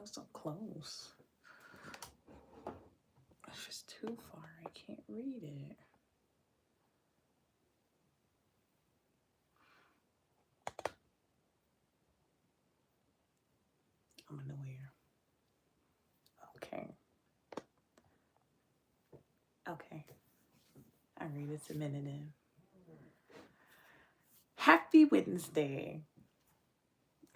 was so close. It's just too far. I can't read it. I'm unaware. Okay. Okay. All right, it's a minute in. Happy Wednesday.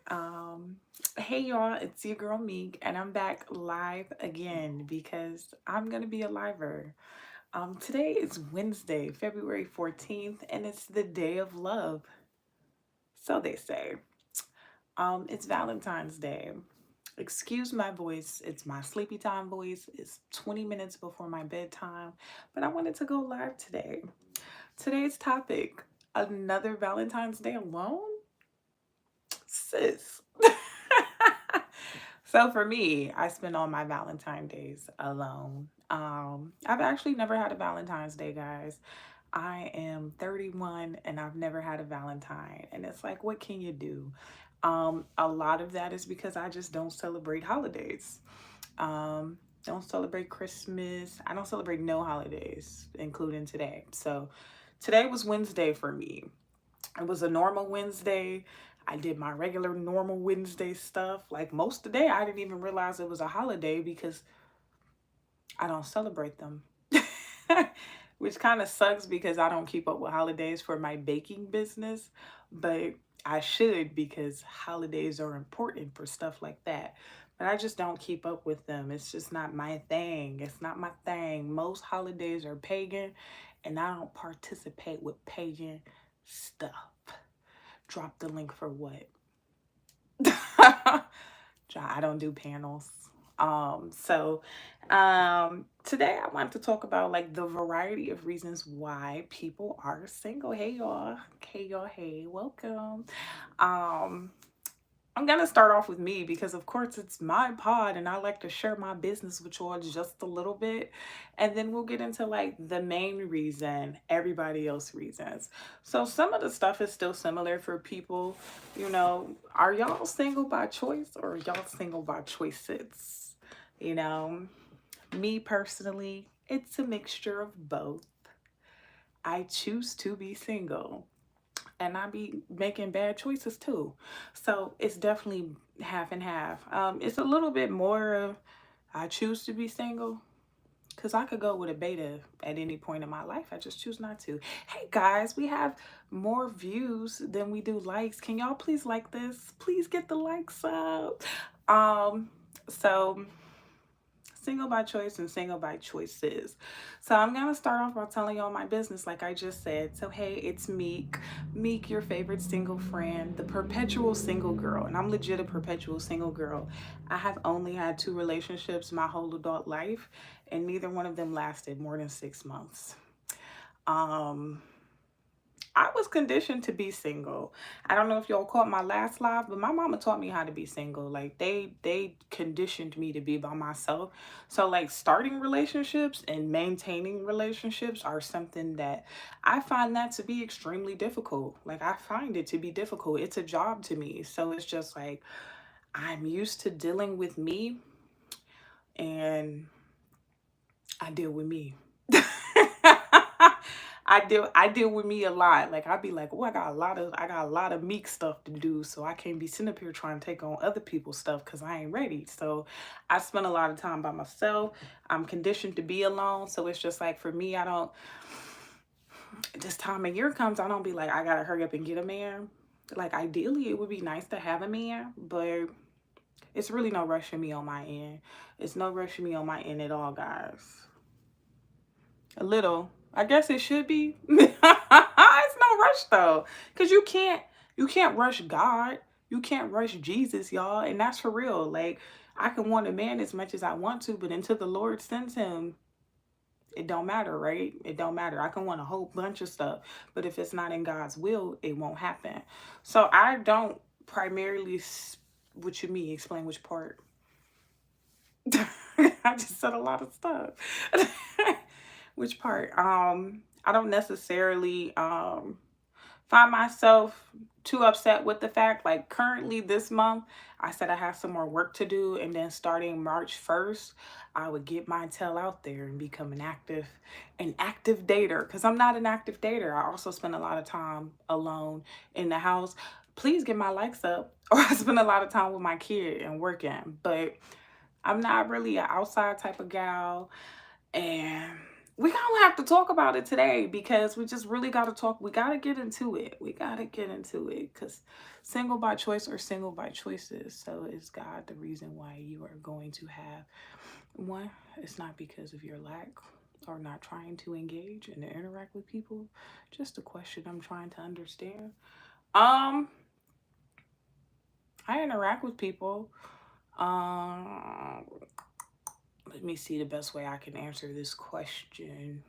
Um, hey y'all, it's your girl Meek, and I'm back live again because I'm gonna be a liver. Today is Wednesday, February 14th, and it's the day of love. So they say. It's Valentine's Day. Excuse my voice, it's my sleepy time voice. It's 20 minutes before my bedtime, but I wanted to go live today. Today's topic, another Valentine's Day alone? Sis. So for me, I spend all my Valentine days alone. I've actually never had a Valentine's Day, guys. I am 31 and I've never had a Valentine. And it's like, what can you do? A lot of that is because I just don't celebrate holidays. Don't celebrate Christmas. I don't celebrate no holidays, including today. So today was Wednesday for me. It was a normal Wednesday. I did my regular normal Wednesday stuff. Like most of the day, I didn't even realize it was a holiday because I don't celebrate them. Which kind of sucks because I don't keep up with holidays for my baking business, but I should because holidays are important for stuff like that. But I just don't keep up with them. It's just not my thing. It's not my thing. Most holidays are pagan, and I don't participate with pagan stuff. Drop the link for what? I don't do panels. Today I want to talk about like the variety of reasons why people are single. Hey y'all. Hey y'all. Hey, welcome. Um, I'm gonna start off with me because of course it's my pod and I like to share my business with y'all just a little bit. And then we'll get into like the main reason everybody else reasons. So some of the stuff is still similar for people. Are y'all single by choice or are y'all single by choices? You know, me personally, it's a mixture of both. I choose to be single and I be making bad choices too. So it's definitely half and half. It's a little bit more of I choose to be single because I could go with a beta at any point in my life. I just choose not to. Hey guys, we have more views than we do likes. Can y'all please like this? Please get the likes up. So single by choice and single by choices. So I'm gonna start off by telling y'all my business like I just said. So hey, it's Meek. Meek, your favorite single friend, the perpetual single girl. And I'm legit a perpetual single girl. I have only had 2 relationships my whole adult life, and neither one of them lasted more than 6 months. Um I was conditioned to be single. I don't know if y'all caught my last live, but my mama taught me how to be single. Like they conditioned me to be by myself. So like starting relationships and maintaining relationships are something that I find that to be extremely difficult. Like I find it to be difficult. It's a job to me. So it's just like I'm used to dealing with me and I deal with me. I deal with me a lot. Like I'd be like, oh, I got a lot of Meek stuff to do, so I can't be sitting up here trying to take on other people's stuff because I ain't ready. So I spend a lot of time by myself. I'm conditioned to be alone, so it's just like for me, I don't. This time of year comes, I don't be like I gotta hurry up and get a man. Like ideally, it would be nice to have a man, but it's really no rushing me on my end. It's no rushing me on my end at all, guys. A little. I guess it should be. It's no rush though. Cause you can't rush God. You can't rush Jesus, y'all. And that's for real. Like I can want a man as much as I want to, but until the Lord sends him, it don't matter, right? It don't matter. I can want a whole bunch of stuff, but if it's not in God's will, it won't happen. So I don't primarily what you mean, explain which part. I just said a lot of stuff. Which part? I don't necessarily find myself too upset with the fact, like currently this month, I said I have some more work to do, and then starting March 1st, I would get my tail out there and become an active dater, because I'm not an active dater. I also spend a lot of time alone in the house. Please get my likes up. Or I spend a lot of time with my kid and working, but I'm not really an outside type of gal. And we gonna have to talk about it today, because we just really gotta talk. We gotta get into it. We gotta get into it, because single by choice or single by choices. So is God the reason why you are going to have one? It's not because of your lack or not trying to engage and interact with people. Just a question I'm trying to understand. Um, I interact with people. Um, Let me see the best way I can answer this question.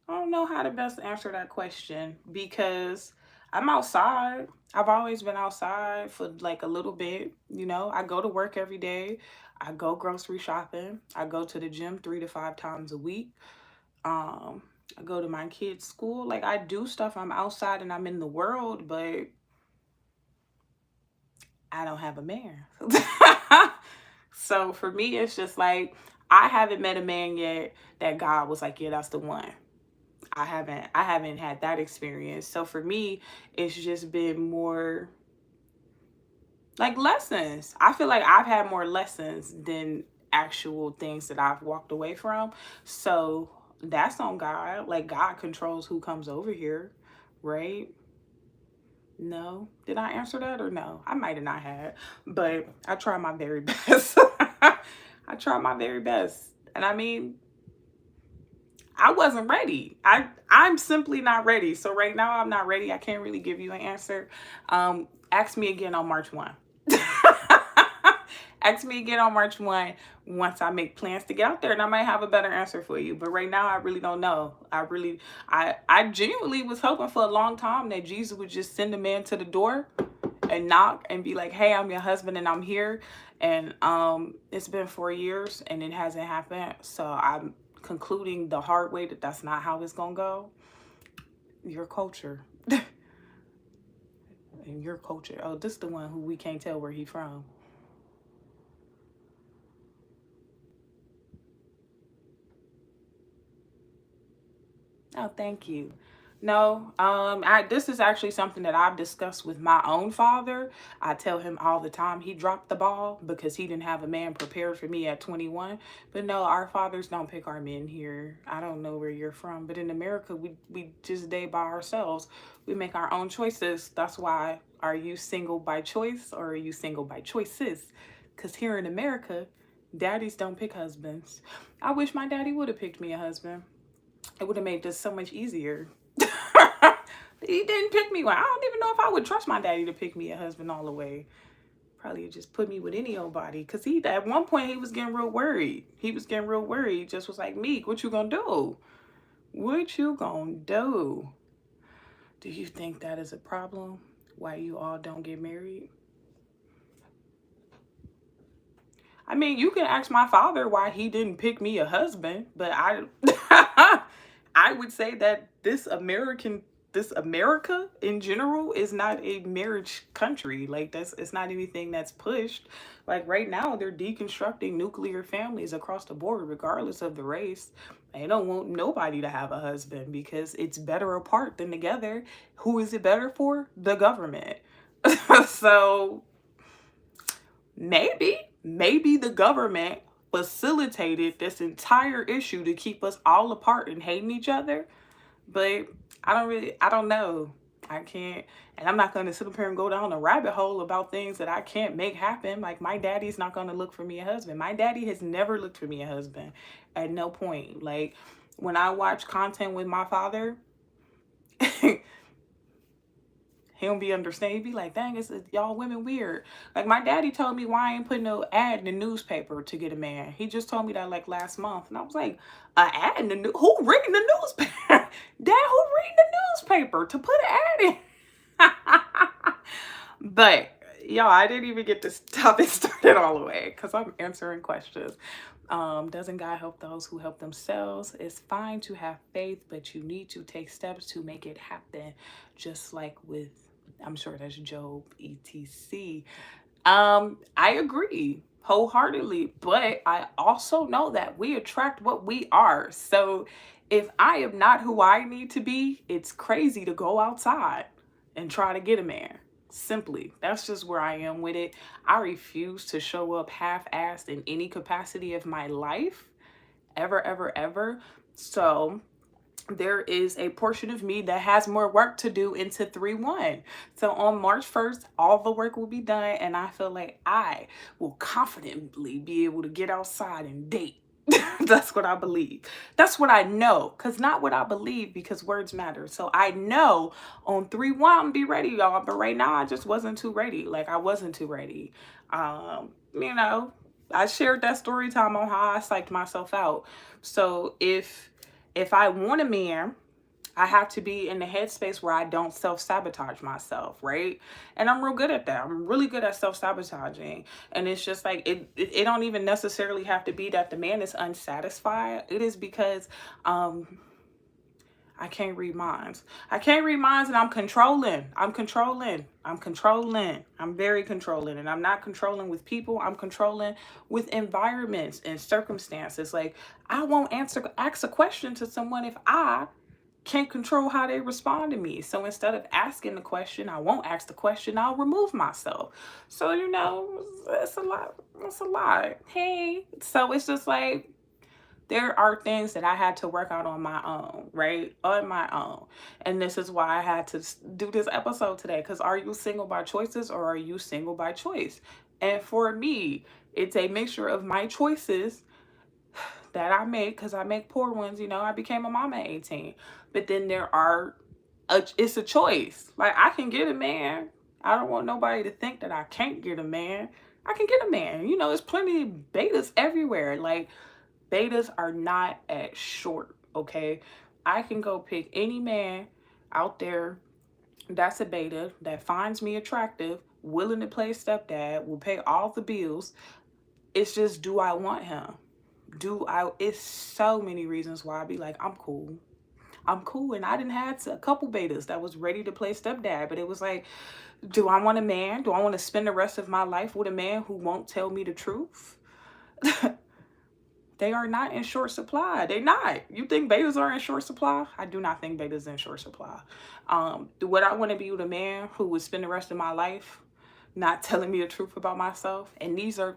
I don't know how to best answer that question, because I'm outside. I've always been outside for like a little bit. I go to work every day. I go grocery shopping. I go to the gym 3 to 5 times a week. Um, I go to my kids' school. Like, I do stuff. I'm outside and I'm in the world, but I don't have a man. So for me, it's just like, I haven't met a man yet that God was like, yeah, that's the one. I haven't had that experience. So for me, it's just been more like lessons. I feel like I've had more lessons than actual things that I've walked away from. So that's on God. Like, God controls who comes over here, right? No. Did I answer that or no? I might have not had, but I try my very best. I try my very best. And I mean, I wasn't ready. I'm simply not ready. So right now I'm not ready. I can't really give you an answer. Ask me again on March 1. Ask me again on March 1 once I make plans to get out there, and I might have a better answer for you. But right now I really don't know. I genuinely was hoping for a long time that Jesus would just send a man to the door and knock and be like, hey, I'm your husband and I'm here. And it's been 4 years and it hasn't happened. So I'm concluding the hard way that that's not how it's gonna go. Your culture. And your culture. Oh, this is the one who we can't tell where he from. Oh, thank you. No, this is actually something that I've discussed with my own father. I tell him all the time he dropped the ball because he didn't have a man prepared for me at 21. But no, our fathers don't pick our men here. I don't know where you're from, but in America, we just date by ourselves. We make our own choices. That's why, are you single by choice or are you single by choices? Because here in America, daddies don't pick husbands. I wish my daddy would have picked me a husband. It would have made this so much easier. He didn't pick me one. I don't even know if I would trust my daddy to pick me a husband all the way. Probably just put me with any old body. Because at one point, he was getting real worried. He was getting real worried. He just was like, Meek, what you gonna do? What you gonna do? Do you think that is a problem? Why you all don't get married? I mean, you can ask my father why he didn't pick me a husband, but I would say that this America in general is not a marriage country. Like, it's not anything that's pushed. Like, right now they're deconstructing nuclear families across the board regardless of the race. They don't want nobody to have a husband because it's better apart than together. Who is it better for? The government. So maybe the government facilitated this entire issue to keep us all apart and hating each other. But I don't know. I can't, and I'm not going to sit up here and go down a rabbit hole about things that I can't make happen. Like, my daddy's not going to look for me a husband. My daddy has never looked for me a husband at no point. Like, when I watch content with my father, he don't be understanding. He be like, dang, y'all women weird. Like, my daddy told me why I ain't put no ad in the newspaper to get a man. He just told me that like last month. And I was like, an ad in the news? Who reading the newspaper? Dad, who reading the newspaper to put an ad in? But, y'all, I didn't even get this topic started all the way because I'm answering questions. Doesn't God help those who help themselves? It's fine to have faith, but you need to take steps to make it happen. Just like with, I'm sure that's Job, etc. I agree wholeheartedly, but I also know that we attract what we are. So if I am not who I need to be, it's crazy to go outside and try to get a man. Simply, that's just where I am with it. I refuse to show up half-assed in any capacity of my life, ever, ever, ever. So there is a portion of me that has more work to do into 3-1. So on March 1st, all the work will be done, and I feel like I will confidently be able to get outside and date. That's what I believe. That's what I know. Because not what I believe, because words matter. So I know on 3-1, I'm gonna be ready, y'all. But right now, I just wasn't too ready. Like, I wasn't too ready. You know, I shared that story time on how I psyched myself out. So if I want a man, I have to be in the headspace where I don't self-sabotage myself, right? And I'm real good at that. I'm really good at self-sabotaging. And it's just like, it don't even necessarily have to be that the man is unsatisfied. It is because I can't read minds. I can't read minds, and I'm controlling. I'm controlling. I'm controlling. I'm very controlling. And I'm not controlling with people. I'm controlling with environments and circumstances. Like, I won't ask a question to someone if I can't control how they respond to me. So instead of asking the question, I won't ask the question. I'll remove myself. So, you know, it's a lot. It's a lot. Hey. So it's just like, there are things that I had to work out on my own, right? On my own. And this is why I had to do this episode today. Because are you single by choices, or are you single by choice? And for me, it's a mixture of my choices that I make, because I make poor ones. You know, I became a mom at 18. But then there are, it's a choice. Like, I can get a man. I don't want nobody to think that I can't get a man. I can get a man. You know, there's plenty of betas everywhere. Like, betas are not as short, okay? I can go pick any man out there that's a beta that finds me attractive, willing to play stepdad, will pay all the bills. It's just, do I want him? It's so many reasons why I'd be like, I'm cool. I'm cool. And I didn't have a couple betas that was ready to play stepdad, but it was like, do I want a man? Do I want to spend the rest of my life with a man who won't tell me the truth? They are not in short supply. They're not. You think betas are in short supply? I do not think betas in short supply. Would I want to be with a man who would spend the rest of my life not telling me the truth about myself? And these are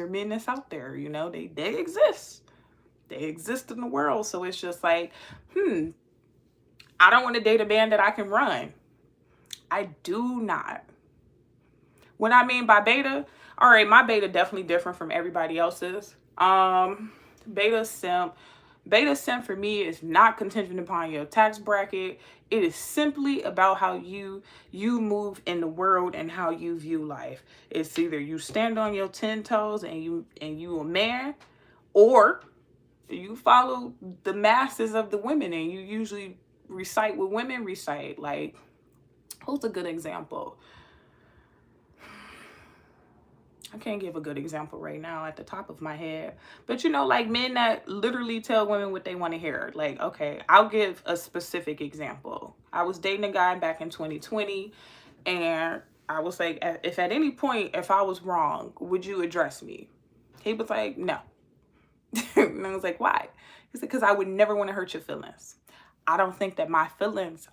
men that's out there, you know, they exist. They exist in the world. So it's just like, I don't want to date a man that I can run. I do not. What I mean by beta, all right, my beta definitely different from everybody else's. Beta simp for me is not contingent upon your tax bracket. It is simply about how you move in the world and how you view life. It's either you stand on your 10 toes and you a man, or you follow the masses of the women and you usually recite what women recite. Like, who's a good example? I can't give a good example right now at the top of my head. But, you know, like men that literally tell women what they want to hear. Like, okay, I'll give a specific example. I was dating a guy back in 2020, and I was like, if at any point, if I was wrong, would you address me? He was like, no. And I was like, why? He said, because I would never want to hurt your feelings. I don't think that my feelings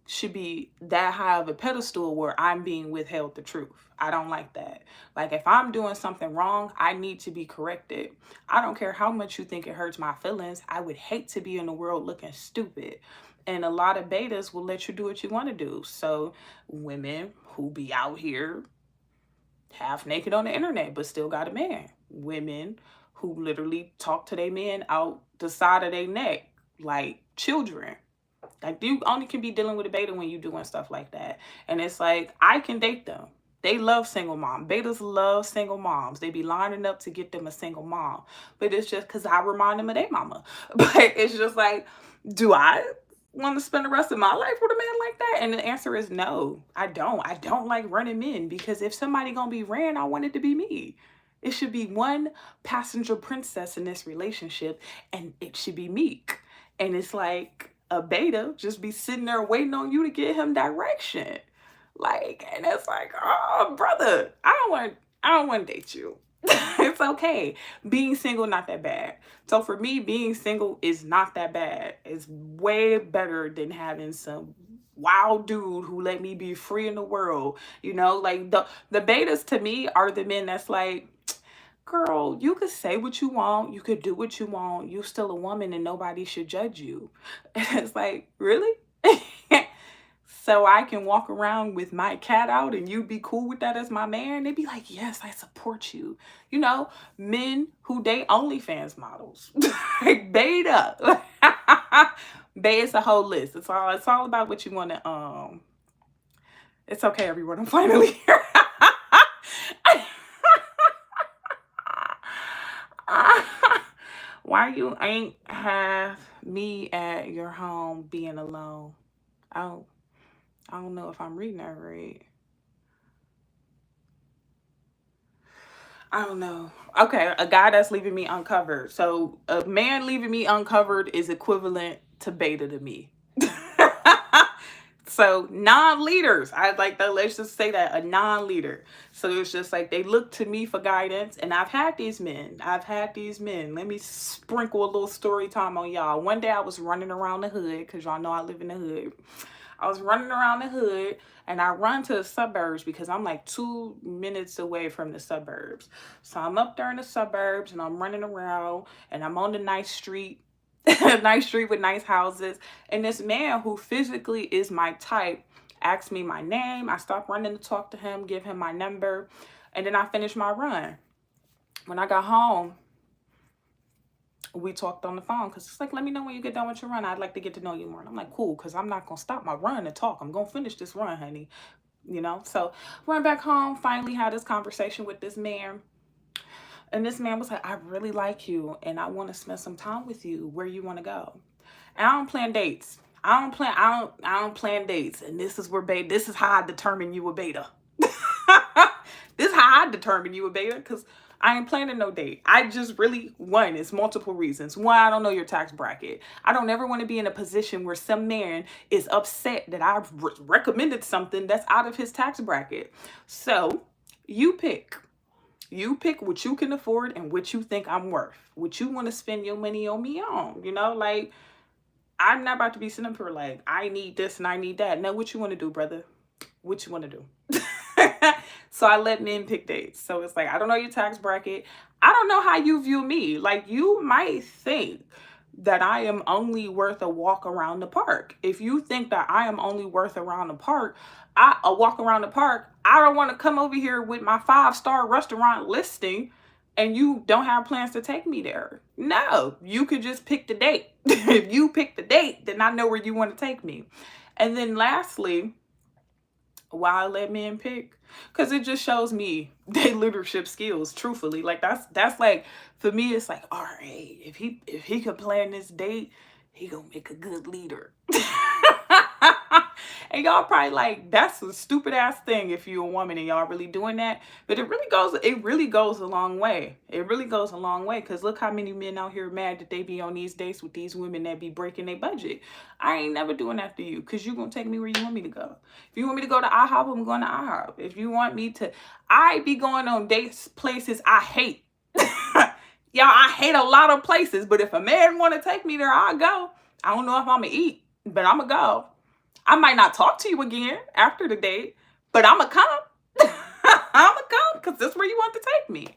should be that high of a pedestal where I'm being withheld the truth. I don't like that. Like, if I'm doing something wrong, I need to be corrected. I don't care how much you think it hurts my feelings. I would hate to be in the world looking stupid. And a lot of betas will let you do what you want to do. So women who be out here half naked on the internet but still got a man. Women who literally talk to their men out the side of their neck like children. Like, you only can be dealing with a beta when you're doing stuff like that. And it's like, I can date them. They love single mom. Betas love single moms. They be lining up to get them a single mom. But it's just because I remind them of their mama. But it's just like, do I want to spend the rest of my life with a man like that? And the answer is no, I don't. I don't like running men, because if somebody gonna be ran, I want it to be me. It should be one passenger princess in this relationship, and it should be Meek. And it's like a beta just be sitting there waiting on you to give him direction. Like, and it's like, oh brother, I don't want to date you. It's okay. Being single, not that bad. So for me, being single is not that bad. It's way better than having some wild dude who let me be free in the world. You know, like the betas to me are the men that's like, girl, you could say what you want, you could do what you want, you're still a woman and nobody should judge you. And it's like, really? So I can walk around with my cat out and you be cool with that as my man? They'd be like, yes, I support you. You know, men who date OnlyFans models. Like, beta. Beta is a whole list. It's all about what you want to it's okay, everyone. I'm finally here. Why you ain't have me at your home being alone? I don't, I don't know if I'm reading that right. I don't know. Okay, a guy that's leaving me uncovered. So a man leaving me uncovered is equivalent to beta to me. So non-leaders, I like that. Let's just say that a non-leader. So it's just like they look to me for guidance, and I've had these men. Let me sprinkle a little story time on y'all. One day I was running around the hood because y'all know I live in the hood. I was running around the hood and I run to the suburbs because I'm like 2 minutes away from the suburbs. So I'm up there in the suburbs and I'm running around and I'm on the nice street, nice street with nice houses. And this man who physically is my type asked me my name. I stopped running to talk to him, give him my number, and then I finished my run. When I got home, we talked on the phone because it's like, let me know when you get done with your run. I'd like to get to know you more. And I'm like, cool, because I'm not going to stop my run to talk. I'm going to finish this run, honey. You know? So went back home, finally had this conversation with this man. And this man was like, I really like you and I want to spend some time with you. Where you want to go? And I don't plan dates. I don't plan dates. And this is where this is how I determine you a beta. This is how I determine you a beta, because I ain't planning no date. I just really, one, it's multiple reasons. One, I don't know your tax bracket. I don't ever want to be in a position where some man is upset that I've recommended something that's out of his tax bracket. So you pick. You pick what you can afford and what you think I'm worth. What you want to spend your money on me on. You know, like, I'm not about to be sitting up here like, I need this and I need that. No, what you want to do, brother? What you want to do? So I let men pick dates. So it's like, I don't know your tax bracket. I don't know how you view me. Like, you might think that I am only worth a walk around the park. If you think that I am only worth around the park, a walk around the park, I don't want to come over here with my 5-star restaurant listing and you don't have plans to take me there. No, you could just pick the date. If you pick the date, then I know where you want to take me. And then lastly, why I let men pick, because it just shows me their leadership skills, truthfully. Like, that's like, for me, it's like, all right, if he could plan this date, he gonna make a good leader. And y'all probably like, that's a stupid ass thing if you're a woman and y'all really doing that. But it really goes a long way. It really goes a long way, because look how many men out here mad that they be on these dates with these women that be breaking their budget. I ain't never doing that to you, because you gonna take me where you want me to go. If you want me to go to IHOP, I'm going to IHOP. If you want me to, I be going on dates, places I hate. Y'all, I hate a lot of places, but if a man want to take me there, I'll go. I don't know if I'm gonna eat, but I'm gonna go. I might not talk to you again after the date, but I'm gonna come. I'm gonna come because that's where you want to take me.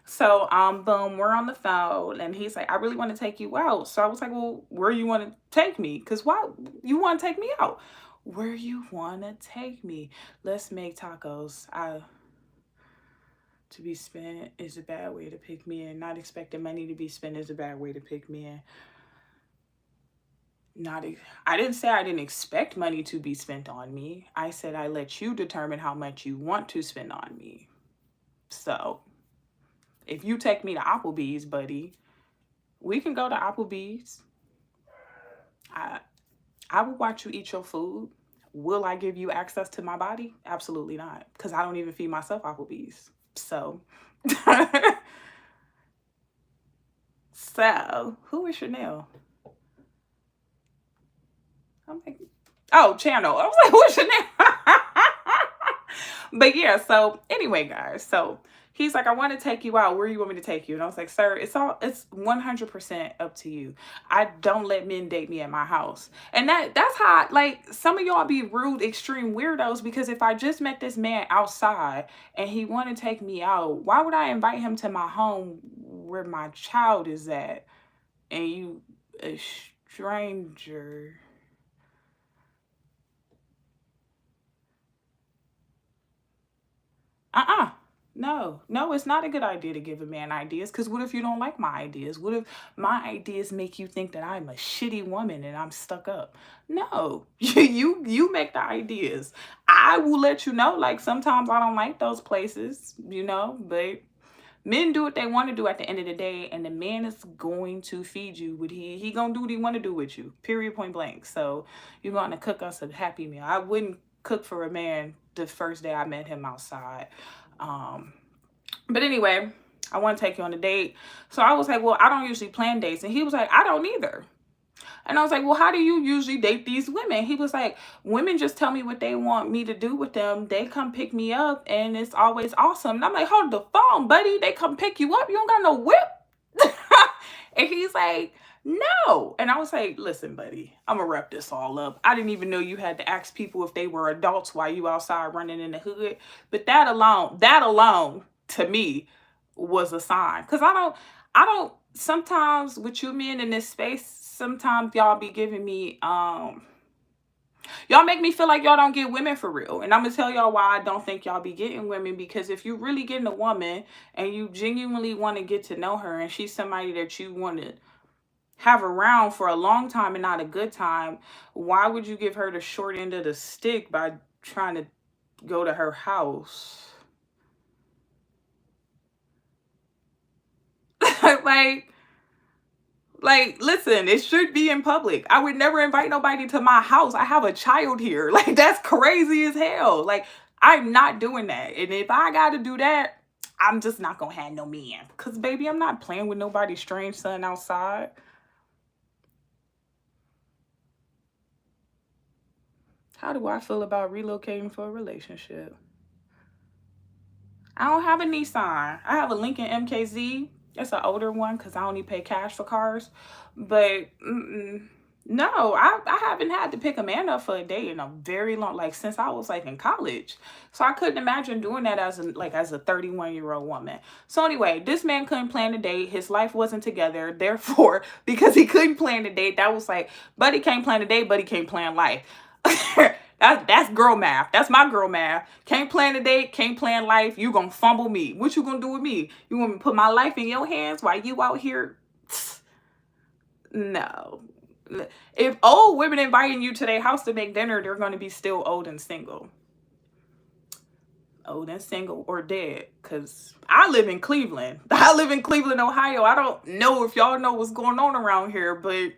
So, boom, we're on the phone and he's like, I really want to take you out. So I was like, well, where you want to take me? Because why you want to take me out? Where you want to take me? Let's make tacos. To be spent is a bad way to pick me in. Not expecting money to be spent is a bad way to pick me in. I didn't say I didn't expect money to be spent on me. I said I let you determine how much you want to spend on me. So if you take me to Applebee's, buddy, we can go to Applebee's. I will watch you eat your food. Will I give you access to my body? Absolutely not, because I don't even feed myself Applebee's. So So, who is Chanel? I'm like, oh, channel. I was like, who's Chanel? But yeah, so anyway, guys, so he's like, I want to take you out. Where you want me to take you? And I was like, sir, it's 100% up to you. I don't let men date me at my house. And that's how, like, some of y'all be rude, extreme weirdos, because if I just met this man outside and he want to take me out, why would I invite him to my home where my child is at? And you a stranger. Uh-uh. No, it's not a good idea to give a man ideas, because what if you don't like my ideas? What if my ideas make you think that I'm a shitty woman and I'm stuck up? No, you make the ideas. I will let you know, like, sometimes I don't like those places, but men do what they want to do at the end of the day, and the man is going to feed you what he gonna do what he want to do with you, period, point blank. So you're gonna cook us a happy meal. I wouldn't cook for a man the first day I met him outside. um but anyway, I want to take you on a date. So I was like, well, I don't usually plan dates. And he was like, I don't either. And I was like, well, how do you usually date these women? He was like, women just tell me what they want me to do with them. They come pick me up and it's always awesome. And I'm like, hold the phone, buddy. They come pick you up. You don't got no whip. And he's like, no. And I was like, listen, buddy, I'm going to wrap this all up. I didn't even know you had to ask people if they were adults while you outside running in the hood. But that alone to me was a sign. Because I don't, sometimes with you men in this space, sometimes y'all be giving me, y'all make me feel like y'all don't get women for real. And I'm going to tell y'all why I don't think y'all be getting women. Because if you really getting a woman and you genuinely want to get to know her and she's somebody that you want to have around for a long time and not a good time, why would you give her the short end of the stick by trying to go to her house? like listen, it should be in public. I would never invite nobody to my house. I have a child here. Like, that's crazy as hell. Like, I'm not doing that. And if I got to do that, I'm just not gonna have no man. Cause baby, I'm not playing with nobody's strange son outside. How do I feel about relocating for a relationship? I don't have a Nissan. I have a Lincoln MKZ. It's an older one because I only pay cash for cars. But no, I haven't had to pick a man up for a date in a very long, like, since I was like in college. So I couldn't imagine doing that as a 31-year-old woman. So anyway, this man couldn't plan a date. His life wasn't together. Therefore, because he couldn't plan a date, that was like, buddy can't plan a date, buddy can't plan life. That's girl math. That's my girl math. Can't plan a date, can't plan life. You gonna fumble me. What you gonna do with me? You want me to put my life in your hands while you out here? No. If old women inviting you to their house to make dinner, they're gonna be still old and single. Old and single or dead. Cause I live in Cleveland. I live in Cleveland, Ohio. I don't know if y'all know what's going on around here, but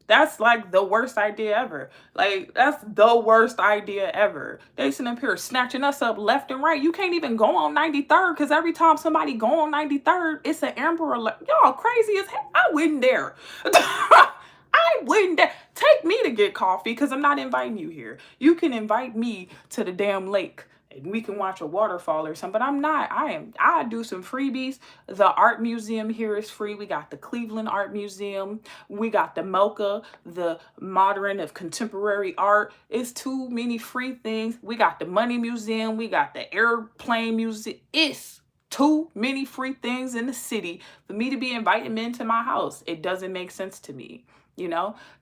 that's like the worst idea ever. Like, that's the worst idea ever. They sitting up here snatching us up left and right. You can't even go on 93rd because every time somebody go on 93rd, it's an Amber Alert. Y'all crazy as hell. I wouldn't dare. I wouldn't dare. Take me to get coffee because I'm not inviting you here. You can invite me to the damn lake and we can watch a waterfall or something. But I'm not. I do some freebies. The art museum here is free. We got the Cleveland Art Museum. We got the MoCA, the Modern of Contemporary Art. It's too many free things. We got the Money Museum. We got the Airplane Museum. It's too many free things in the city for me to be inviting men to my house. It doesn't make sense to me.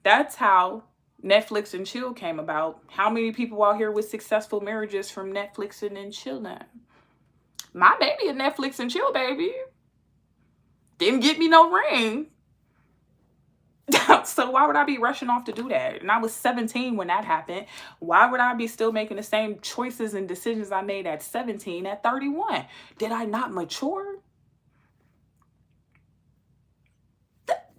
That's how Netflix and chill came about. How many people out here with successful marriages from Netflix and chill now? My baby a Netflix and chill baby. Didn't get me no ring. So why would I be rushing off to do that? And I was 17 when that happened. Why would I be still making the same choices and decisions I made at 17 at 31? Did I not mature?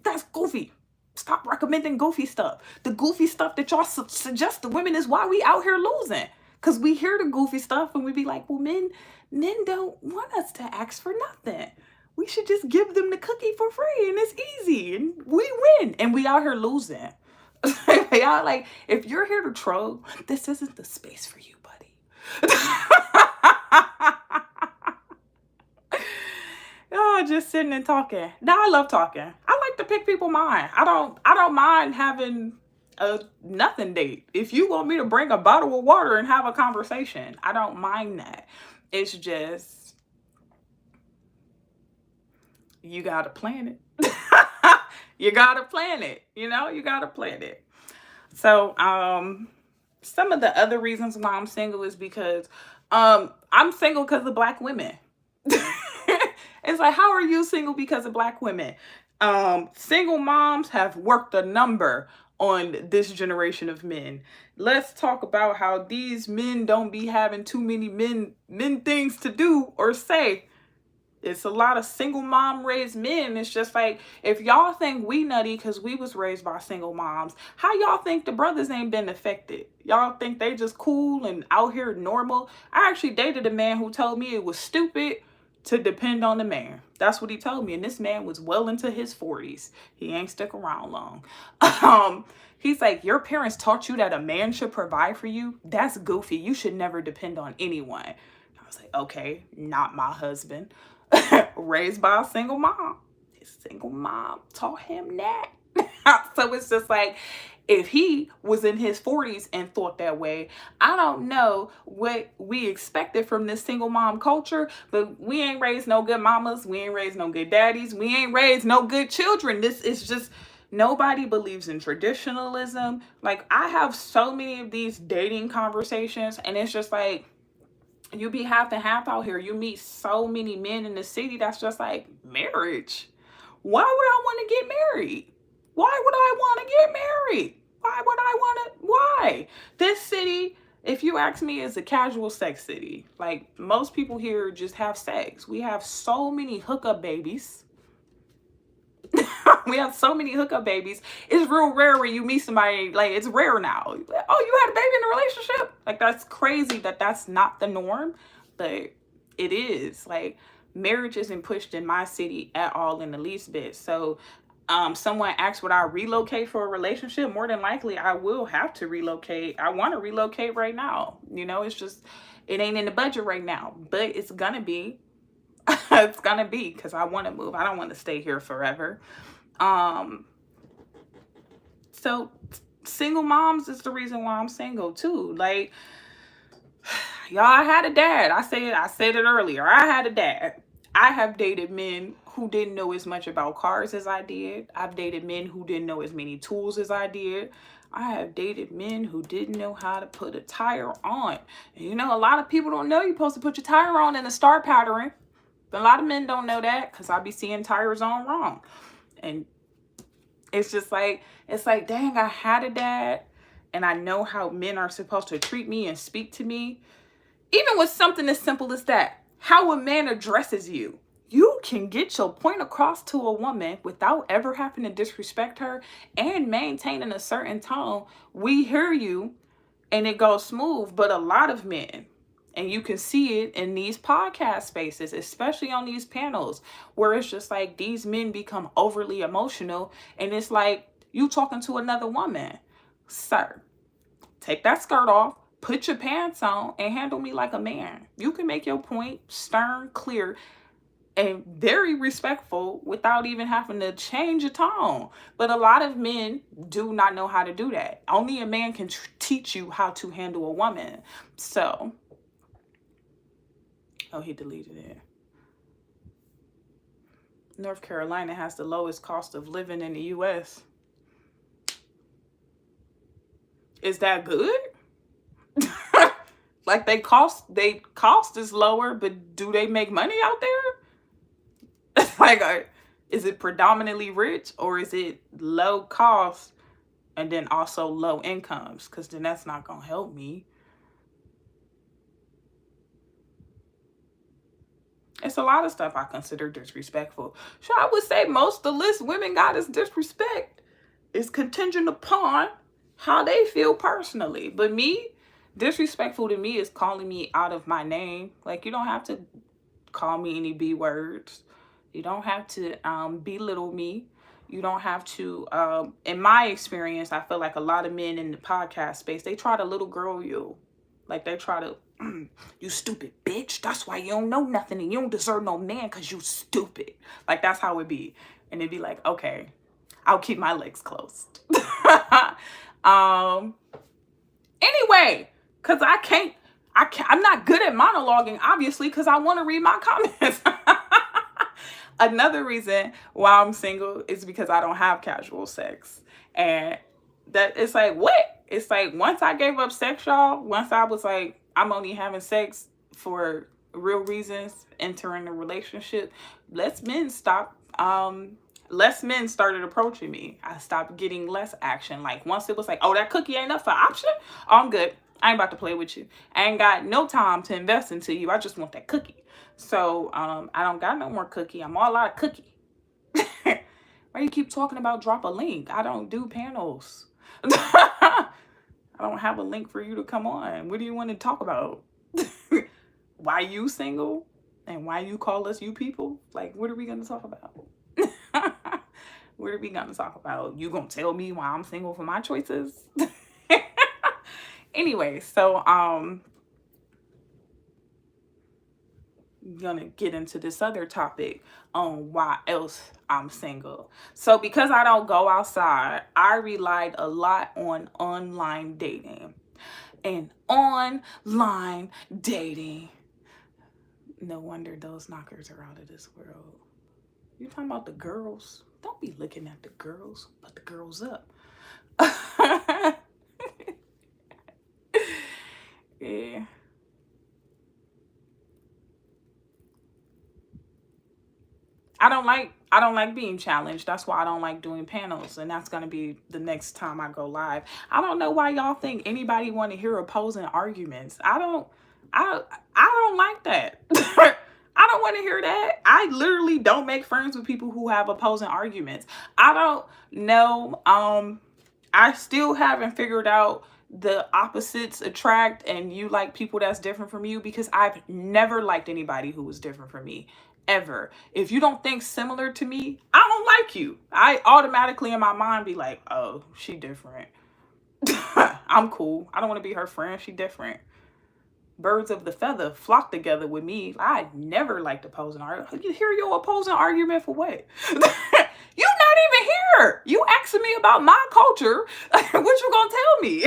That's goofy. Stop recommending goofy stuff. The goofy stuff that y'all suggest to women is why we out here losing. Because we hear the goofy stuff and we be like, well, men don't want us to ask for nothing. We should just give them the cookie for free and it's easy and we win. And we out here losing. Y'all, like, if you're here to troll, this isn't the space for you, buddy. Oh, just sitting and talking. Now I love talking. I like to pick people's mind. I don't mind having a nothing date. If you want me to bring a bottle of water and have a conversation, I don't mind that. It's just you gotta plan it. You gotta plan it. You know, you gotta plan it. So, some of the other reasons why I'm single is because I'm single because of Black women. It's like, how are you single because of Black women? Single moms have worked a number on this generation of men. Let's talk about how these men don't be having too many men things to do or say. It's a lot of single mom raised men. It's just like, if y'all think we nutty because we was raised by single moms, how y'all think the brothers ain't been affected? Y'all think they just cool and out here normal? I actually dated a man who told me it was stupid to depend on the man. That's what he told me. And this man was well into his 40s. He ain't stuck around long. He's like, your parents taught you that a man should provide for you? That's goofy. You should never depend on anyone. I was like, okay, not my husband. Raised by a single mom. His single mom taught him that. So it's just like, if he was in his 40s and thought that way, I don't know what we expected from this single mom culture, but we ain't raised no good mamas. We ain't raised no good daddies. We ain't raised no good children. This is just, nobody believes in traditionalism. Like, I have so many of these dating conversations, and it's just like, you be half and half out here. You meet so many men in the city that's just like, marriage. Why would I want to get married? Why would I want to get married? Why? This city, if you ask me, is a casual sex city. Like, most people here just have sex. We have so many hookup babies. We have so many hookup babies. It's real rare when you meet somebody, like, it's rare now. Oh, you had a baby in a relationship? Like, that's crazy that that's not the norm, but it is. Like, marriage isn't pushed in my city at all in the least bit. So, someone asks, would I relocate for a relationship? More than likely, I will have to relocate. I want to relocate right now. You know, it's just, it ain't in the budget right now, but it's gonna be. It's gonna be, because I want to move. I don't want to stay here forever. So single moms is the reason why I'm single too. Like, y'all, I had a dad. I said it earlier. I had a dad. I have dated men who didn't know as much about cars as I did. I've dated men who didn't know as many tools as I did. I have dated men who didn't know how to put a tire on. And you know, a lot of people don't know you're supposed to put your tire on in the star pattern. But a lot of men don't know that, because I be seeing tires on wrong. And it's just like, it's like, dang, I had a dad and I know how men are supposed to treat me and speak to me. Even with something as simple as that, how a man addresses you. You can get your point across to a woman without ever having to disrespect her and maintaining a certain tone. We hear you and it goes smooth, but a lot of men, and you can see it in these podcast spaces, especially on these panels, where it's just like these men become overly emotional. And it's like, you talking to another woman. Sir, take that skirt off, put your pants on, and handle me like a man. You can make your point stern, clear, and very respectful without even having to change your tone. But a lot of men do not know how to do that. Only a man can teach you how to handle a woman. So... oh, he deleted it. North Carolina has the lowest cost of living in the U.S. Is that good? Like, they cost is lower, but do they make money out there? Like, is it predominantly rich, or is it low cost and then also low incomes? Because then that's not going to help me. It's a lot of stuff I consider disrespectful. So I would say most of the list women got as disrespect is contingent upon how they feel personally. But me, Disrespectful to me is calling me out of my name. Like, you don't have to call me any B words. You don't have to belittle me. You don't have to, in my experience, I feel like a lot of men in the podcast space, they try to little girl you. Like, they try to, you stupid bitch. That's why you don't know nothing and you don't deserve no man because you stupid. Like, that's how it be. And it'd be like, okay, I'll keep my legs closed. um, anyway, because I'm not good at monologuing, obviously, because I want to read my comments. Another reason why I'm single is because I don't have casual sex. And that it's like, what? It's like, once I gave up sex, y'all, once I was like, I'm only having sex for real reasons, entering a relationship, less men started approaching me. I stopped getting less action. Like, once it was like, oh, that cookie ain't up for option, oh, I'm good. I ain't about to play with you. I ain't got no time to invest into you. I just want that cookie. So I don't got no more cookie. I'm all out of cookie. Why do you keep talking about drop a link? I don't do panels. I don't have a link for you to come on. What do you want to talk about? Why you single? And why you call us you people? Like, what are we going to talk about? What are we going to talk about? You going to tell me why I'm single for my choices? Anyway, so gonna get into this other topic on why else I'm single. So because I don't go outside, I relied a lot on online dating. And online dating, no wonder those knockers are out of this world. You talking about the girls? Don't be looking at the girls. Put the girls up. Yeah. I don't like being challenged. That's why I don't like doing panels, and that's gonna be the next time I go live. I don't know why y'all think anybody want to hear opposing arguments. I don't like that. I don't want to hear that. I literally don't make friends with people who have opposing arguments. I don't know. I still haven't figured out the opposites attract and you like people that's different from you, because I've never liked anybody who was different from me. Ever. If you don't think similar to me, I don't like you. I automatically in my mind be like, oh, she different. I'm cool. I don't want to be her friend. She different. Birds of the feather flock together with me. I never liked opposing argument. You hear your opposing argument for what? You not even here. You asking me about my culture. What you gonna tell me?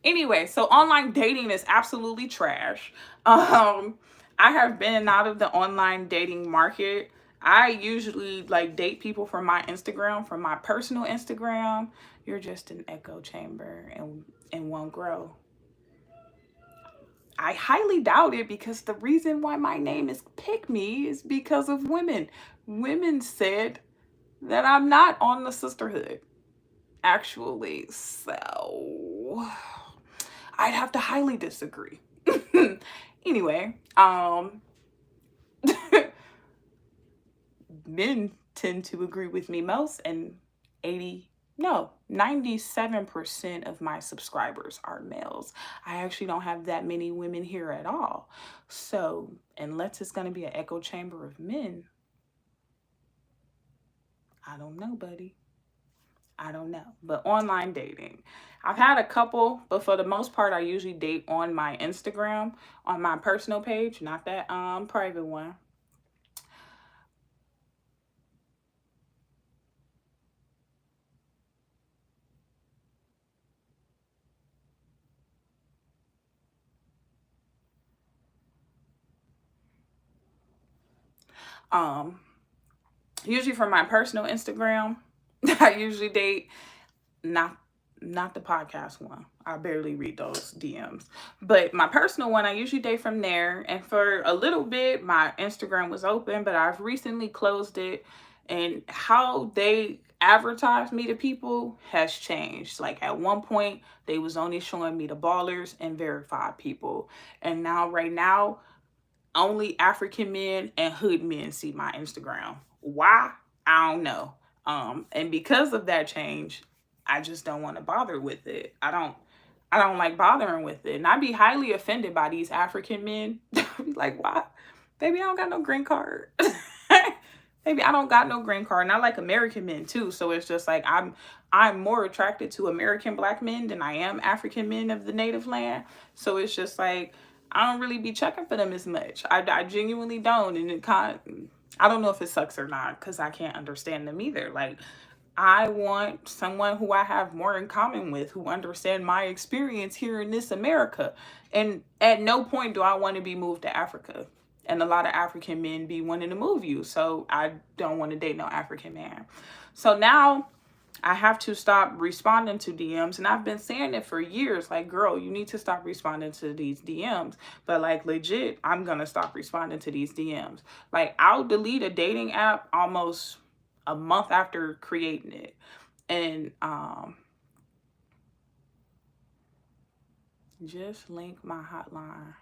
Anyway, so online dating is absolutely trash. I have been out of the online dating market. I usually like date people from my Instagram, from my personal Instagram. You're just an echo chamber and won't grow. I highly doubt it, because the reason why my name is Pick Me is because of women. Women said that I'm not on the sisterhood, actually. So I'd have to highly disagree. Anyway, men tend to agree with me most, and 97% of my subscribers are males. I actually don't have that many women here at all. So unless it's going to be an echo chamber of men, I don't know, buddy. I don't know. But online dating, I've had a couple, but for the most part, I usually date on my Instagram, on my personal page, not that private one. Um, Usually for my personal Instagram, I usually date not not the podcast one. I barely read those DMs. But my personal one, I usually date from there. And for a little bit, my Instagram was open, but I've recently closed it. And how they advertise me to people has changed. Like, at one point, they was only showing me the ballers and verified people. And now, right now, only African men and hood men see my Instagram. Why? I don't know. And because of that change, I just don't want to bother with it. I don't like bothering with it. And I'd be highly offended by these African men. I'd be like, why? Baby, I don't got no green card. Baby, I don't got no green card. And I like American men too. So it's just like I'm more attracted to American black men than I am African men of the native land. So it's just like I don't really be checking for them as much. I genuinely don't. And it kind of, I don't know if it sucks or not because I can't understand them either. Like I want someone who I have more in common with, who understand my experience here in this America. And at no point do I want to be moved to Africa. And a lot of African men be wanting to move you. So I don't want to date no African man. So now I have to stop responding to DMs. And I've been saying it for years. Like, girl, you need to stop responding to these DMs. But like legit, I'm going to stop responding to these DMs. Like I'll delete a dating app almost a month after creating it. And just link my hotline.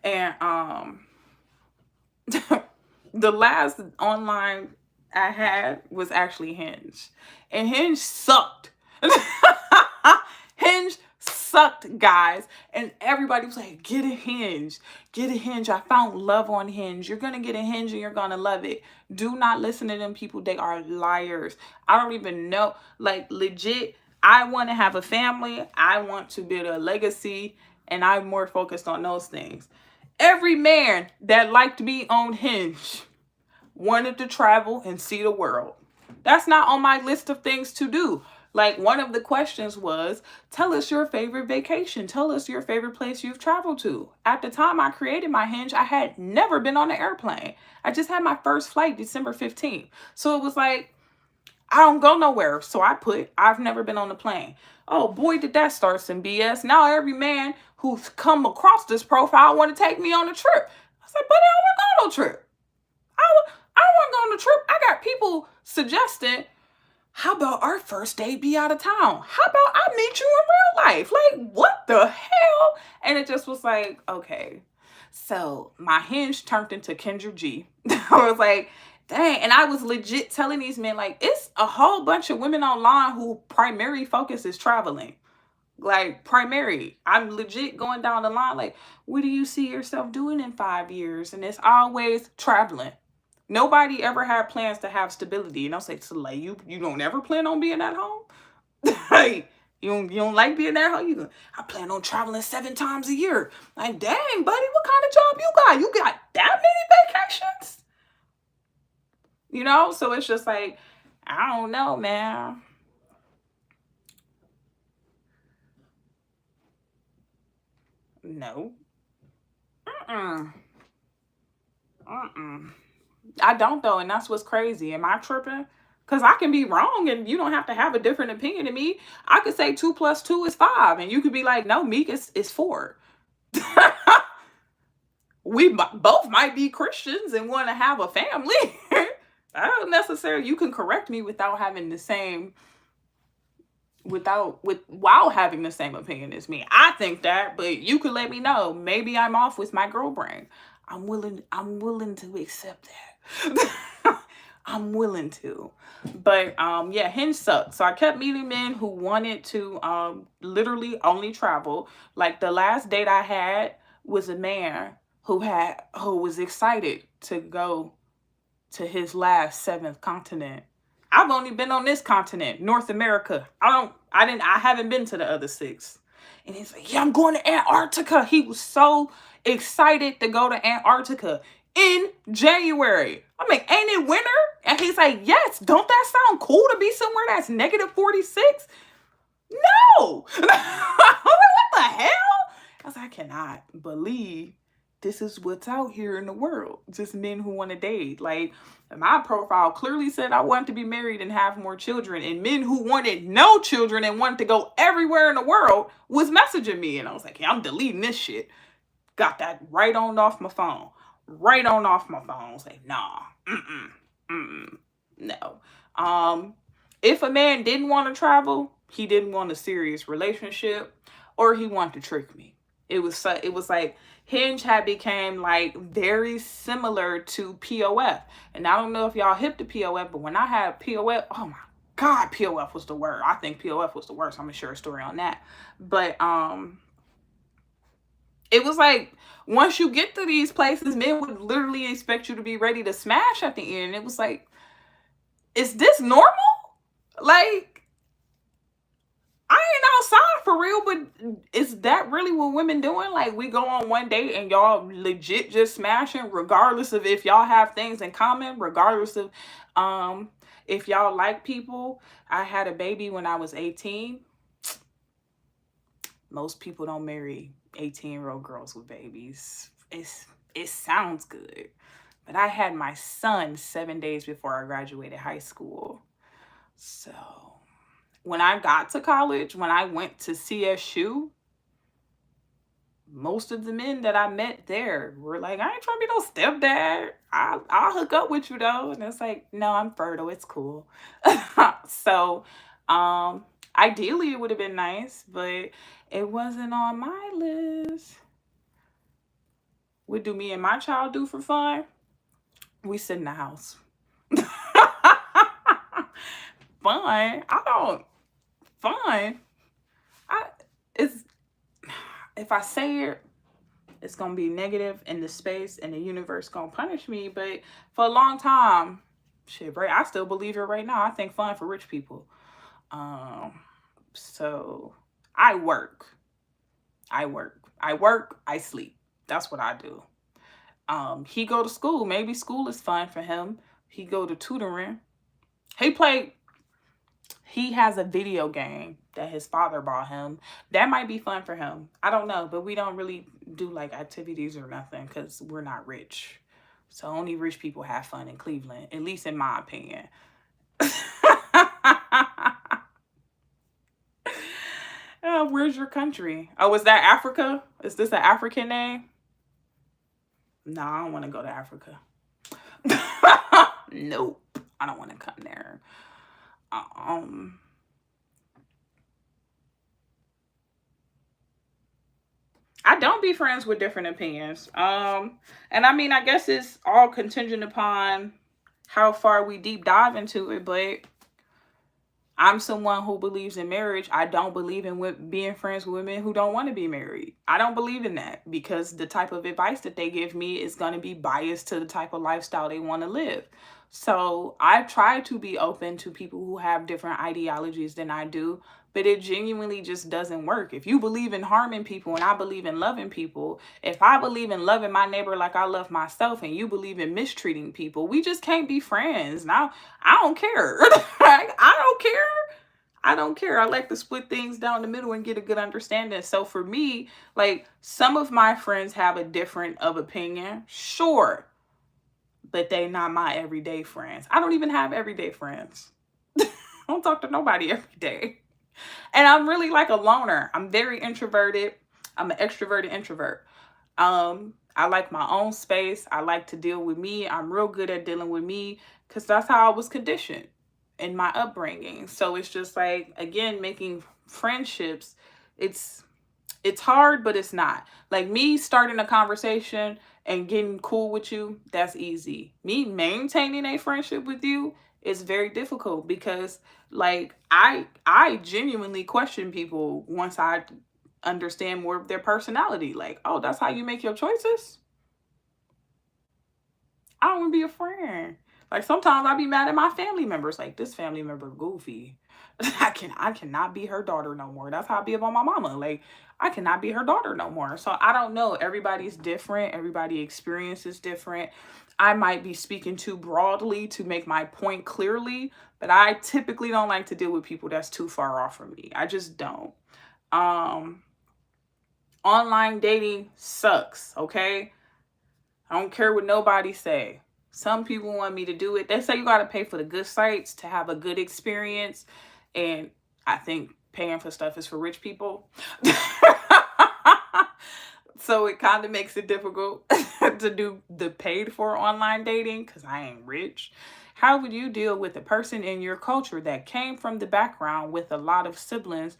And the last online I had was actually Hinge. And Hinge sucked. Hinge sucked, guys. And everybody was like, get a Hinge. Get a Hinge. I found love on Hinge. You're going to get a Hinge and you're going to love it. Do not listen to them people. They are liars. I don't even know. Like, legit, I want to have a family. I want to build a legacy. And I'm more focused on those things. Every man that liked me on Hinge wanted to travel and see the world. That's not on my list of things to do. Like one of the questions was, tell us your favorite vacation. Tell us your favorite place you've traveled to. At the time I created my Hinge, I had never been on an airplane. I just had my first flight December 15th. So it was like, I don't go nowhere. So I put, I've never been on a plane. Oh boy, did that start some BS. Now every man who's come across this profile want to take me on a trip. I said, buddy, I don't want to go on no trip. I don't want to go on a trip. I got people suggesting, how about our first date be out of town? How about I meet you in real life? Like, what the hell? And it just was like, okay. So my Hinge turned into Kendra G. I was like, dang. And I was legit telling these men, like, it's a whole bunch of women online who primary focus is traveling. Like, primary. I'm legit going down the line, like, what do you see yourself doing in 5 years? And it's always traveling. Nobody ever had plans to have stability. And I'll say, so like, you don't ever plan on being at home? Like, you don't like being at home? I plan on traveling 7 times a year. Like, dang, buddy, what kind of job you got? You got that many vacations? You know? So it's just like, I don't know, man. No. Mm-mm. Mm-mm. I don't though, and that's what's crazy. Am I tripping? Because I can be wrong and you don't have to have a different opinion than me. I could say 2 + 2 is 5, and you could be like, no, Meek, it's 4. We both might be Christians and want to have a family. I don't necessarily, you can correct me without having the same, while having the same opinion as me. I think that, but you could let me know. Maybe I'm off with my girl brain. I'm willing to accept that. I'm willing to. But yeah, Hinge sucked. So I kept meeting men who wanted to literally only travel. Like the last date I had was a man who was excited to go to his last 7th continent. I've only been on this continent, North America. I haven't been to the other 6. And he's like, yeah, I'm going to Antarctica. He was so excited to go to Antarctica in January. I'm like, ain't it winter? And he's like, yes, don't that sound cool to be somewhere that's -46? No. I'm like, what the hell? I was like, I cannot believe this is what's out here in the world. Just men who want to date. Like, my profile clearly said I wanted to be married and have more children. And men who wanted no children and wanted to go everywhere in the world was messaging me. And I was like, yeah, I'm deleting this shit. Got that right on off my phone. Right on off my phone. I was like, nah. No. If a man didn't want to travel, he didn't want a serious relationship, or he wanted to trick me. It was like Hinge had became like very similar to POF. And I don't know if y'all hip to POF, but when I had POF, oh my God, POF was the worst. I think POF was the worst. I'm gonna share a story on that. But it was like once you get to these places, men would literally expect you to be ready to smash at the end. It was like, is this normal? Like, I ain't outside for real, but is that really what women doing? Like, we go on one date and y'all legit just smashing, regardless of if y'all have things in common, regardless of um if y'all like people. I had a baby when I was 18. Most people don't marry 18-year-old girls with babies. It sounds good. But I had my son 7 days before I graduated high school. So when I got to college, when I went to CSU, most of the men that I met there were like, I ain't trying to be no stepdad. I'll hook up with you though. And it's like, no, I'm fertile. It's cool. So ideally it would have been nice, but it wasn't on my list. What do me and my child do for fun? We sit in the house. Fun. I don't fun. I it's if I say it, it's gonna be negative in the space and the universe gonna punish me. But for a long time, shit, right? I still believe it right now. I think fun for rich people. So I work. I sleep. That's what I do. He go to school. Maybe school is fun for him. He go to tutoring. He has a video game that his father bought him. That might be fun for him. I don't know, but we don't really do like activities or nothing because we're not rich. So only rich people have fun in Cleveland, at least in my opinion. Where's your country? Oh, is that Africa? Is this an African name? No, I don't want to go to Africa. Nope. I don't want to come there. I don't be friends with different opinions. And I mean, I guess it's all contingent upon how far we deep dive into it, but I'm someone who believes in marriage. I don't believe in being friends with women who don't want to be married. I don't believe in that because the type of advice that they give me is going to be biased to the type of lifestyle they want to live. So I try to be open to people who have different ideologies than I do, but it genuinely just doesn't work. If you believe in harming people and I believe in loving people, if I believe in loving my neighbor like I love myself and you believe in mistreating people, we just can't be friends. Now, I don't care. I don't care. I don't care. I like to split things down the middle and get a good understanding. So for me, like some of my friends have a different of opinion. Sure. But they not my everyday friends. I don't even have everyday friends. I don't talk to nobody every day. And I'm really like a loner. I'm very introverted. I'm an extroverted introvert. I like my own space. I like to deal with me. I'm real good at dealing with me because that's how I was conditioned in my upbringing. So it's just like, again, making friendships, it's hard, but it's not. Like me starting a conversation and getting cool with you, that's easy. Me maintaining a friendship with you is very difficult because like I genuinely question people once I understand more of their personality. Like, oh, that's how you make your choices? I don't want to be a friend. Like sometimes I be mad at my family members. Like this family member goofy. I cannot be her daughter no more. That's how I be about my mama. Like I cannot be her daughter no more. So I don't know. Everybody's different. Everybody experience is different. I might be speaking too broadly to make my point clearly, but I typically don't like to deal with people that's too far off from me. I just don't. Online dating sucks, okay? I don't care what nobody say. Some people want me to do it. They say you got to pay for the good sites to have a good experience. And I think paying for stuff is for rich people. So it kind of makes it difficult to do the paid for online dating because I ain't rich. How would you deal with a person in your culture that came from the background with a lot of siblings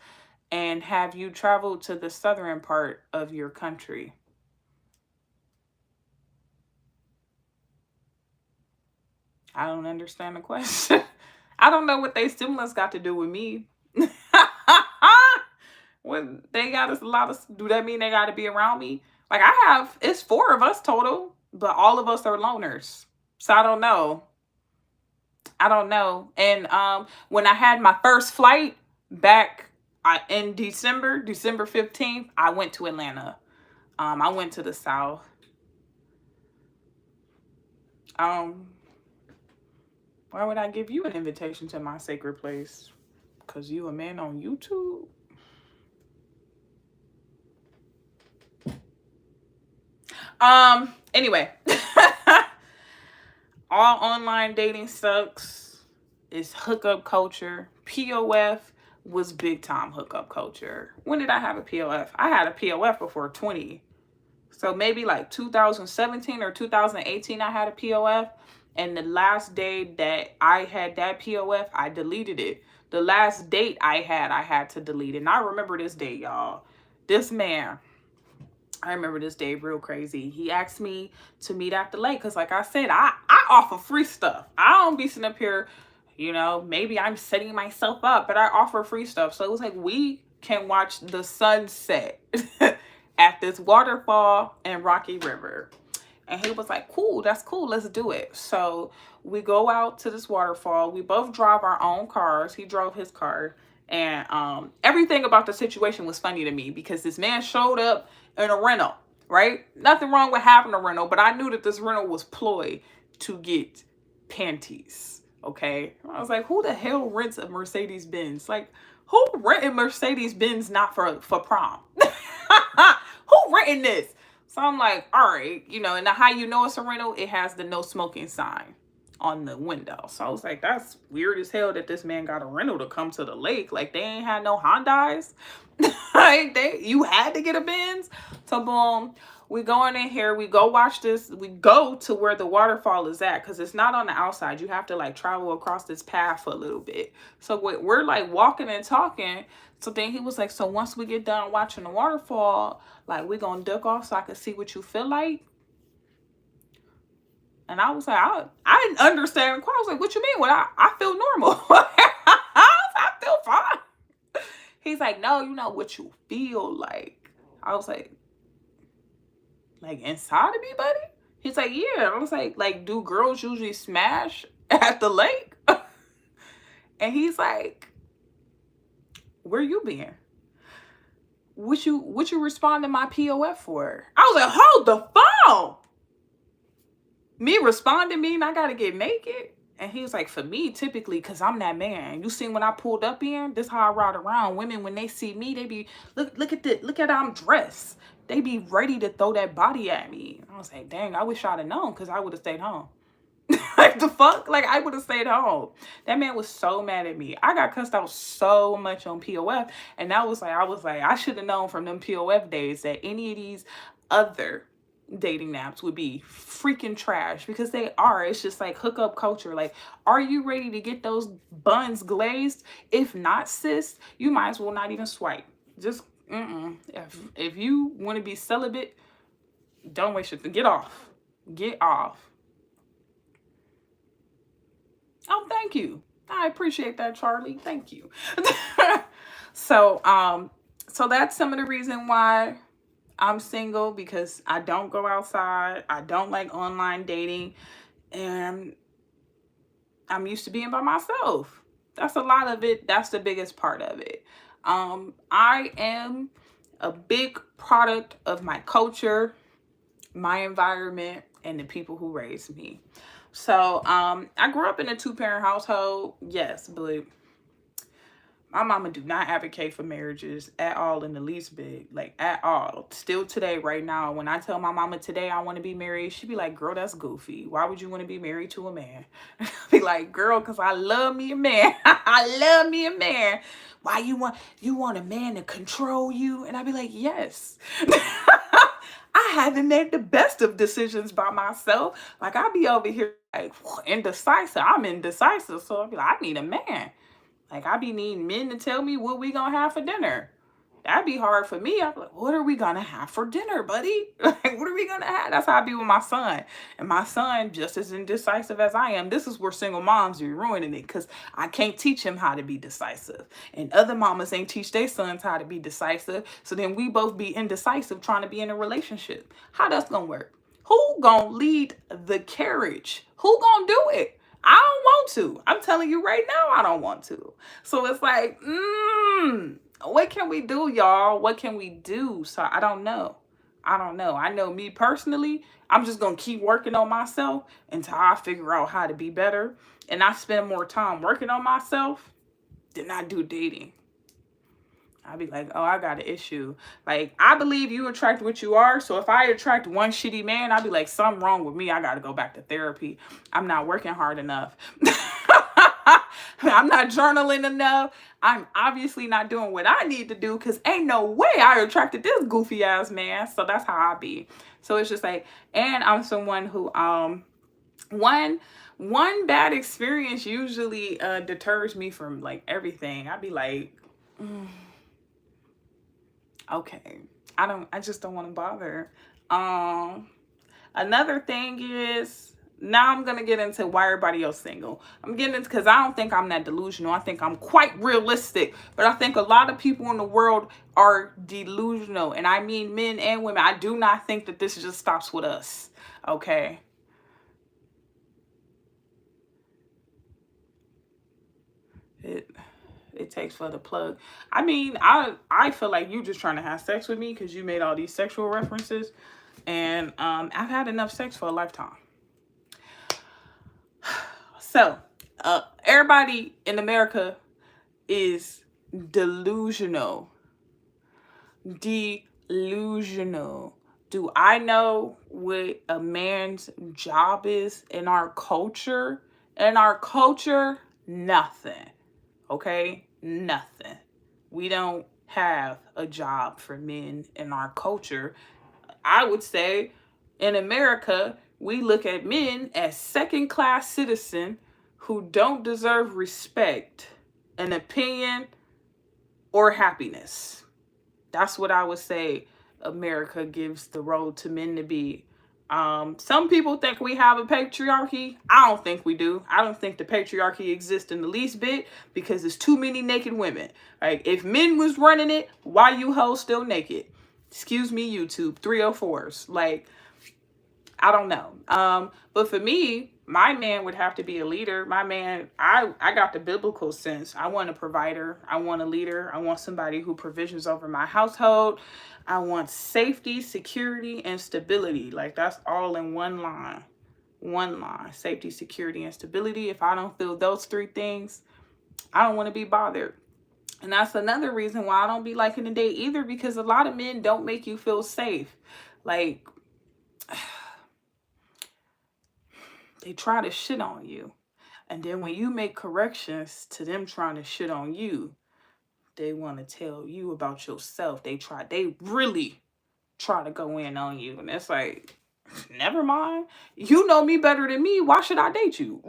and have you traveled to the southern part of your country? I don't understand the question. I don't know what they stimulus got to do with me. When they got us a lot of, do that mean they got to be around me? Like it's 4 of us total, but all of us are loners. So I don't know. I don't know. And when I had my first flight back in December 15th, I went to Atlanta. I went to the South. Um, why would I give you an invitation to my sacred place? Because you a man on YouTube? Anyway. All online dating sucks. It's hookup culture. POF was big time hookup culture. When did I have a POF? I had a POF before 20. So maybe like 2017 or 2018 I had a POF. And the last day that I had that POF, I deleted it. The last date I had to delete it. And I remember this day, y'all. This man, I remember this day real crazy. He asked me to meet at the lake because, like I said, I offer free stuff. I don't be sitting up here, maybe I'm setting myself up, but I offer free stuff. So it was like, we can watch the sunset at this waterfall in Rocky River. And he was like, cool, that's cool, let's do it. So we go out to this waterfall. We both drive our own cars. He drove his car. And everything about the situation was funny to me because this man showed up in a rental, right? Nothing wrong with having a rental, but I knew that this rental was ploy to get panties, okay? I was like, who the hell rents a Mercedes-Benz? Like, who rented Mercedes-Benz not for prom? Who renting this? So I'm like, all right, and how you know it's a rental, it has the no smoking sign on the window. So I was like, that's weird as hell that this man got a rental to come to the lake. Like, they ain't had no Hondas. Like, you had to get a Benz. So boom, we going in here, we go watch this, we go to where the waterfall is at, because it's not on the outside. You have to like travel across this path for a little bit. So we're like walking and talking. So then he was like, so once we get done watching the waterfall, like, we're gonna duck off so I can see what you feel like. And I was like, I didn't understand. I was like, what you mean? Well, I feel normal. I feel fine. He's like, no, you know what you feel like. I was like inside of me, buddy? He's like, yeah. I was like, do girls usually smash at the lake? And he's like, where you been? What you respond to my POF for? I was like, hold the phone. Me responding mean I gotta get naked? And he was like, for me, typically, because I'm that man. You seen when I pulled up in? This how I ride around. Women, when they see me, they be, look at how I'm dressed. They be ready to throw that body at me. I was like, dang, I wish I'd have known, because I would have stayed home. Like, the fuck? Like, I would have stayed home. That man was so mad at me. I got cussed out so much on POF. And I was like, I should have known from them POF days that any of these other dating apps would be freaking trash, because they are. It's just like hookup culture. Like, are you ready to get those buns glazed? If not, sis, you might as well not even swipe. Just if you want to be celibate, don't waste your get off. Oh, thank you. I appreciate that, Charlie. Thank you. So that's some of the reason why I'm single, because I don't go outside. I don't like online dating. And I'm used to being by myself. That's a lot of it. That's the biggest part of it. I am a big product of my culture, my environment, and the people who raised me. So I grew up in a 2-parent household, yes, but my mama do not advocate for marriages at all, in the least bit, like at all. Still today, right now, when I tell my mama today I want to be married, she be like, girl, that's goofy. Why would you want to be married to a man? I be like, girl, because I love me a man. I love me a man. Why you want a man to control you? And I be like, yes. I haven't made the best of decisions by myself. Like, I be over here like indecisive. I'm indecisive. So I be like, I need a man. Like, I be needing men to tell me what we gonna have for dinner. That'd be hard for me. I'm like, what are we gonna have for dinner, buddy? Like, what are we gonna have? That's how I be with my son. And my son, just as indecisive as I am, this is where single moms be ruining it, because I can't teach him how to be decisive. And other mamas ain't teach their sons how to be decisive. So then we both be indecisive trying to be in a relationship. How that's gonna work? Who gonna lead the carriage? Who gonna do it? I don't want to. I'm telling you right now, I don't want to. So it's like, what can we do, y'all? What can we do? So I don't know. I don't know. I know me personally, I'm just going to keep working on myself until I figure out how to be better. And I spend more time working on myself than I do dating. I'd be like, oh, I got an issue. Like, I believe you attract what you are. So if I attract one shitty man, I'd be like, something wrong with me. I got to go back to therapy. I'm not working hard enough. I'm not journaling enough. I'm obviously not doing what I need to do, because ain't no way I attracted this goofy ass man. So that's how I be. So it's just like, and I'm someone who, one bad experience usually deters me from like everything. I'd be like, okay, I just don't want to bother. Another thing is, now I'm gonna get into why everybody else single. I'm getting into, because I don't think I'm that delusional. I think I'm quite realistic, but I think a lot of people in the world are delusional, and I mean men and women. I do not think that this just stops with us. Okay. It takes for the plug. I mean, I feel like you just trying to have sex with me because you made all these sexual references, and I've had enough sex for a lifetime. So, everybody in America is delusional. Delusional. Do I know what a man's job is in our culture? In our culture, nothing. Okay? Nothing. We don't have a job for men in our culture. I would say in America, we look at men as second-class citizens who don't deserve respect, an opinion, or happiness. That's what I would say America gives the role to men to be. Some people think we have a patriarchy. I don't think we do. I don't think the patriarchy exists in the least bit, because there's too many naked women. Like, if men was running it, why you hoes still naked? Excuse me, YouTube 304s. Like, I don't know. But for me, my man would have to be a leader. My man, I got the biblical sense. I want a provider. I want a leader. I want somebody who provisions over my household. I want safety, security, and stability. Like, that's all in one line. One line. Safety, security, and stability. If I don't feel those three things, I don't want to be bothered. And that's another reason why I don't be liking to date either, because a lot of men don't make you feel safe. Like, they try to shit on you. And then when you make corrections to them trying to shit on you, they want to tell you about yourself. They really try to go in on you. And it's like, never mind. You know me better than me. Why should I date you?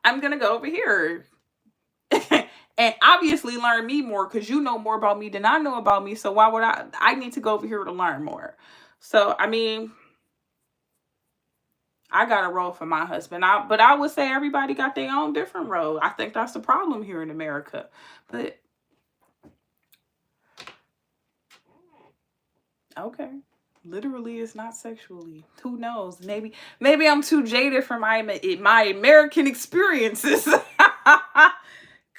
I'm going to go over here. And obviously learn me more, because you know more about me than I know about me. So why would I need to go over here to learn more. So, I mean, I got a role for my husband. But I would say everybody got their own different role. I think that's the problem here in America. But, okay. Literally, it's not sexually. Who knows? Maybe I'm too jaded from my American experiences.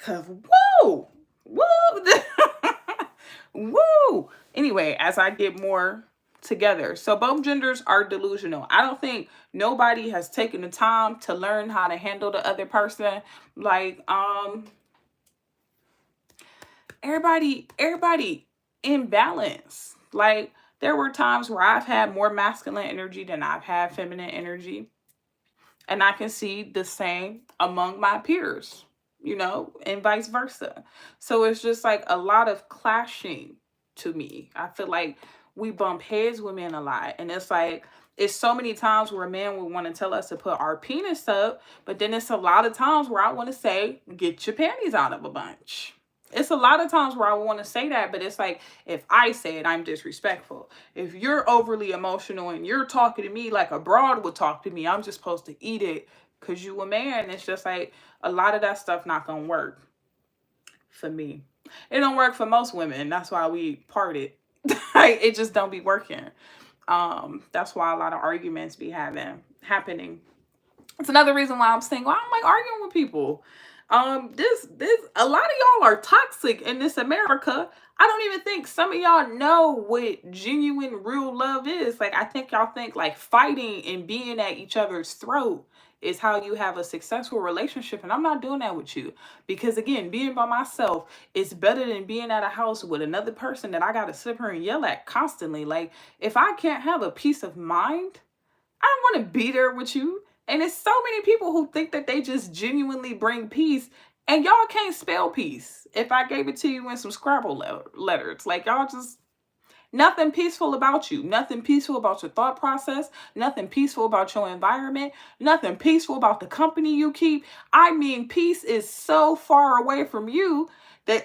Cause woo, woo. Anyway, as I get more together, so both genders are delusional. I don't think nobody has taken the time to learn how to handle the other person. Like, everybody in balance. Like, there were times where I've had more masculine energy than I've had feminine energy. And I can see the same among my peers, and vice versa. So it's just like a lot of clashing to me. I feel like we bump heads with men a lot. And it's like, it's so many times where a man would want to tell us to put our penis up, but then it's a lot of times where I want to say, get your panties out of a bunch. It's a lot of times where I want to say that, but it's like, if I say it, I'm disrespectful. If you're overly emotional and you're talking to me like a broad would talk to me, I'm just supposed to eat it because you a man. It's just like a lot of that stuff not gonna work for me. It don't work for most women. That's why we parted. Like, it just don't be working. That's why a lot of arguments be happening. It's another reason why I'm single. I don't like arguing with people. This a lot of y'all are toxic in this America. I don't even think some of y'all know what genuine real love is. Like, I think y'all think like fighting and being at each other's throat is how you have a successful relationship, and I'm not doing that with you, because again, being by myself is better than being at a house with another person that I gotta sit here and yell at constantly. Like, if I can't have a peace of mind, I don't want to be there with you. And it's so many people who think that they just genuinely bring peace, and y'all can't spell peace. If I gave it to you in some Scrabble letters, like, y'all just, nothing peaceful about you. Nothing peaceful about your thought process. Nothing peaceful about your environment. Nothing peaceful about the company you keep. I mean, peace is so far away from you that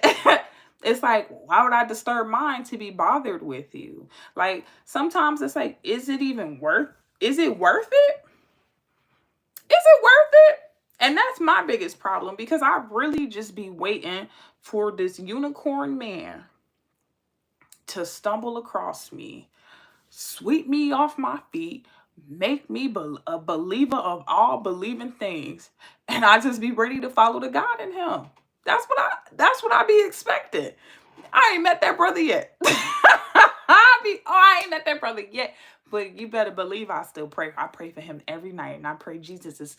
it's like, why would I disturb mine to be bothered with you? Like, sometimes it's like, is it worth it? Is it worth it? And that's my biggest problem, because I really just be waiting for this unicorn man to stumble across me, sweep me off my feet, make me a believer of all believing things, and I just be ready to follow the God in him. That's what I be expecting. I ain't met that brother yet. I ain't met that brother yet. But you better believe I still pray. I pray for him every night. And I pray Jesus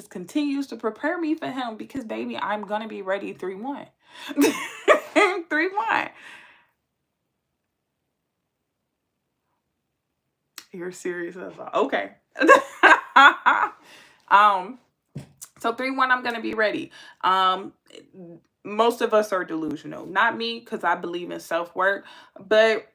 continues to prepare me for him, because baby, I'm gonna be ready 3-1. 3-1. You're serious as well. Okay. So 3-1, I'm gonna be ready. Most of us are delusional. Not me, because I believe in self-work, but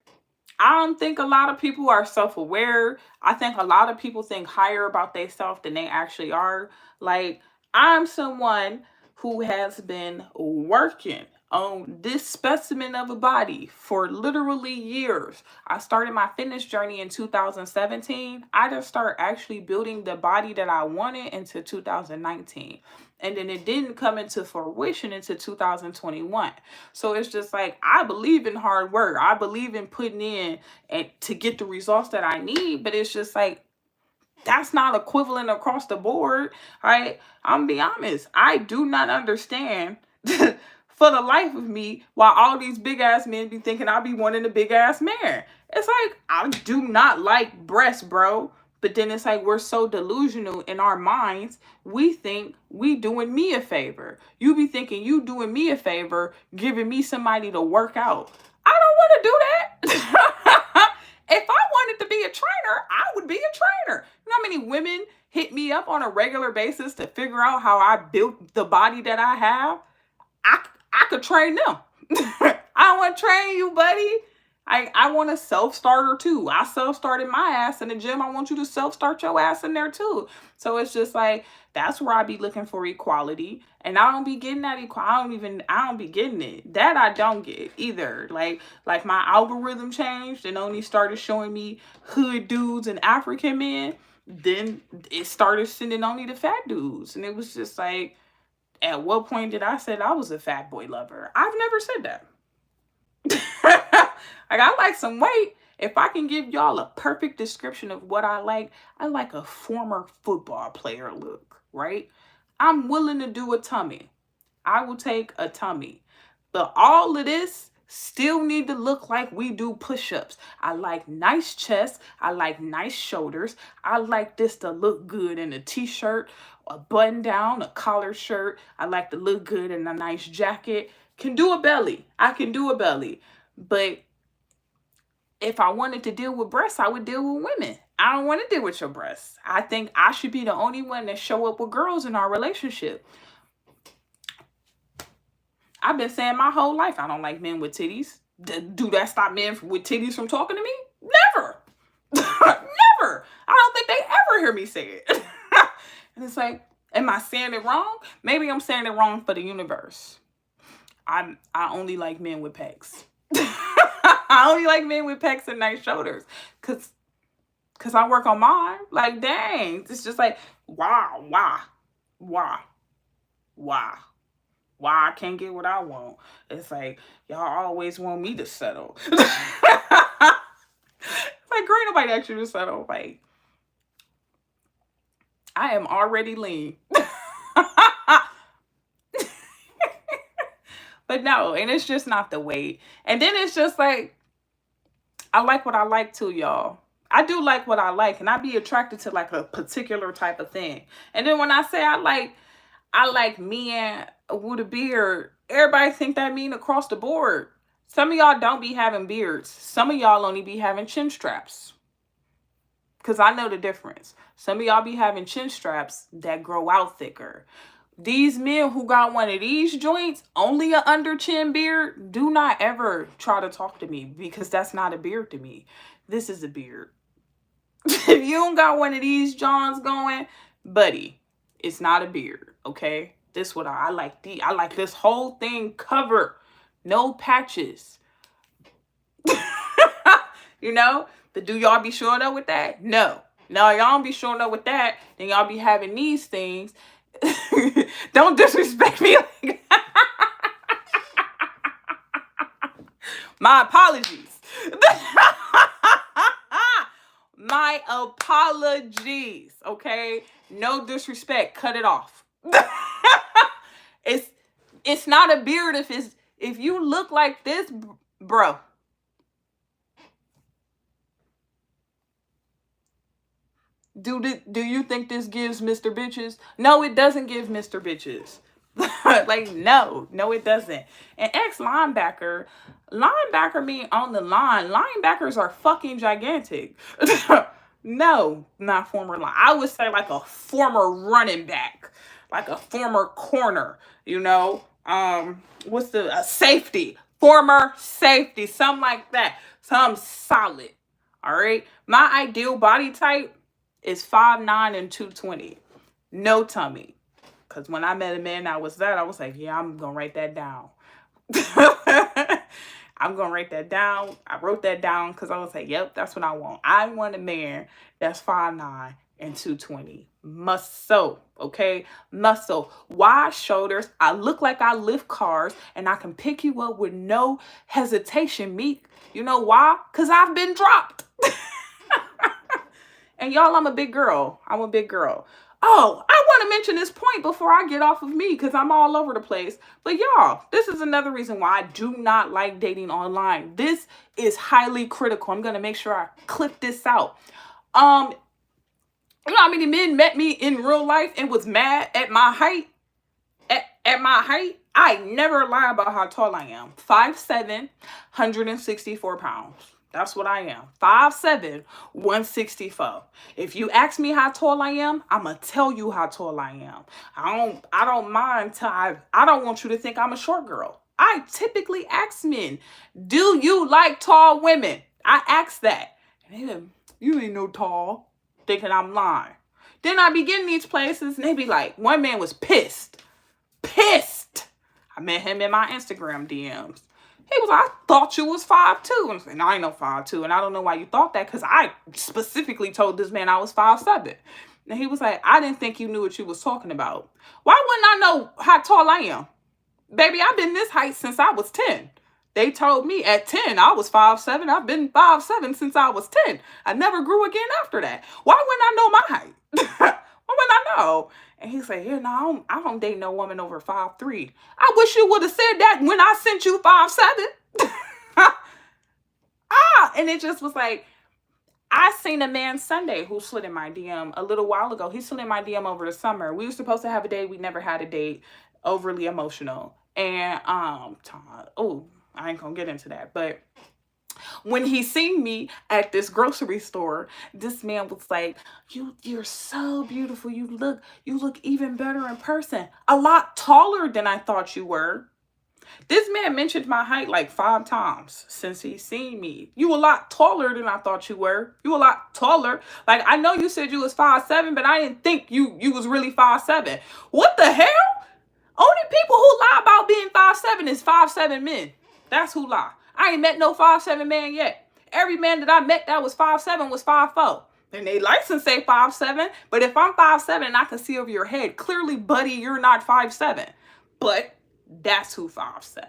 I don't think a lot of people are self-aware. I think a lot of people think higher about themselves than they actually are. Like, I'm someone who has been working on this specimen of a body for literally years. I started my fitness journey in 2017. I just started actually building the body that I wanted into 2019. And then it didn't come into fruition until 2021. So it's just like, I believe in hard work. I believe in putting in and to get the results that I need. But it's just like, that's not equivalent across the board. Right? I'm gonna be honest. I do not understand for the life of me why all these big ass men be thinking I be wanting a big ass man. It's like, I do not like breasts, bro. But then it's like, we're so delusional in our minds, we think we doing me a favor. You be thinking you doing me a favor, giving me somebody to work out. I don't want to do that. If I wanted to be a trainer, I would be a trainer. You know how many women hit me up on a regular basis to figure out how I built the body that I have? I could train them. I don't want to train you, buddy. I want a self-starter too. I self-started my ass in the gym. I want you to self-start your ass in there too. So it's just like, that's where I be looking for equality. And I don't be getting that equality. I don't be getting it. That I don't get either. Like my algorithm changed and only started showing me hood dudes and African men. Then it started sending only the fat dudes. And it was just like, at what point did I say I was a fat boy lover? I've never said that. Like, I like some weight. If I can give y'all a perfect description of what I like a former football player look, right? I'm willing to do a tummy. I will take a tummy. But all of this still need to look like we do push-ups. I like nice chest. I like nice shoulders. I like this to look good in a t-shirt, a button down, a collared shirt. I like to look good in a nice jacket. Can do a belly. I can do a belly. But if I wanted to deal with breasts, I would deal with women. I don't want to deal with your breasts. I think I should be the only one that show up with girls in our relationship. I've been saying my whole life I don't like men with titties. Do that stop men with titties from talking to me? Never. Never. I don't think they ever hear me say it. And it's like, am I saying it wrong? Maybe I'm saying it wrong for the universe. I only like men with pecs. I only like men with pecs and nice shoulders. Cause I work on mine. Like, dang. It's just like, why, why, why, why I can't get what I want. It's like, y'all always want me to settle. Like, girl, ain't nobody asked you to settle. Like, I am already lean. But no, and it's just not the weight. And then it's just like, I like what I like too, y'all. I do like what I like, and I be attracted to like a particular type of thing. And then when I say I like men with a beard, everybody think that mean across the board. Some of y'all don't be having beards. Some of y'all only be having chin straps. Because I know the difference. Some of y'all be having chin straps that grow out thicker. These men who got one of these joints, only a under chin beard, do not ever try to talk to me, because that's not a beard to me. This is a beard. If you don't got one of these Johns going, buddy, it's not a beard, okay? This what I like. I like this whole thing covered. No patches. You know? But do y'all be showing up with that? No. No, y'all don't be showing up with that. Then y'all be having these things. Don't disrespect me. My apologies. My apologies. Okay? No disrespect. Cut it off. It's not a beard if you look like this, bro. Do you think this gives Mr. Bitches? No, it doesn't give Mr. Bitches. Like, no, it doesn't. And ex-linebacker mean on the line. Linebackers are fucking gigantic. No, not former line. I would say like a former running back, like a former corner, you know? What's a safety? Former safety, something like that. Something solid. All right? My ideal body type is 5'9" and 220. No tummy. Because when I met a man I was like, yeah, I'm going to write that down. I'm going to write that down. I wrote that down because I was like, yep, that's what I want. I want a man that's 5'9" and 220. Muscle, okay? Muscle. Wide shoulders. I look like I lift cars, and I can pick you up with no hesitation, Meek. You know why? Because I've been dropped. And y'all, I'm a big girl. I'm a big girl. Oh, I want to mention this point before I get off of me, because I'm all over the place. But y'all, this is another reason why I do not like dating online. This is highly critical. I'm going to make sure I clip this out. You know how many men met me in real life and was mad at my height? At my height, I never lie about how tall I am. 5'7", 164 pounds. That's what I am. 5'7", 164. If you ask me how tall I am, I'm going to tell you how tall I am. I don't mind I don't want you to think I'm a short girl. I typically ask men, do you like tall women? I ask that. And they, you ain't no tall. Thinking I'm lying. Then I be getting these places and they be like, one man was pissed. Pissed. I met him in my Instagram DMs. He was like, I thought you was 5'2". And I was like, no, I ain't no 5'2". And I don't know why you thought that, because I specifically told this man I was 5'7". And he was like, I didn't think you knew what you was talking about. Why wouldn't I know how tall I am? Baby, I've been this height since I was 10. They told me at 10 I was 5'7". I've been 5'7" since I was 10. I never grew again after that. Why wouldn't I know my height? Why wouldn't I know? And he's like, yeah, no, I don't date no woman over 5'3". I wish you would have said that when I sent you 5'7". And it just was like, I seen a man Sunday who slid in my DM a little while ago. He slid in my DM over the summer. We were supposed to have a date. We never had a date. Overly emotional. And, I ain't gonna get into that. But when he seen me at this grocery store, this man was like, you're so beautiful. You look even better in person. A lot taller than I thought you were. This man mentioned my height like 5 times since he's seen me. You a lot taller than I thought you were. You a lot taller. Like, I know you said you was 5'7", but I didn't think you was really 5'7". What the hell? Only people who lie about being 5'7" 5'7" is 5'7" men. That's who lie. I ain't met no 5'7" man yet. Every man that I met that was 5'7" was 5'4". And they license say 5'7", but if I'm 5'7" and I can see over your head, clearly, buddy, you're not 5'7". But that's who 5'7".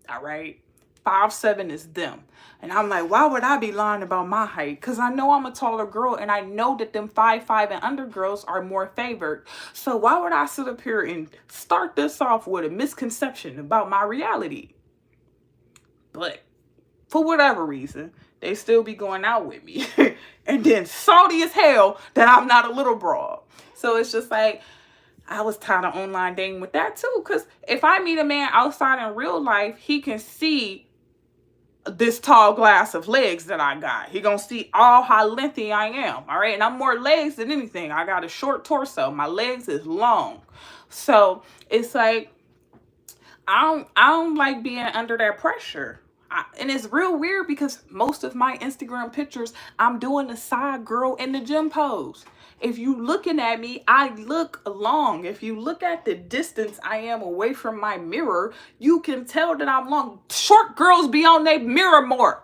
All right? 5'7" is them. And I'm like, why would I be lying about my height? Because I know I'm a taller girl, and I know that them 5'5" and under girls are more favored. So why would I sit up here and start this off with a misconception about my reality? But for whatever reason, they still be going out with me. And then salty as hell that I'm not a little broad. So it's just like, I was tired of online dating with that too. Because if I meet a man outside in real life, he can see this tall glass of legs that I got. He gonna see all how lengthy I am. All right. And I'm more legs than anything. I got a short torso. My legs is long. So it's like, I don't like being under that pressure. And it's real weird because most of my Instagram pictures, I'm doing the side girl in the gym pose. If you looking at me, I look long. If you look at the distance I am away from my mirror, you can tell that I'm long. Short girls be on their mirror more.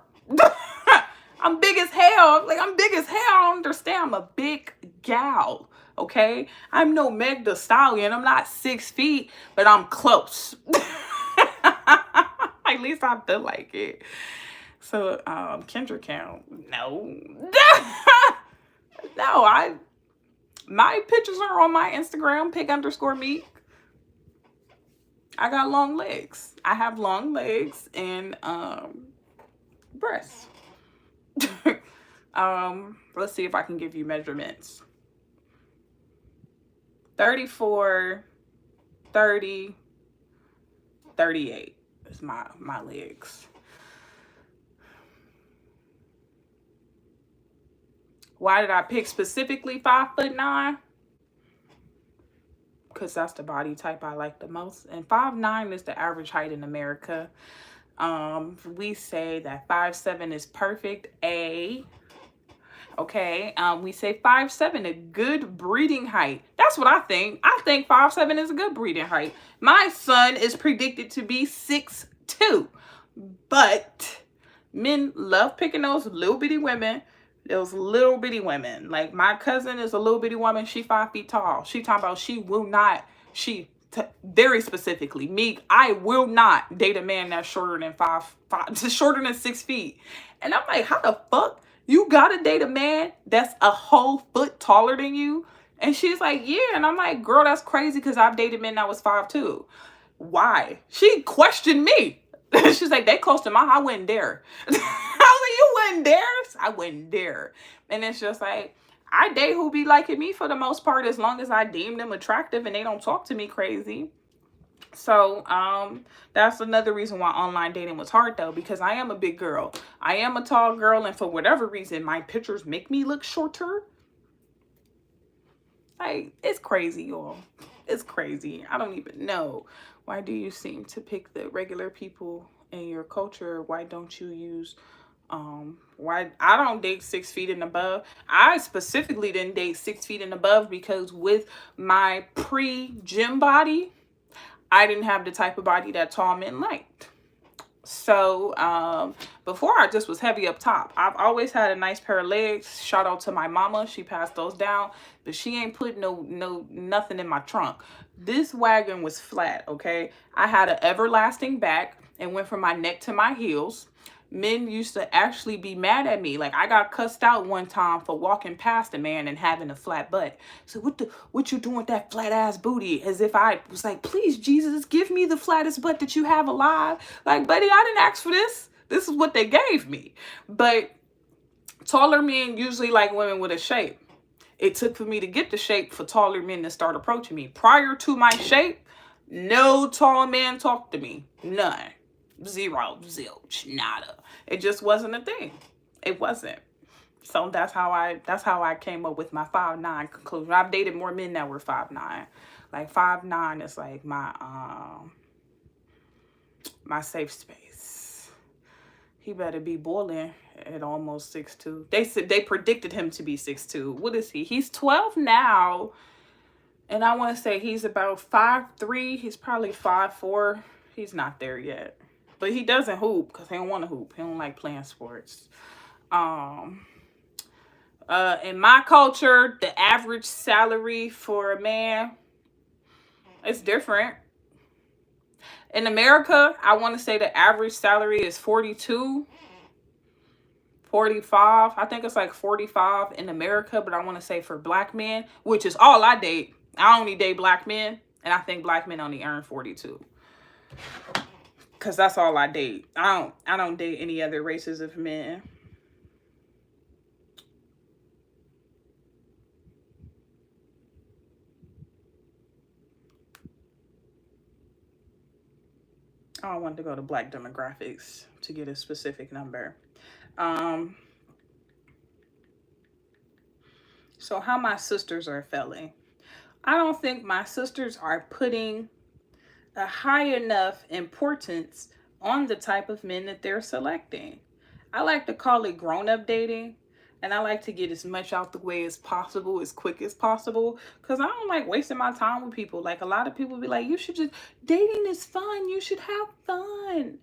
I'm big as hell. Like, I'm big as hell. I don't understand. I'm a big gal. Okay? I'm no Meg Thee Stallion. I'm not 6 feet, but I'm close. At least I feel like it. So, Kendra count. No. No, my pictures are on my Instagram, pig_meek. I got long legs. I have long legs and breasts. Let's see if I can give you measurements. 34, 30, 38 is my legs. Why did I pick specifically 5'9"? Because that's the body type I like the most. And 5'9" is the average height in America. We say that 5'7" is perfect. Okay. We say 5'7", a good breeding height. That's what I think. I think 5'7" is a good breeding height. My son is predicted to be 6'2". But men love picking those little bitty women. Those little bitty women. Like, my cousin is a little bitty woman. She 5 feet tall. She talking about she will not, very specifically, me, I will not date a man that's shorter than shorter than 6 feet. And I'm like, how the fuck you gotta date a man that's a whole foot taller than you? And she's like, yeah. And I'm like, girl, that's crazy because I've dated men that was 5'2". Why? She questioned me. She's like, they close to my, I wouldn't dare. I was like, you wouldn't dare? I wouldn't dare. And it's just like, I date who be liking me for the most part, as long as I deem them attractive and they don't talk to me crazy. So that's another reason why online dating was hard, though, because I am a big girl. I am a tall girl, and for whatever reason, my pictures make me look shorter. Like, it's crazy, y'all. It's crazy. I don't even know. Why do you seem to pick the regular people in your culture? Why don't you use why I don't date 6 feet and above? I specifically didn't date 6 feet and above because with my pre-gym body, I didn't have the type of body that tall men liked. So before, I just was heavy up top. I've always had a nice pair of legs. Shout out to my mama. She passed those down, but she ain't put nothing in my trunk. This wagon was flat, okay? I had an everlasting back and went from my neck to my heels. Men used to actually be mad at me. Like, I got cussed out one time for walking past a man and having a flat butt. So what you doing with that flat ass booty? As if I was like, please, Jesus, give me the flattest butt that you have alive. Like, buddy, I didn't ask for this. This is what they gave me. But taller men usually like women with a shape. It took for me to get the shape for taller men to start approaching me. Prior to my shape, no tall man talked to me. None. Zero, zilch, nada. It just wasn't a thing. It wasn't. So that's how I came up with my 5'9" conclusion. I've dated more men that were 5'9". Like 5'9" is like my safe space. He better be boiling at almost 6'2". They said they predicted him to be 6'2". What is he? He's 12 now. And I want to say he's about 5'3". He's probably 5'4". He's not there yet. But he doesn't hoop because he don't want to hoop. He don't like playing sports. Um, in my culture, the average salary for a man is different. In America, I want to say the average salary is 42, 45. I think it's like 45 in America, but I want to say for black men, which is all I date. I only date black men, and I think black men only earn 42. Cause that's all I date. I don't date any other races of men. I don't want to go to black demographics to get a specific number. Um, so how my sisters are feeling. I don't think my sisters are putting a high enough importance on the type of men that they're selecting. I like to call it grown-up dating. And I like to get as much out the way as possible, as quick as possible. Because I don't like wasting my time with people. Like, a lot of people be like, you should just, dating is fun. You should have fun.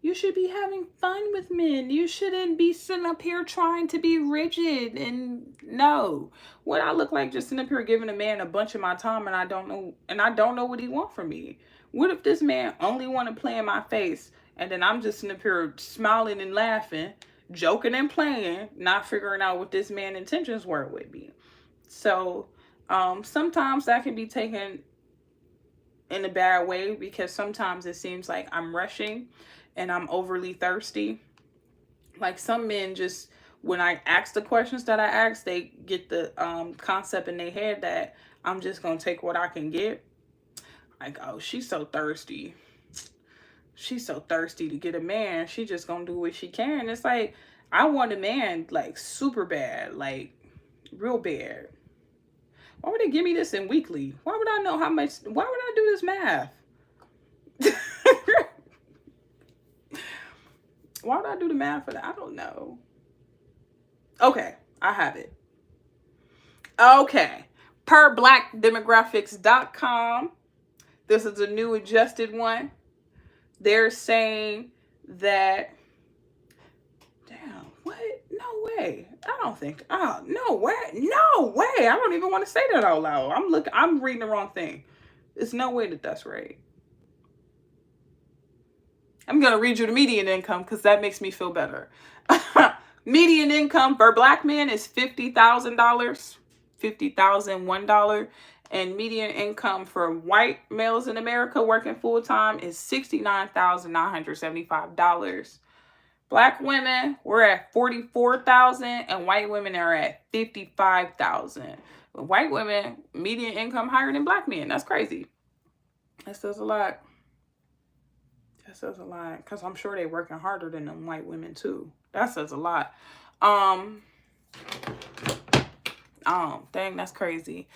You should be having fun with men. You shouldn't be sitting up here trying to be rigid. And no. What I look like just sitting up here giving a man a bunch of my time and I don't know what he want from me. What if this man only want to play in my face and then I'm just sitting up here smiling and laughing, joking and playing, not figuring out what this man's intentions were with me. So sometimes that can be taken in a bad way because sometimes it seems like I'm rushing and I'm overly thirsty. Like some men just, when I ask the questions that I ask, they get the concept in their head that I'm just going to take what I can get. Like, oh, she's so thirsty. She's so thirsty to get a man. She just gonna do what she can. It's like, I want a man like super bad, like real bad. Why would they give me this in weekly? Why would I know how much? Why would I do this math? Why would I do the math for that? I don't know. Okay, I have it. Okay, per blackdemographics.com. This is a new adjusted one. They're saying that, damn, what? No way. I don't think, oh, no way. No way. I don't even want to say that out loud. I'm reading the wrong thing. There's no way that that's right. I'm going to read you the median income because that makes me feel better. Median income for black men is $50,000, $50,001. And median income for white males in America working full-time is $69,975. Black women, we're at $44,000 and white women are at $55,000. White women, median income higher than black men. That's crazy. That says a lot. That says a lot. Because I'm sure they're working harder than them white women too. That says a lot. Dang, that's crazy.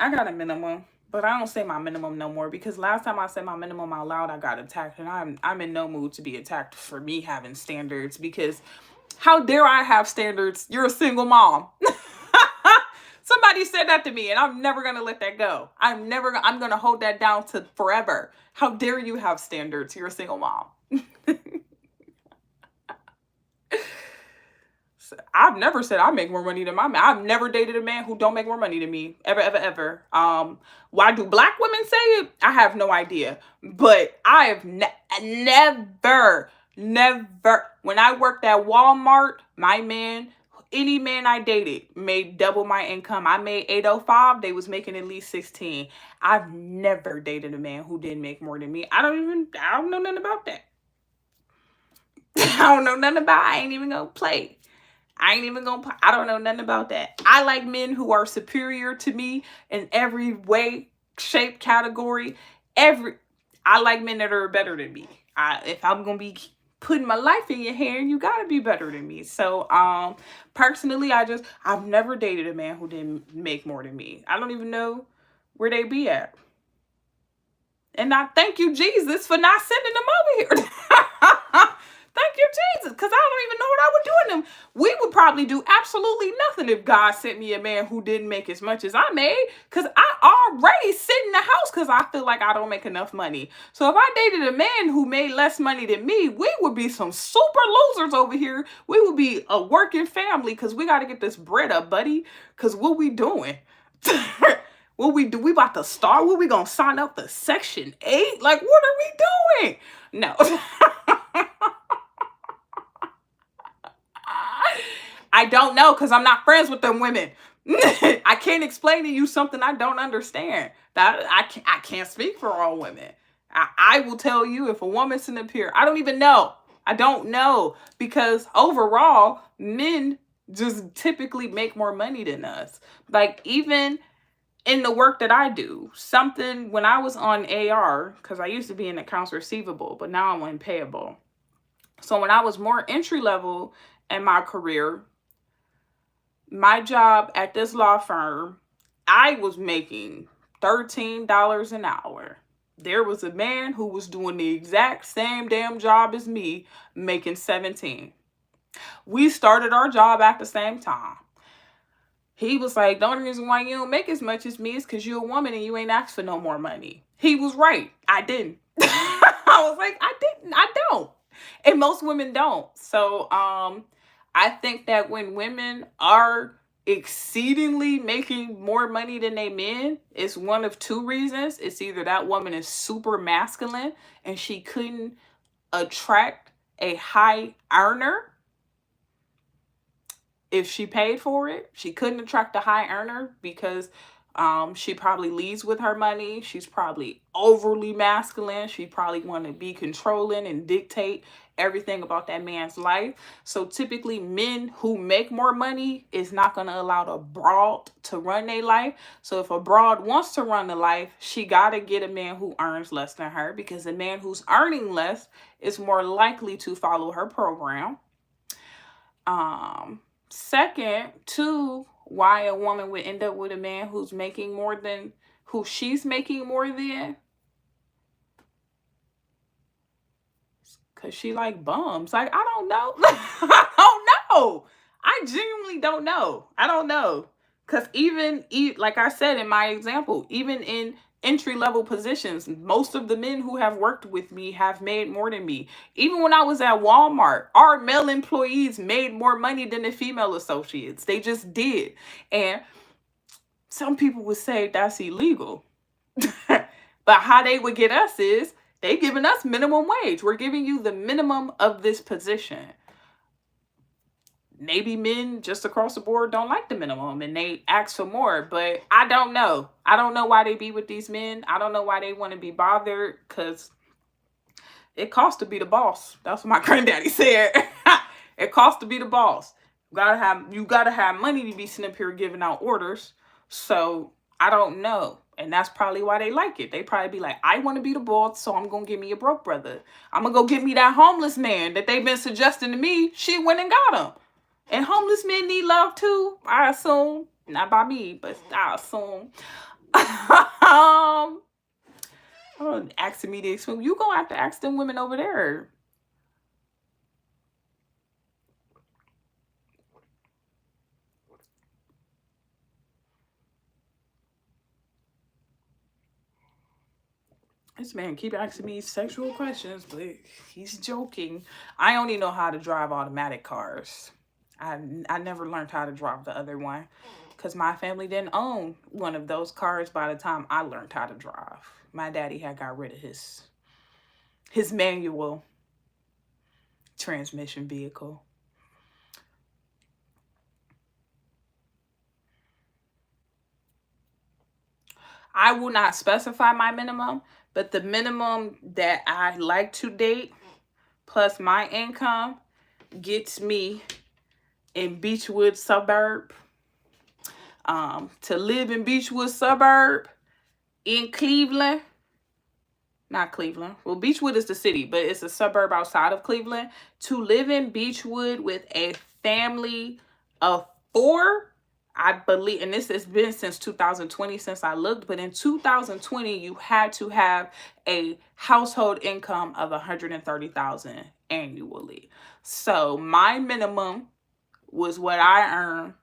I got a minimum, but I don't say my minimum no more because last time I said my minimum out loud, I got attacked, and I'm in no mood to be attacked for me having standards because how dare I have standards? You're a single mom. Somebody said that to me, and I'm never going to let that go. I'm going to hold that down to forever. How dare you have standards? You're a single mom. I've never said I make more money than my man. I've never dated a man who don't make more money than me. Ever, ever, ever. Why do black women say it? I have no idea. But I have never. When I worked at Walmart, my man, any man I dated made double my income. I made $805. They was making at least $16. I've never dated a man who didn't make more than me. I don't know nothing about that. I don't know nothing about it. I ain't even gonna play. I don't know nothing about that. I like men who are superior to me in every way, shape, category. I like men that are better than me. If I'm going to be putting my life in your hand, you got to be better than me. So, personally, I've never dated a man who didn't make more than me. I don't even know where they be at. And I thank you, Jesus, for not sending them over here. Thank like your Jesus, because I don't even know what I would do in them. We would probably do absolutely nothing if God sent me a man who didn't make as much as I made, because I already sit in the house because I feel like I don't make enough money. So if I dated a man who made less money than me, we would be some super losers over here. We would be a working family because we got to get this bread up, buddy. Because what we doing? What we do? We about to start? What we gonna sign up to Section 8? Like, what are we doing? No. I don't know because I'm not friends with them women. I can't explain to you something I don't understand. That I can't speak for all women. I will tell you if a woman's sitting up here, I don't even know. I don't know because overall, men just typically make more money than us. Like even in the work that I do, something when I was on AR, because I used to be in accounts receivable, but now I'm in payable. So when I was more entry level in my career, my job at this law firm, I was making $13 an hour. There was a man who was doing the exact same damn job as me, making 17. We started our job at the same time. He was like, the only reason why you don't make as much as me is because you're a woman and you ain't asked for no more money. He was right. I didn't. I was like, I didn't. I don't. And most women don't. So I think that when women are exceedingly making more money than they men, it's one of two reasons. It's either that woman is super masculine and she couldn't attract a high earner if she paid for it. She couldn't attract a high earner because she probably leads with her money. She's probably overly masculine. She probably want to be controlling and dictate everything about that man's life. So typically men who make more money is not going to allow the broad to run their life. So if a broad wants to run the life, she got to get a man who earns less than her, because a man who's earning less is more likely to follow her program. Second, two, why a woman would end up with a man who's making more than who she's making more than, because she like bums. Like, I don't know. I don't know. I genuinely don't know. I don't know. Because even like I said in my example, even in entry level positions, most of the men who have worked with me have made more than me. Even when I was at Walmart, our male employees made more money than the female associates. They just did. And some people would say that's illegal. But how they would get us is they giving us minimum wage. We're giving you the minimum of this position. Maybe men just across the board don't like the minimum and they ask for more, but I don't know. I don't know why they be with these men. I don't know why they want to be bothered, because it costs to be the boss. That's what my granddaddy said. It costs to be the boss. You gotta have money to be sitting up here giving out orders. So I don't know. And that's probably why they like it. They probably be like, I want to be the boss, so I'm going to give me a broke brother. I'm going to go get me that homeless man that they've been suggesting to me. She went and got him. And homeless men need love too, I assume. Not by me, but I assume. Asking me to explain. You gonna have to ask them women over there. This man keep asking me sexual questions, but he's joking. I only know how to drive automatic cars. I never learned how to drive the other one because my family didn't own one of those cars by the time I learned how to drive. My daddy had got rid of his manual transmission vehicle. I will not specify my minimum, but the minimum that I like to date plus my income gets me in Beechwood suburb. To live in Beechwood suburb in Cleveland, not Cleveland. Well, Beechwood is the city, but it's a suburb outside of Cleveland. To live in Beechwood with a family of 4, I believe, and this has been since 2020 since I looked, but in 2020 you had to have a household income of 130,000 annually. So my minimum was what I earn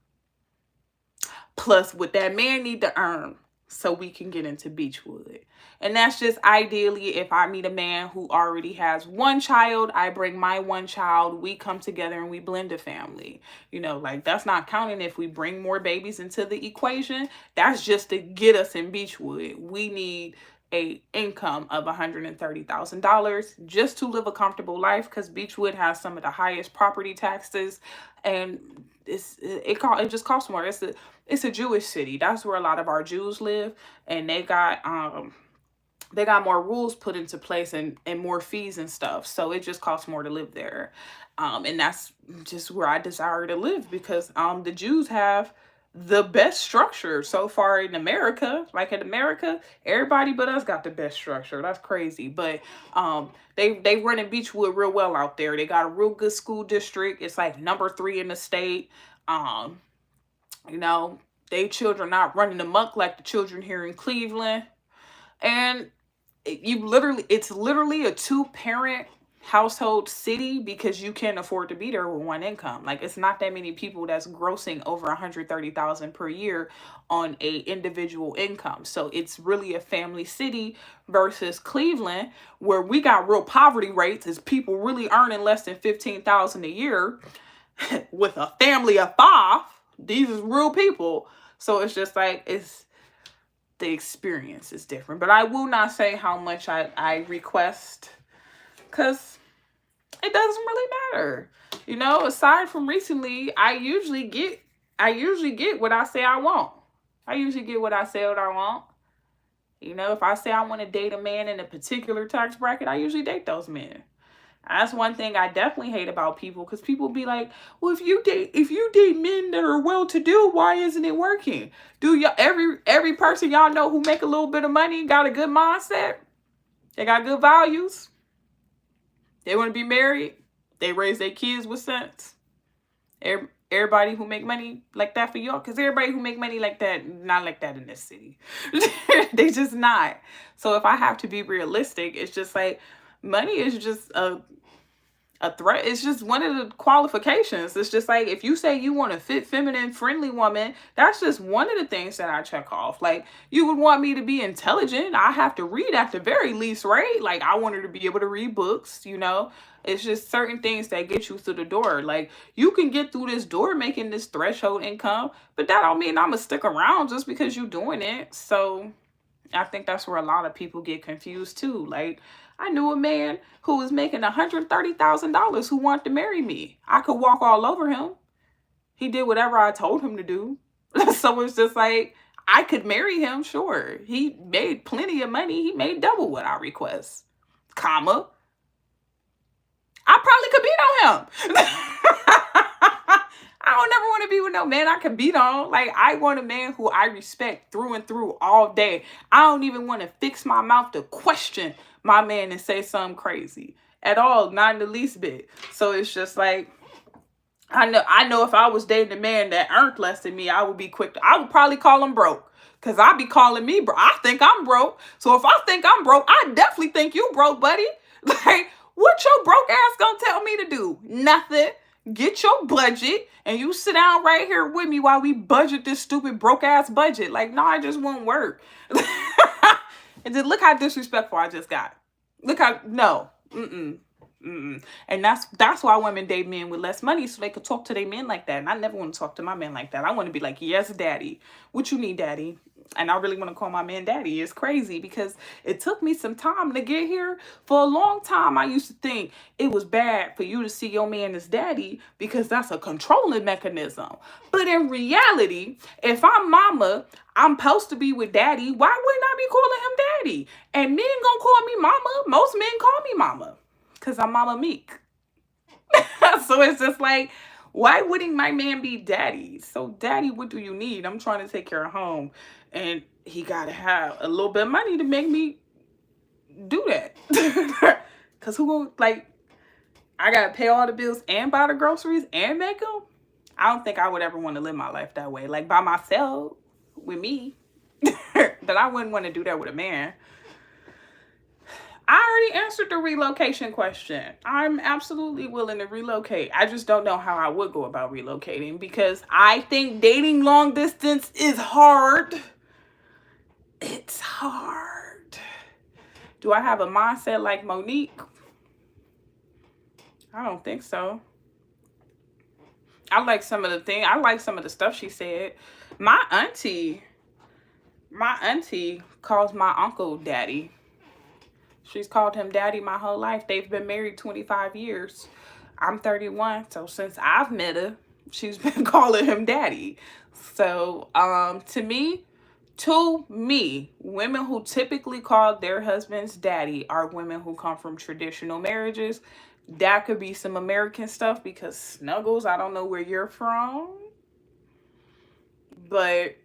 plus what that man need to earn so we can get into Beechwood. And that's just ideally if I meet a man who already has one child, I bring my one child, we come together and we blend a family. You know, like that's not counting if we bring more babies into the equation. That's just to get us in Beechwood. We need a income of $130,000 just to live a comfortable life because Beechwood has some of the highest property taxes, and it just costs more. It's a Jewish city. That's where a lot of our Jews live, and they got more rules put into place and more fees and stuff. So it just costs more to live there. And that's just where I desire to live because the Jews have the best structure so far in America. Like in America, everybody but us got the best structure. That's crazy. But they run in Beechwood real well out there. They got a real good school district. It's like number 3 in the state. You know, they children not running amok like the children here in Cleveland. And it's literally a 2-parent household city because you can't afford to be there with one income. Like it's not that many people that's grossing over 130,000 per year on a individual income. So it's really a family city versus Cleveland where we got real poverty rates is people really earning less than 15,000 a year with a family of 5. These is real people. So it's just like the experience is different. But I will not say how much I request because it doesn't really matter. You know, aside from recently, I usually get what I say I want. I usually get what I say what I want. You know, if I say I want to date a man in a particular tax bracket, I usually date those men. That's one thing I definitely hate about people because people be like, well, if you date men that are well to do, why isn't it working? Do y'all every person y'all know who make a little bit of money got a good mindset? They got good values. They want to be married. They raise their kids with sense. Everybody who make money like that for y'all, because everybody who make money like that, not like that in this city. They just not. So if I have to be realistic, it's just like money is just a threat. It's just one of the qualifications. It's just like if you say you want a fit, feminine, friendly woman, that's just one of the things that I check off. Like you would want me to be intelligent. I have to read at the very least, right? Like I want her to be able to read books, you know. It's just certain things that get you through the door. Like you can get through this door making this threshold income, but that don't mean I'm gonna stick around just because you're doing it. So I think that's where a lot of people get confused too. Like I knew a man who was making $130,000 who wanted to marry me. I could walk all over him. He did whatever I told him to do. So it's just like I could marry him, sure. He made plenty of money. He made double what I request. Comma. I probably could beat on him. I don't never want to be with no man I can beat on. Like, I want a man who I respect through and through all day. I don't even want to fix my mouth to question my man and say something crazy at all, not in the least bit. So it's just like, I know if I was dating a man that earned less than me, I would be quick. I would probably call him broke. Because I be calling me bro. I think I'm broke. So if I think I'm broke, I definitely think you broke, buddy. Like, what your broke ass gonna tell me to do? Nothing. Get your budget and you sit down right here with me while we budget this stupid broke ass budget. Like, no, it just won't work. And then look how disrespectful I just got. Look how, no. And that's why women date men with less money so they could talk to their men like that. And I never want to talk to my man like that. I want to be like, yes, daddy. What you need, daddy? And I really want to call my man daddy. It's crazy because it took me some time to get here. For a long time, I used to think it was bad for you to see your man as daddy because that's a controlling mechanism. But in reality, if I'm mama, I'm supposed to be with daddy. Why wouldn't I be calling him daddy? And men gonna call me mama. Most men call me mama because I'm Mama Meek. So it's just like, why wouldn't my man be daddy? So daddy, what do you need? I'm trying to take care of home. And he got to have a little bit of money to make me do that. Because who, like, I got to pay all the bills and buy the groceries and make them? I don't think I would ever want to live my life that way. Like by myself, with me, that I wouldn't want to do that with a man. I already answered the relocation question. I'm absolutely willing to relocate. I just don't know how I would go about relocating because I think dating long distance is hard. It's hard. Do I have a mindset like Monique? I don't think so. I like some of the stuff she said. My auntie calls my uncle daddy. She's called him daddy my whole life. They've been married 25 years. I'm 31, so since I've met her, she's been calling him daddy. So, to me, women who typically call their husbands daddy are women who come from traditional marriages. That could be some American stuff because Snuggles, I don't know where you're from. But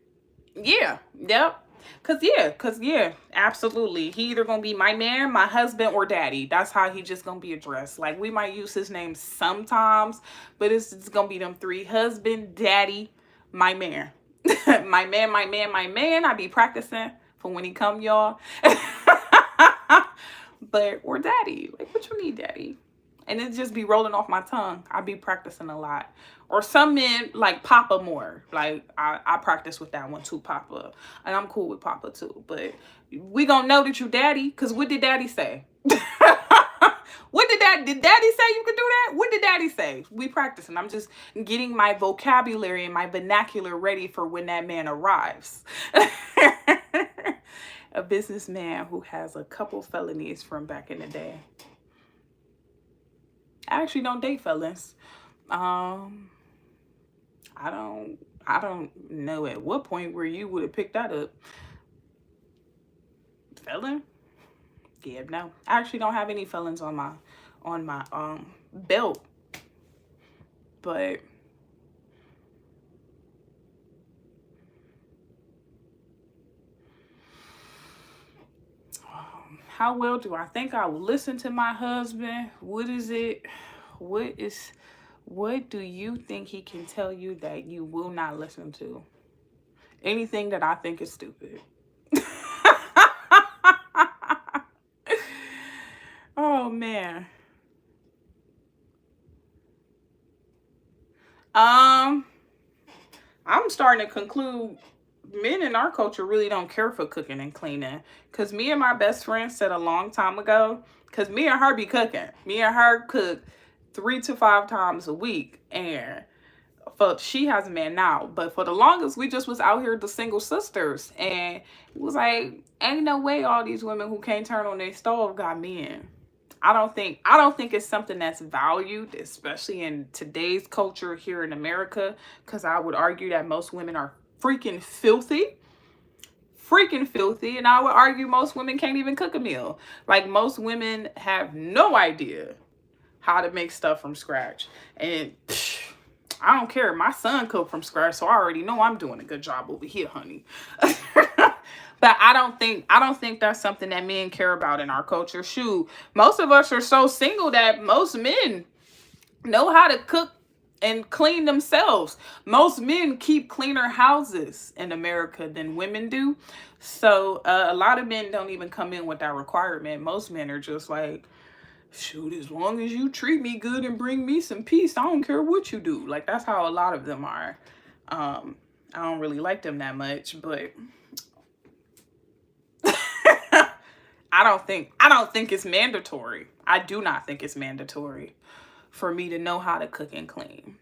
yeah, yep. Cause yeah, absolutely. He either gonna be my man, my husband, or daddy. That's how he just gonna be addressed. Like we might use his name sometimes, but it's gonna be them three: husband, daddy, my man. My man, my man, my man. I be practicing for when he come, y'all. But or daddy. Like what you need, daddy? And it just be rolling off my tongue. I be practicing a lot. Or some men like Papa more. Like I practice with that one too, Papa. And I'm cool with Papa too. But we gonna know that you daddy. Cause what did daddy say? Did daddy say you could do that? What did daddy say? We practicing. I'm just getting my vocabulary and my vernacular ready for when that man arrives. A businessman who has a couple felonies from back in the day. I actually don't date felons. I don't know at what point where you would have picked that up. Felon? Yeah, no. I actually don't have any felons on my belt. But how well do I think I will listen to my husband? What do you think he can tell you that you will not listen to? Anything that I think is stupid. Oh man. I'm starting to conclude men in our culture really don't care for cooking and cleaning. Because me and my best friend said a long time ago, because me and her be cooking. Me and her cook 3 to 5 times a week. And she has a man now. But for the longest, we just was out here the single sisters. And it was like, ain't no way all these women who can't turn on their stove got men. I don't think it's something that's valued, especially in today's culture here in America, because I would argue that most women are freaking filthy, and I would argue most women can't even cook a meal. Like most women have no idea how to make stuff from scratch, and I don't care. My son cooked from scratch, so I already know I'm doing a good job over here, honey. But I don't think that's something that men care about in our culture. Shoot, most of us are so single that most men know how to cook and clean themselves. Most men keep cleaner houses in America than women do. So a lot of men don't even come in with that requirement. Most men are just like, shoot, as long as you treat me good and bring me some peace, I don't care what you do. Like that's how a lot of them are. I don't really like them that much, but I don't think it's mandatory. I do not think it's mandatory for me to know how to cook and clean.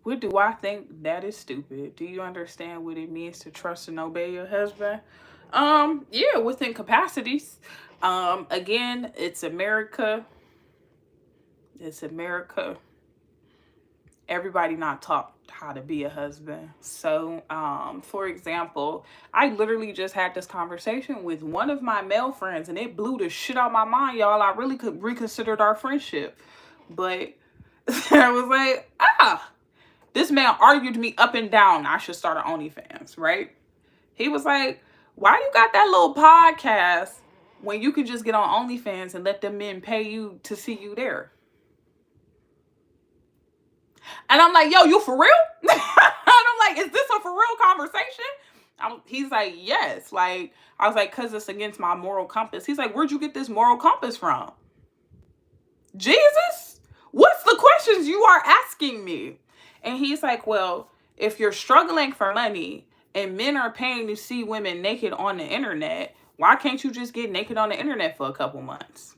What do I think that is stupid? Do you understand what it means to trust and obey your husband? Yeah, within capacities. Again, it's America. It's America. Everybody not taught how to be a husband. So, for example, I literally just had this conversation with one of my male friends and it blew the shit out my mind, y'all. I really could reconsidered our friendship. But I was like, this man argued me up and down I should start an OnlyFans, right? He was like, why you got that little podcast when you could just get on OnlyFans and let them men pay you to see you there? And I'm like, yo, you for real? And I'm like, is this a for real conversation? He's like, yes. Like, I was like, because it's against my moral compass. He's like, where'd you get this moral compass from? Jesus? What's the questions you are asking me? And he's like, well, if you're struggling for money and men are paying to see women naked on the internet, why can't you just get naked on the internet for a couple months?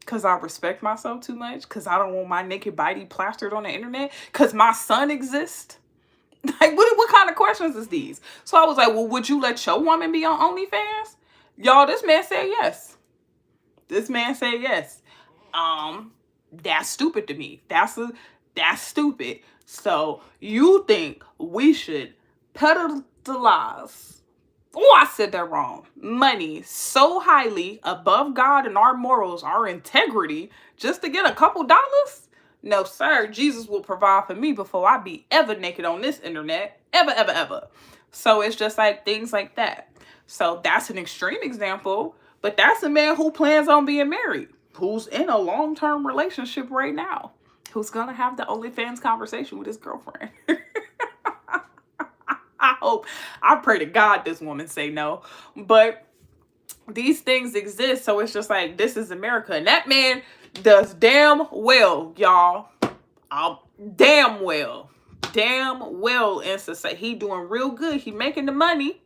Because I respect myself too much? Because I don't want my naked body plastered on the internet? Because my son exists? Like, what kind of questions is these? So I was like, well, would you let your woman be on OnlyFans? Y'all, this man said yes. This man said yes. That's stupid to me. That's stupid. So you think we should pedestalize? Oh, I said that wrong. Money so highly above God and our morals, our integrity, just to get a couple dollars? No, sir. Jesus will provide for me before I be ever naked on this internet. Ever, ever, ever. So it's just like things like that. So that's an extreme example. But that's a man who plans on being married, who's in a long-term relationship right now, who's going to have the OnlyFans conversation with his girlfriend. I pray to God this woman say no. But these things exist. So it's just like, this is America. And that man does damn well, y'all. Damn well in society. He doing real good. He making the money.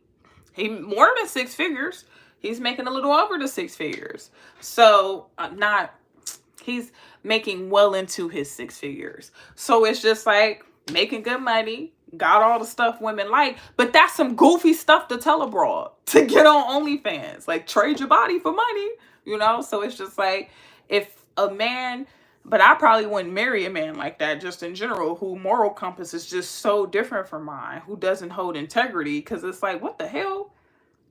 He more than 6 figures. He's making a little over the 6 figures. So he's making well into his 6 figures. So it's just like making good money, got all the stuff women like, but that's some goofy stuff to tell abroad to get on OnlyFans. Like, trade your body for money, you know? So it's just like, if a man, but I probably wouldn't marry a man like that, just in general, who moral compass is just so different from mine, who doesn't hold integrity, because it's like, what the hell?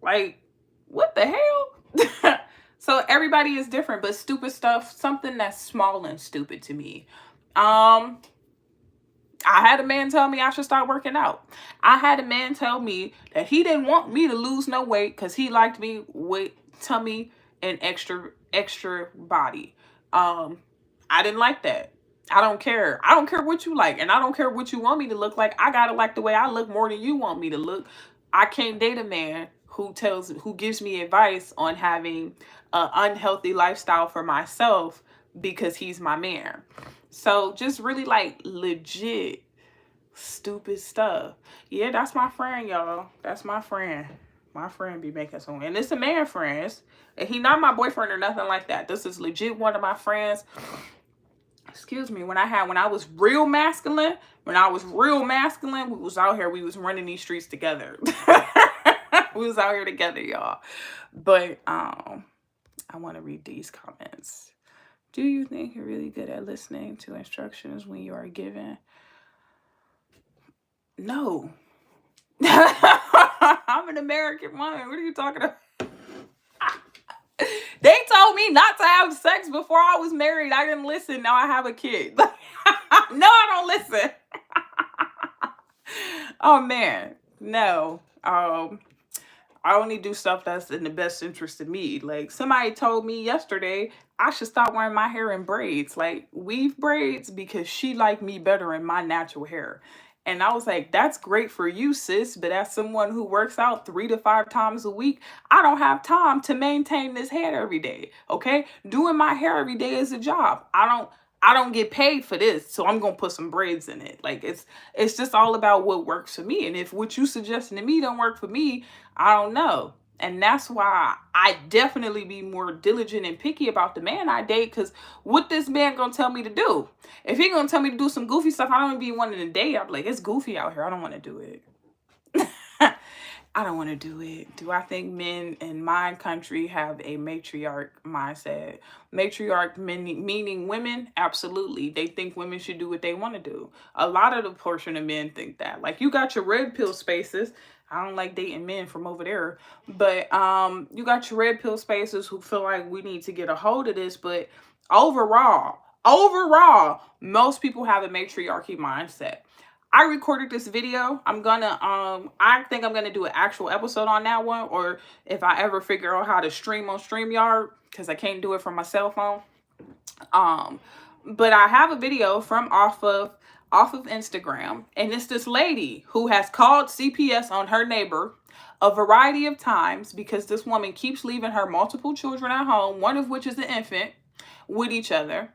Like, what the hell? So everybody is different, but stupid stuff, something that's small and stupid to me. I had a man tell me I should start working out. I had a man tell me that he didn't want me to lose no weight because he liked me with tummy and extra body. I didn't like that. I don't care. I don't care what you like, and I don't care what you want me to look like. I gotta like the way I look more than you want me to look. I can't date a man who gives me advice on having an unhealthy lifestyle for myself because he's my man. So just really like legit stupid stuff. Yeah, that's my friend, y'all. That's my friend. My friend be making some, and it's a man friends. And he not my boyfriend or nothing like that. This is legit one of my friends. Excuse me, when I was real masculine, we was out here, we was running these streets together. We was out here together, y'all. But I want to read these comments. Do you think you're really good at listening to instructions when you are given? No. I'm an American woman. What are you talking about? They told me not to have sex before I was married. I didn't listen. Now I have a kid. No, I don't listen. Oh, man. No. I only do stuff that's in the best interest of me. Like, somebody told me yesterday I should stop wearing my hair in braids, like weave braids, because she liked me better in my natural hair. And I was like, that's great for you, sis. But as someone who works out 3 to 5 times a week, I don't have time to maintain this hair every day. Okay. Doing my hair every day is a job. I don't get paid for this. So I'm going to put some braids in it. Like, it's just all about what works for me. And if what you suggesting to me don't work for me, I don't know. And that's why I definitely be more diligent and picky about the man I date. Because what this man going to tell me to do? If he going to tell me to do some goofy stuff, I don't be wanting to date. I'm like, it's goofy out here. I don't want to do it. I don't want to do it. Do I think men in my country have a matriarch mindset? Matriarch meaning women? Absolutely. They think women should do what they want to do. A lot of the portion of men think that. Like, you got your red pill spaces. I don't like dating men from over there. But you got your red pill spaces who feel like we need to get a hold of this. But overall, most people have a matriarchy mindset. I recorded this video. I think I'm gonna do an actual episode on that one, or if I ever figure out how to stream on StreamYard, because I can't do it from my cell phone. But I have a video from off of Instagram, and it's this lady who has called CPS on her neighbor a variety of times because this woman keeps leaving her multiple children at home, one of which is an infant, with each other.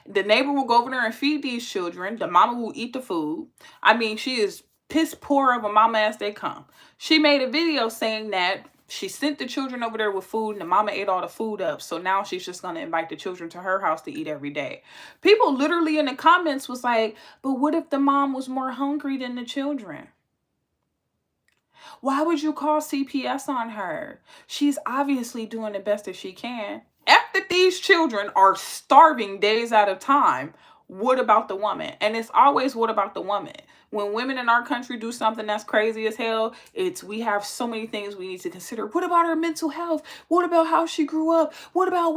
The neighbor will go over there and feed these children. The mama will eat the food. I mean, she is piss poor of a mama as they come. She made a video saying that she sent the children over there with food and the mama ate all the food up. So now she's just going to invite the children to her house to eat every day. People literally in the comments was like, but what if the mom was more hungry than the children? Why would you call CPS on her? She's obviously doing the best that she can. After these children are starving days at a time, what about the woman? And it's always what about the woman? When women in our country do something that's crazy as hell, we have so many things we need to consider. What about her mental health? What about how she grew up? What about?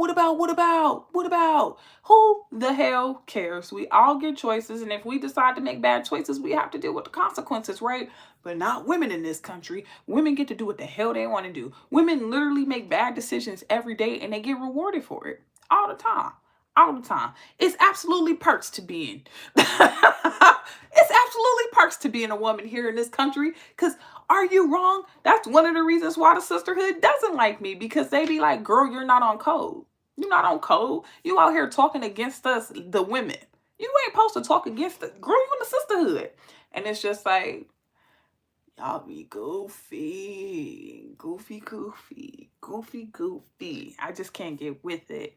Who the hell cares? We all get choices, and if we decide to make bad choices, we have to deal with the consequences, right? But not women in this country. Women get to do what the hell they want to do. Women literally make bad decisions every day and they get rewarded for it all the time. All the time. It's absolutely perks to being. It's absolutely perks to being a woman here in this country. Because are you wrong? That's one of the reasons why the sisterhood doesn't like me. Because they be like, girl, you're not on code. You're not on code. You out here talking against us, the women. You ain't supposed to talk against us. Girl, you in the sisterhood. And it's just like, y'all be goofy. I just can't get with it.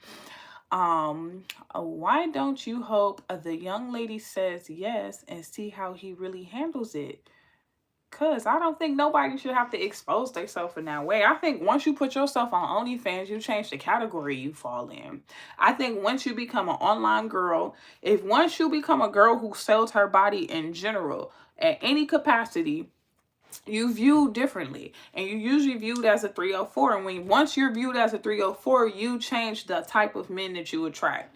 Why don't you hope the young lady says yes and see how he really handles it? Cause I don't think nobody should have to expose themselves in that way. I think once you put yourself on OnlyFans, you change the category you fall in. I think once you become an online girl, once you become a girl who sells her body in general at any capacity, you view differently, and you usually viewed as a 304. And once you're viewed as a 304, you change the type of men that you attract.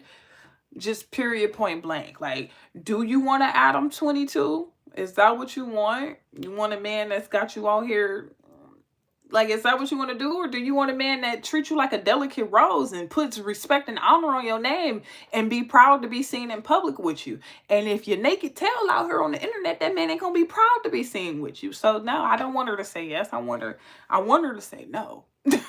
Just period, point blank. Like, do you want to Adam 22? Is that what you want? You want a man that's got you all here? Like, is that what you want to do? Or do you want a man that treats you like a delicate rose and puts respect and honor on your name and be proud to be seen in public with you? And if you're naked tail out here on the internet, that man ain't going to be proud to be seen with you. So, no, I don't want her to say yes. I want her to say no. I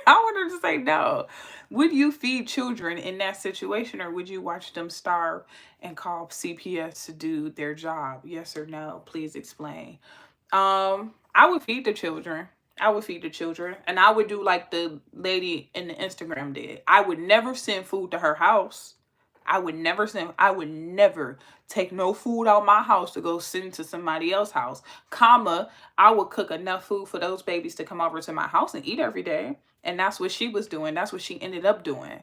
want her to say no. Would you feed children in that situation, or would you watch them starve and call CPS to do their job? Yes or no? Please explain. I would feed the children. And I would do like the lady in the Instagram did. I would never send food to her house. I would never take no food out my house to go send to somebody else's house. I would cook enough food for those babies to come over to my house and eat every day. And that's what she was doing. That's what she ended up doing.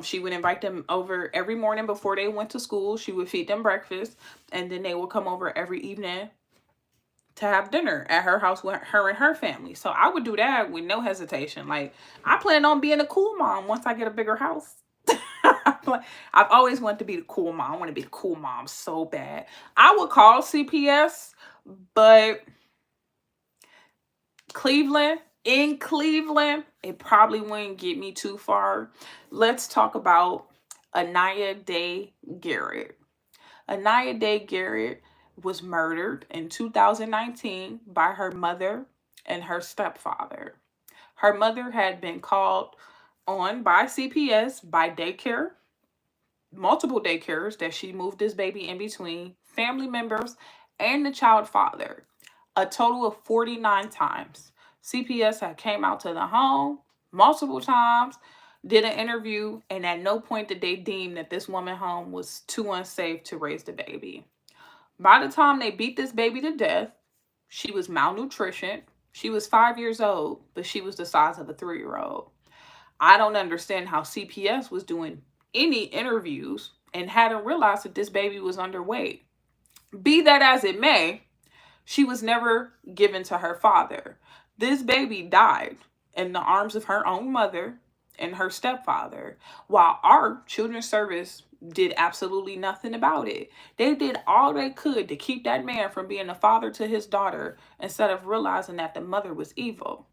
She would invite them over every morning before they went to school. She would feed them breakfast, and then they would come over every evening to have dinner at her house with her and her family. So I would do that with no hesitation. Like, I plan on being a cool mom once I get a bigger house. I've always wanted to be the cool mom. I want to be the cool mom so bad. I would call CPS, but in Cleveland, it probably wouldn't get me too far. Let's talk about Anaya Day Garrett. Anaya Day Garrett was murdered in 2019 by her mother and her stepfather. Her mother had been called on by CPS, by daycare, multiple daycares that she moved this baby in between, family members, and the child father, a total of 49 times. CPS had came out to the home multiple times, did an interview, and at no point did they deem that this woman home was too unsafe to raise the baby. By the time they beat this baby to death, she was malnutrition. She was 5 years old, but she was the size of a 3-year-old. I don't understand how CPS was doing any interviews and hadn't realized that this baby was underweight. Be that as it may, she was never given to her father. This baby died in the arms of her own mother and her stepfather, while our children's service did absolutely nothing about it. They did all they could to keep that man from being a father to his daughter instead of realizing that the mother was evil.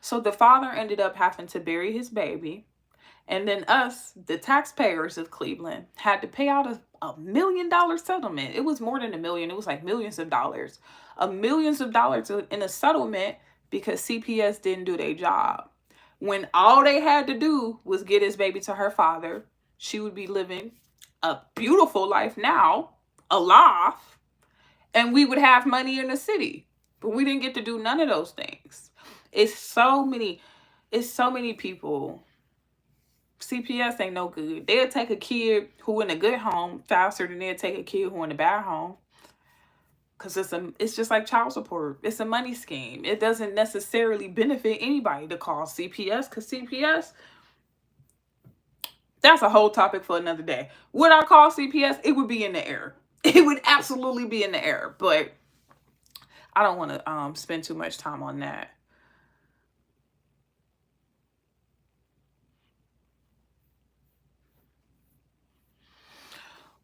So the father ended up having to bury his baby. And then us, the taxpayers of Cleveland, had to pay out $1 million settlement. It was more than a million. It was like millions of dollars. Millions of dollars in a settlement because CPS didn't do their job. When all they had to do was get his baby to her father, she would be living a beautiful life now, alive, and we would have money in the city. But we didn't get to do none of those things. It's so many people. CPS ain't no good. They'll take a kid who in a good home faster than they'll take a kid who in a bad home. Cause it's just like child support. It's a money scheme. It doesn't necessarily benefit anybody to call CPS, cause CPS, that's a whole topic for another day. Would I call CPS? It would be in the air. It would absolutely be in the air. But I don't want to spend too much time on that.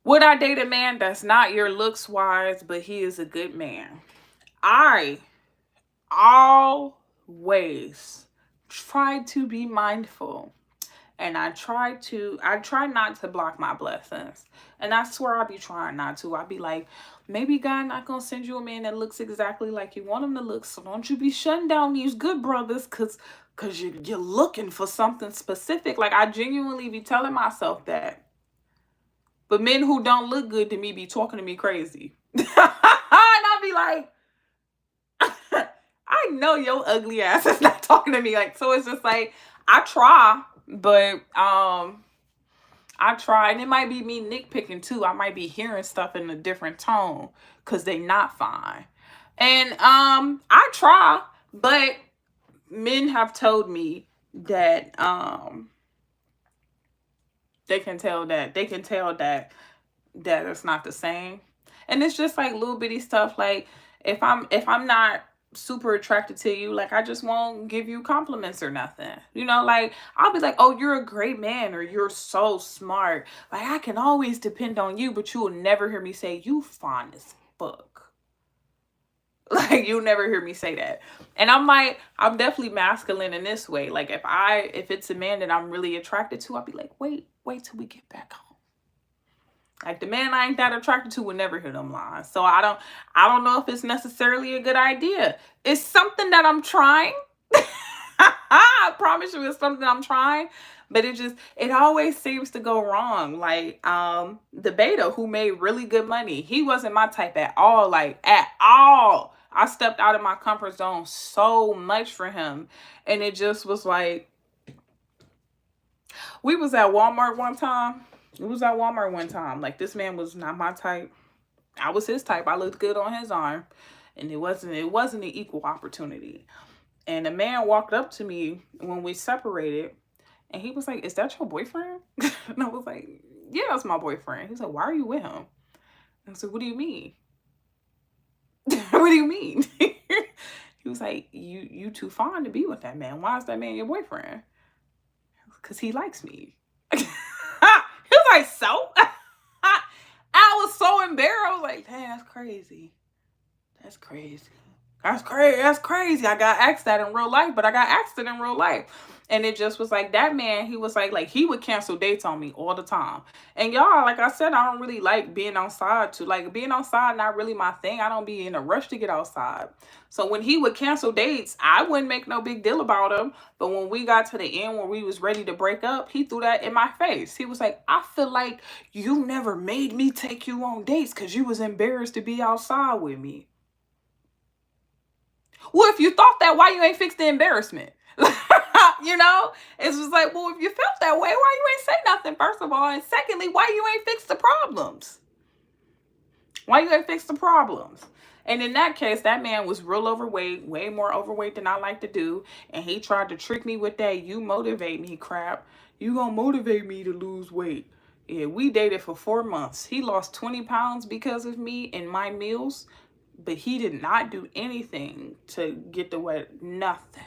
Would I date a man that's not your looks wise, but he is a good man? I always try to be mindful, and I try not to block my blessings. And I swear I be trying not to. I be like, maybe God not gonna send you a man that looks exactly like you want him to look. So don't you be shutting down these good brothers cause you're looking for something specific. Like I genuinely be telling myself that. But men who don't look good to me be talking to me crazy. And I'll be like, I know your ugly ass is not talking to me. Like, so it's just like, I try, but I try, and it might be me nitpicking too. I might be hearing stuff in a different tone because they not fine. And I try, but men have told me that they can tell that it's not the same. And it's just like little bitty stuff. Like if I'm not super attracted to you, like I just won't give you compliments or nothing. You know, like I'll be like, oh, you're a great man, or you're so smart. Like I can always depend on you, but you will never hear me say you fine as fuck. Like you'll never hear me say that. And I'm like, I'm definitely masculine in this way. Like if it's a man that I'm really attracted to, I'll be like, wait till we get back home. Like the man I ain't that attracted to would never hear them lines. So I don't know if it's necessarily a good idea. It's something that I'm trying. I promise you it's something I'm trying. But it always seems to go wrong. Like the beta who made really good money, he wasn't my type at all. Like at all. I stepped out of my comfort zone so much for him. And it just was like, we was at Walmart one time. Like this man was not my type. I was his type. I looked good on his arm. And it wasn't an equal opportunity. And a man walked up to me when we separated. And he was like, is that your boyfriend? And I was like, yeah, that's my boyfriend. He's like, why are you with him? And I said, what do you mean? What do you mean? He was like, you too fond to be with that man. Why is that man your boyfriend? Because he likes me. He was like, so? I was so embarrassed. I was like, dang, that's crazy. That's crazy. That's crazy. I got asked that in real life, but I got asked it in real life. And it just was like that man, he was like he would cancel dates on me all the time. And y'all, like I said, I don't really like being outside too. Like being outside, not really my thing. I don't be in a rush to get outside. So when he would cancel dates, I wouldn't make no big deal about him. But when we got to the end where we was ready to break up, he threw that in my face. He was like, I feel like you never made me take you on dates because you was embarrassed to be outside with me. Well, if you thought that, why you ain't fixed the embarrassment? You know, it's just like, well, if you felt that way, why you ain't say nothing, first of all? And secondly, why you ain't fix the problems? Why you ain't fix the problems? And in that case, that man was real overweight, way more overweight than I like to do. And he tried to trick me with that, you motivate me crap. You gonna motivate me to lose weight. Yeah, we dated for 4 months. He lost 20 pounds because of me and my meals. But he did not do anything to get the weight. Nothing.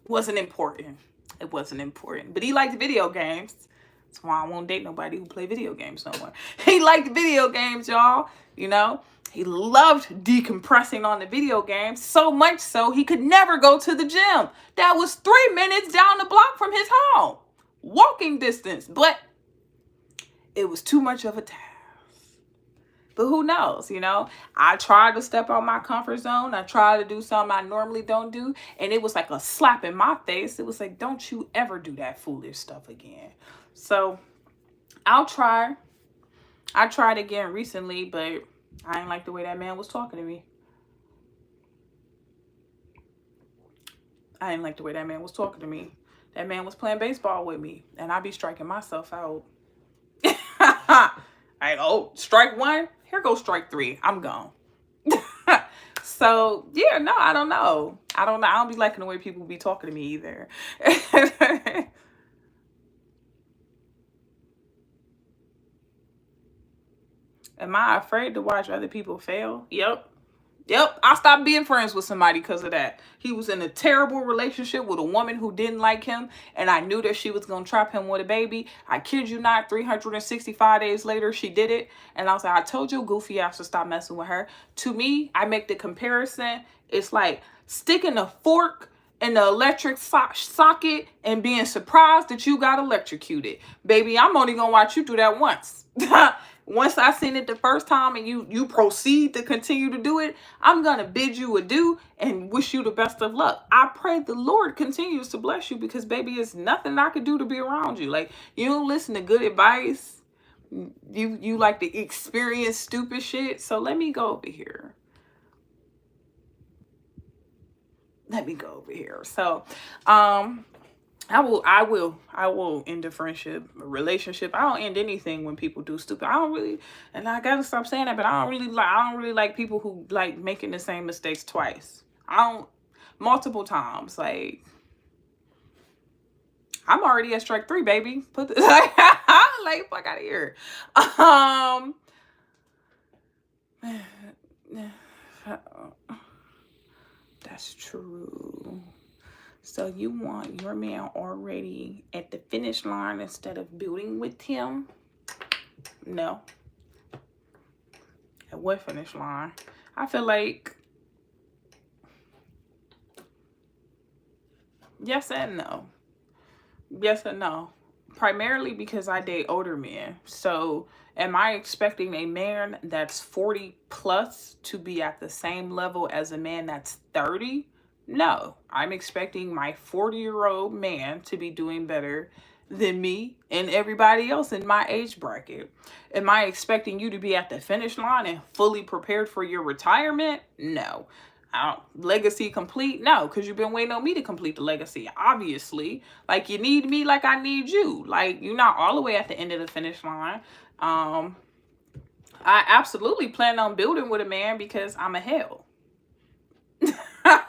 Wasn't important. It wasn't important. But he liked video games. That's why I won't date nobody who play video games no more. He liked video games, y'all. You know, he loved decompressing on the video games, so much so he could never go to the gym. That was 3 minutes down the block from his home. Walking distance. But it was too much of a task. But who knows, you know? I tried to step out my comfort zone. I tried to do something I normally don't do. And it was like a slap in my face. It was like, don't you ever do that foolish stuff again. So I'll try. I tried again recently, but I didn't like the way that man was talking to me. I didn't like the way that man was talking to me. That man was playing baseball with me. And I be striking myself out. Like, oh, strike one. Here goes strike three. I'm gone. So, yeah, no, I don't know. I don't be liking the way people be talking to me either. Am I afraid to watch other people fail? Yep. Yep, I stopped being friends with somebody because of that. He was in a terrible relationship with a woman who didn't like him, and I knew that she was going to trap him with a baby. I kid you not, 365 days later, she did it. And I was like, I told you goofy ass to stop messing with her. To me, I make the comparison. It's like sticking a fork in the electric socket and being surprised that you got electrocuted. Baby, I'm only going to watch you do that once. Once I seen it the first time and you proceed to continue to do it, I'm going to bid you adieu and wish you the best of luck. I pray the Lord continues to bless you because, baby, it's nothing I could do to be around you. Like, you don't listen to good advice. You like to experience stupid shit. So let me go over here. So, I will end a friendship, a relationship. I don't end anything when people do stupid. I don't really, and I gotta stop saying that, but I don't really like people who like making the same mistakes twice. Multiple times. Like, I'm already at strike 3, baby. Put the like, fuck out of here. That's true. So you want your man already at the finish line instead of building with him? No. At what finish line? I feel like yes and no. Yes and no. Primarily because I date older men. So am I expecting a man that's 40 plus to be at the same level as a man that's 30? No, I'm expecting my 40-year-old man to be doing better than me and everybody else in my age bracket. Am I expecting you to be at the finish line and fully prepared for your retirement? No. Legacy complete? No, because you've been waiting on me to complete the legacy, obviously. Like, you need me like I need you. Like, you're not all the way at the end of the finish line. I absolutely plan on building with a man because I'm a hell.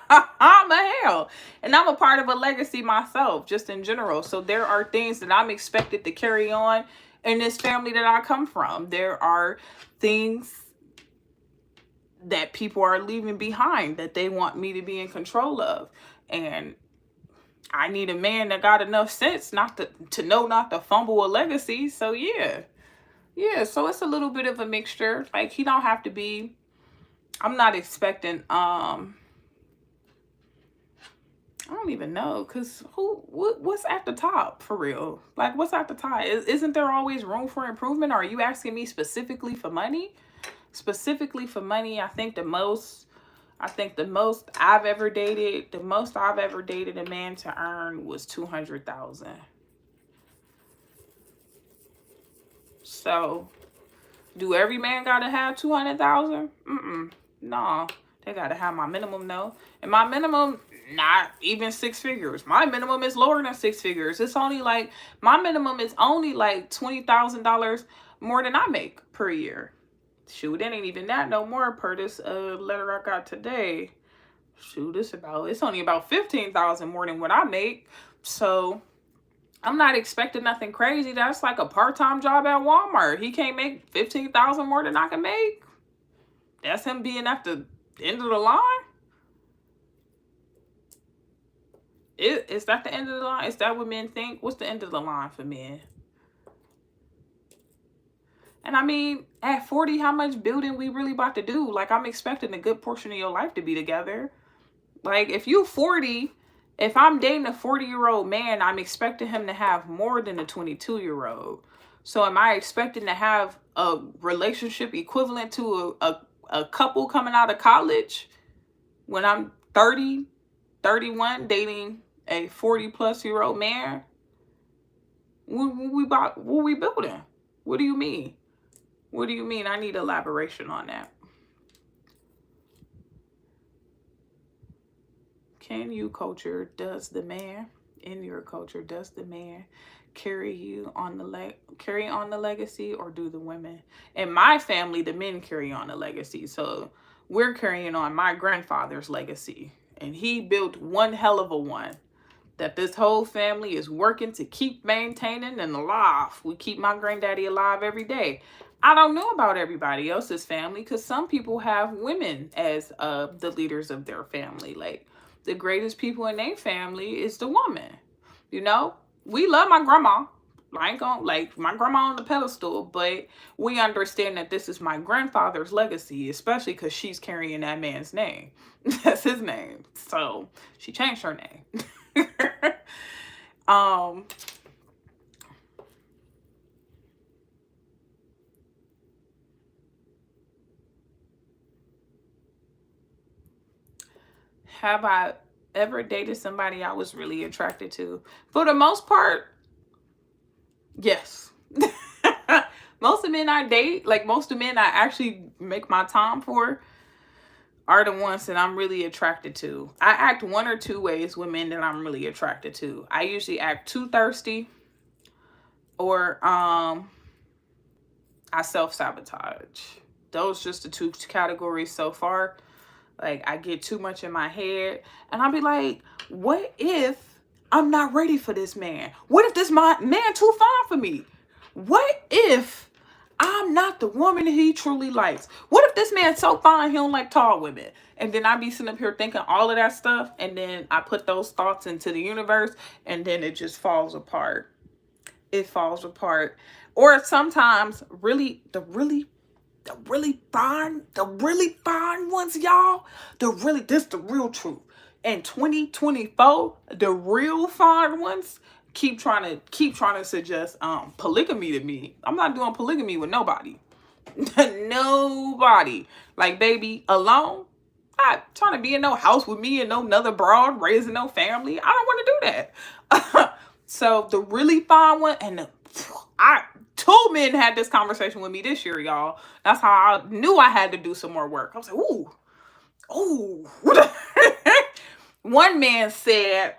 I'm a hell. And I'm a part of a legacy myself, just in general. So there are things that I'm expected to carry on in this family that I come from. There are things that people are leaving behind that they want me to be in control of. And I need a man that got enough sense not to know not to fumble a legacy. So yeah. Yeah, so it's a little bit of a mixture. Like, he don't have to be, I'm not expecting I don't even know, because what's at the top for real? Like, what's at the top? Isn't there always room for improvement? Or are you asking me specifically for money? Specifically for money, I think the most I've ever dated a man to earn was $200,000. So, do every man gotta have 200,000? No, they gotta have my minimum, though. And my minimum, not even 6 figures. My minimum is lower than 6 figures. It's only like, my minimum is only like $20,000 more than I make per year. Shoot, it ain't even that no more per this letter I got today. Shoot, it's only about 15,000 more than what I make. So I'm not expecting nothing crazy. That's like a part-time job at Walmart. He can't make 15,000 more than I can make. That's him being at the end of the line. Is that the end of the line? Is that what men think? What's the end of the line for men? And I mean, at 40, how much building we really about to do? Like, I'm expecting a good portion of your life to be together. Like, if you 40, if I'm dating a 40-year-old man, I'm expecting him to have more than a 22-year-old. So am I expecting to have a relationship equivalent to a couple coming out of college when I'm 30, 31, dating a 40-plus-year-old man? What we building? What do you mean? What do you mean? I need elaboration on that. Can you culture, does the man in your culture, does the man carry on the legacy, or do the women? In my family, the men carry on the legacy. So we're carrying on my grandfather's legacy. And he built one hell of a one that this whole family is working to keep maintaining and alive. We keep my granddaddy alive every day. I don't know about everybody else's family, because some people have women as the leaders of their family. Like, the greatest people in their family is the woman. You know, we love my grandma. I ain't gonna, like, my grandma on the pedestal, but we understand that this is my grandfather's legacy, especially because she's carrying that man's name. That's his name. So she changed her name. um have I ever dated somebody I was really attracted to? For the most part, yes. Most of the men I date, like most of the men I actually make my time for, are the ones that I'm really attracted to. I act one or two ways with men that I'm really attracted to. I usually act too thirsty, or I self-sabotage. Those just the two categories so far. Like, I get too much in my head, and I'll be like, what if I'm not ready for this man? What if this man too fine for me? What if I'm not the woman that he truly likes? What if this man's so fine he don't like tall women? And then I be sitting up here thinking all of that stuff, and then I put those thoughts into the universe, and then it just falls apart. It falls apart. Or sometimes the really fine ones, y'all. This the real truth. In 2024, the real fine ones keep trying to suggest polygamy to me. I'm not doing polygamy with nobody. Nobody. Like, baby, alone. Not trying to be in no house with me and no another broad raising no family. I don't want to do that. So the really fine one, and two men had this conversation with me this year, y'all. That's how I knew I had to do some more work. I was like, ooh. One man said,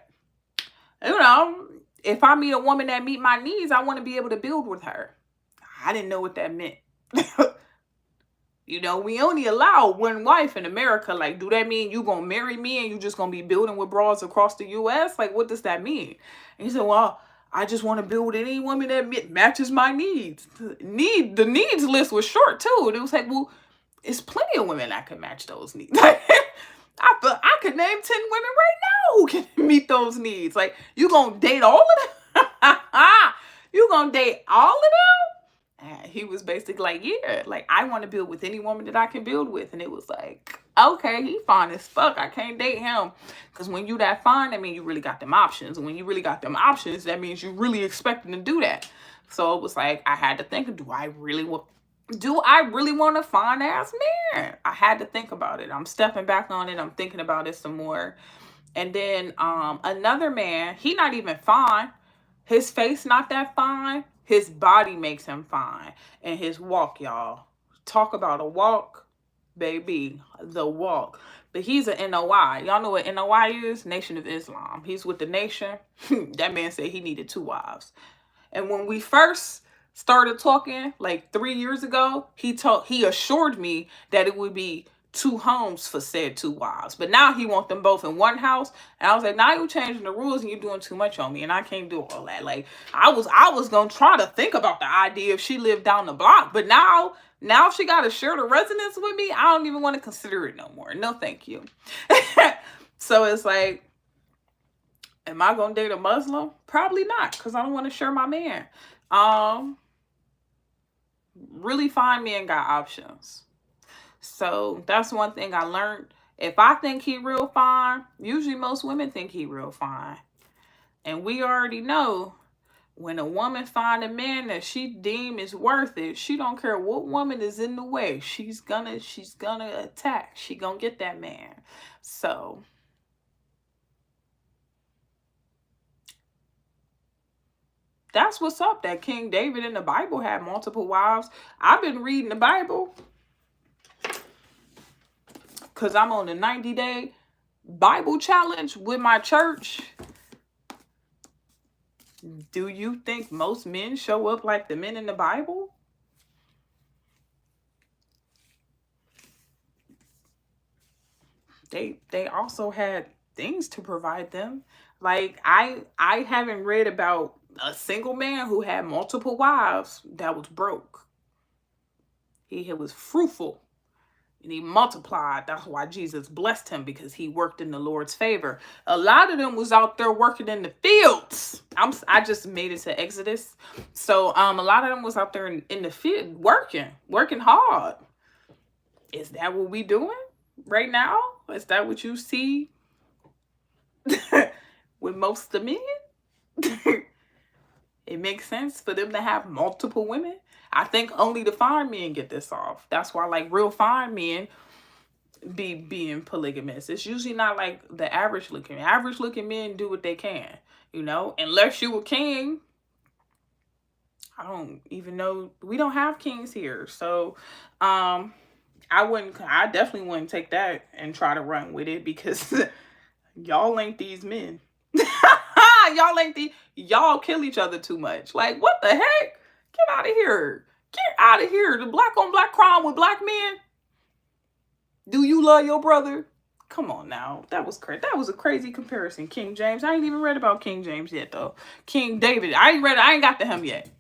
you know, if I meet a woman that meet my needs, I want to be able to build with her. I didn't know what that meant. You know, we only allow one wife in America. Like, do that mean you gonna marry me and you just gonna be building with broads across the U.S.? Like, what does that mean? And he said, well, I just want to build with any woman that matches my needs. The needs list was short too. And it was like, well, it's plenty of women that can match those needs. I could name 10 women right now who can meet those needs. Like, you gonna date all of them? You gonna date all of them? And he was basically like, yeah, like, I want to build with any woman that I can build with. And it was like, okay, he fine as fuck. I can't date him. Because when you that fine, that means you really got them options. And when you really got them options, that means you really expecting to do that. So it was like, I had to think, do I really want a fine ass man? I had to think about it. I'm stepping back on it. I'm thinking about it some more. And then another man, he not even fine. His face not that fine. His body makes him fine. And his walk, y'all. Talk about a walk, baby. The walk. But he's an NOI. Y'all know what NOI is? Nation of Islam. He's with the nation. That man said he needed 2 wives. And when we first started talking, like 3 years ago, he assured me that it would be 2 homes for said 2 wives. But now he wants them both in one house. And I was like, now you're changing the rules and you're doing too much on me. And I can't do all that. Like, I was going to try to think about the idea if she lived down the block. But now if she got to share the residence with me, I don't even want to consider it no more. No, thank you. So it's like, Am I gonna date a Muslim? Probably not, because I don't want to share my man. Um, really fine men got options. So that's one thing I learned. If I think he real fine, usually most women think he real fine. And we already know when a woman find a man that she deem is worth it, she don't care what woman is in the way. She's gonna attack. She gonna get that man. So that's what's up. That King David in the Bible had multiple wives. I've been reading the Bible because I'm on the 90-day Bible challenge with my church. Do you think most men show up like the men in the Bible? They also had things to provide them. Like I haven't read about a single man who had multiple wives that was broke. He was fruitful and he multiplied. That's why Jesus blessed him, because he worked in the Lord's favor. A lot of them was out there working in the fields. I just made it to Exodus. So a lot of them was out there in the field working hard. Is that what we doing right now? Is that what you see with most of the men? It makes sense for them to have multiple women. I think only the fine men get this off. That's why, like, real fine men be being polygamous. It's usually not like the average looking men. Average looking men do what they can, unless you a king. I don't even know. We don't have kings here. So I definitely wouldn't take that and try to run with it, because y'all ain't these men. Y'all kill each other too much. Like, what the heck? Get out of here. Get out of here. The black on black crime with black men. Do you love your brother? Come on now. That was crazy. That was a crazy comparison. King James. I ain't even read about King James yet, though. King David. I ain't got to him yet.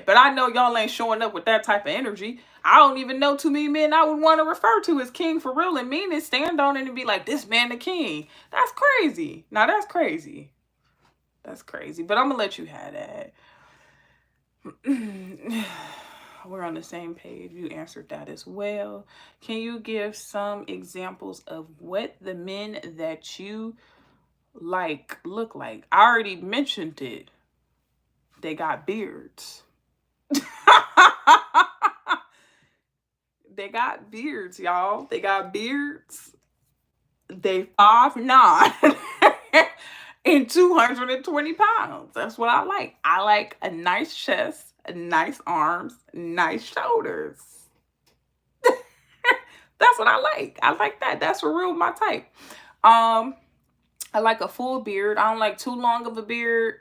But I know y'all ain't showing up with that type of energy. I don't even know too many men I would want to refer to as king for real and mean it, stand on it and be like, this man the king. That's crazy. Now that's crazy. That's crazy. But I'm going to let you have that. We're on the same page. You answered that as well. Can you give some examples of what the men that you like look like? I already mentioned it. They got beards. They got beards, y'all. They got beards. They 5'9" and 220 pounds. That's what I like. I like a nice chest, nice arms, nice shoulders. That's what I like. I like that. That's for real my type. I like a full beard. I don't like too long of a beard,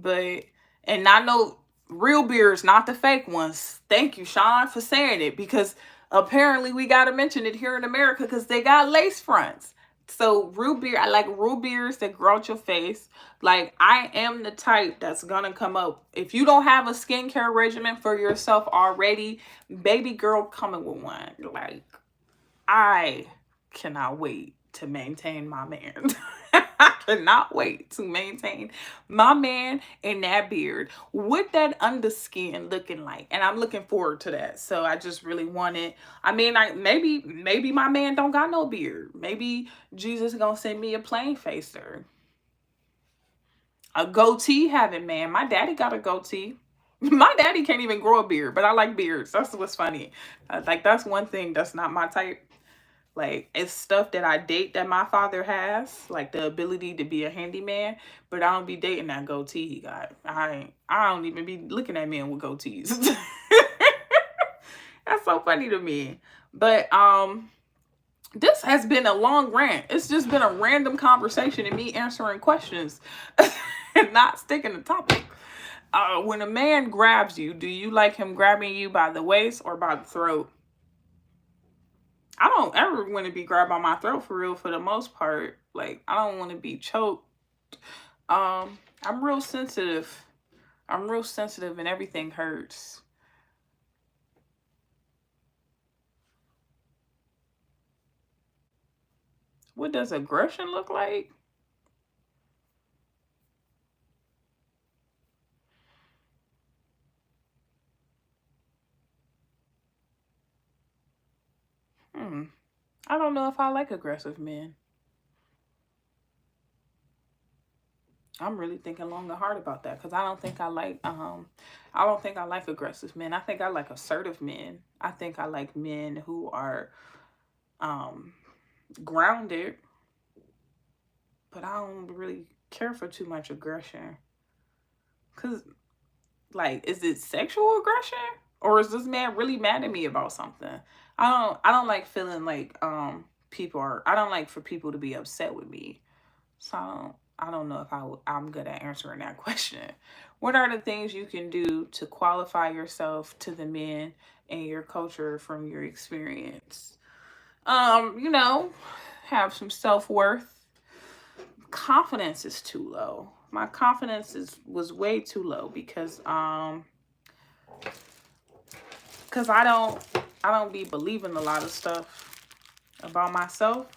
and I know real beards, not the fake ones. Thank you, Sean, for saying it, because apparently we got to mention it here in America because they got lace fronts. So real beard, I like real beards that grow out your face. Like, I am the type that's gonna come up. If you don't have a skincare regimen for yourself already, baby girl, coming with one. Like, I cannot wait to maintain my man. I cannot wait to maintain my man in that beard with that underskin looking like. And I'm looking forward to that. So I just really want it. I mean, maybe my man don't got no beard. Maybe Jesus gonna send me a plain facer. A goatee having man. My daddy got a goatee. My daddy can't even grow a beard, but I like beards. That's what's funny. Like, that's one thing that's not my type. Like, it's stuff that I date that my father has, like the ability to be a handyman, but I don't be dating that goatee he got. I don't even be looking at men with goatees. That's so funny to me. But this has been a long rant. It's just been a random conversation and me answering questions and not sticking to topic. When a man grabs you, do you like him grabbing you by the waist or by the throat? I don't ever want to be grabbed by my throat for real, for the most part. Like, I don't want to be choked. I'm real sensitive. And everything hurts. What does aggression look like? I don't know if I like aggressive men. I'm really thinking long and hard about that because I don't think I like aggressive men. I think I like assertive men. I think I like men who are um grounded, but I don't really care for too much aggression. Cause like, is it sexual aggression or is this man really mad at me about something? I don't like feeling like people are. I don't like for people to be upset with me. So I don't know if I'm good at answering that question. What are the things you can do to qualify yourself to the men in your culture from your experience? You know, have some self-worth. Confidence is too low. My confidence was way too low because I don't be believing a lot of stuff about myself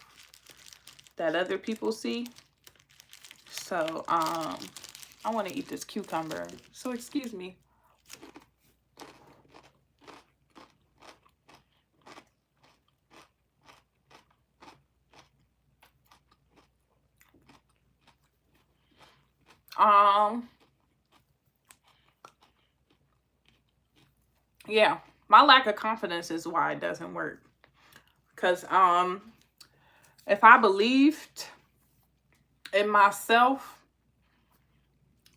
that other people see. So I want to eat this cucumber. So excuse me. Um yeah, my lack of confidence is why it doesn't work. Cuz if I believed in myself,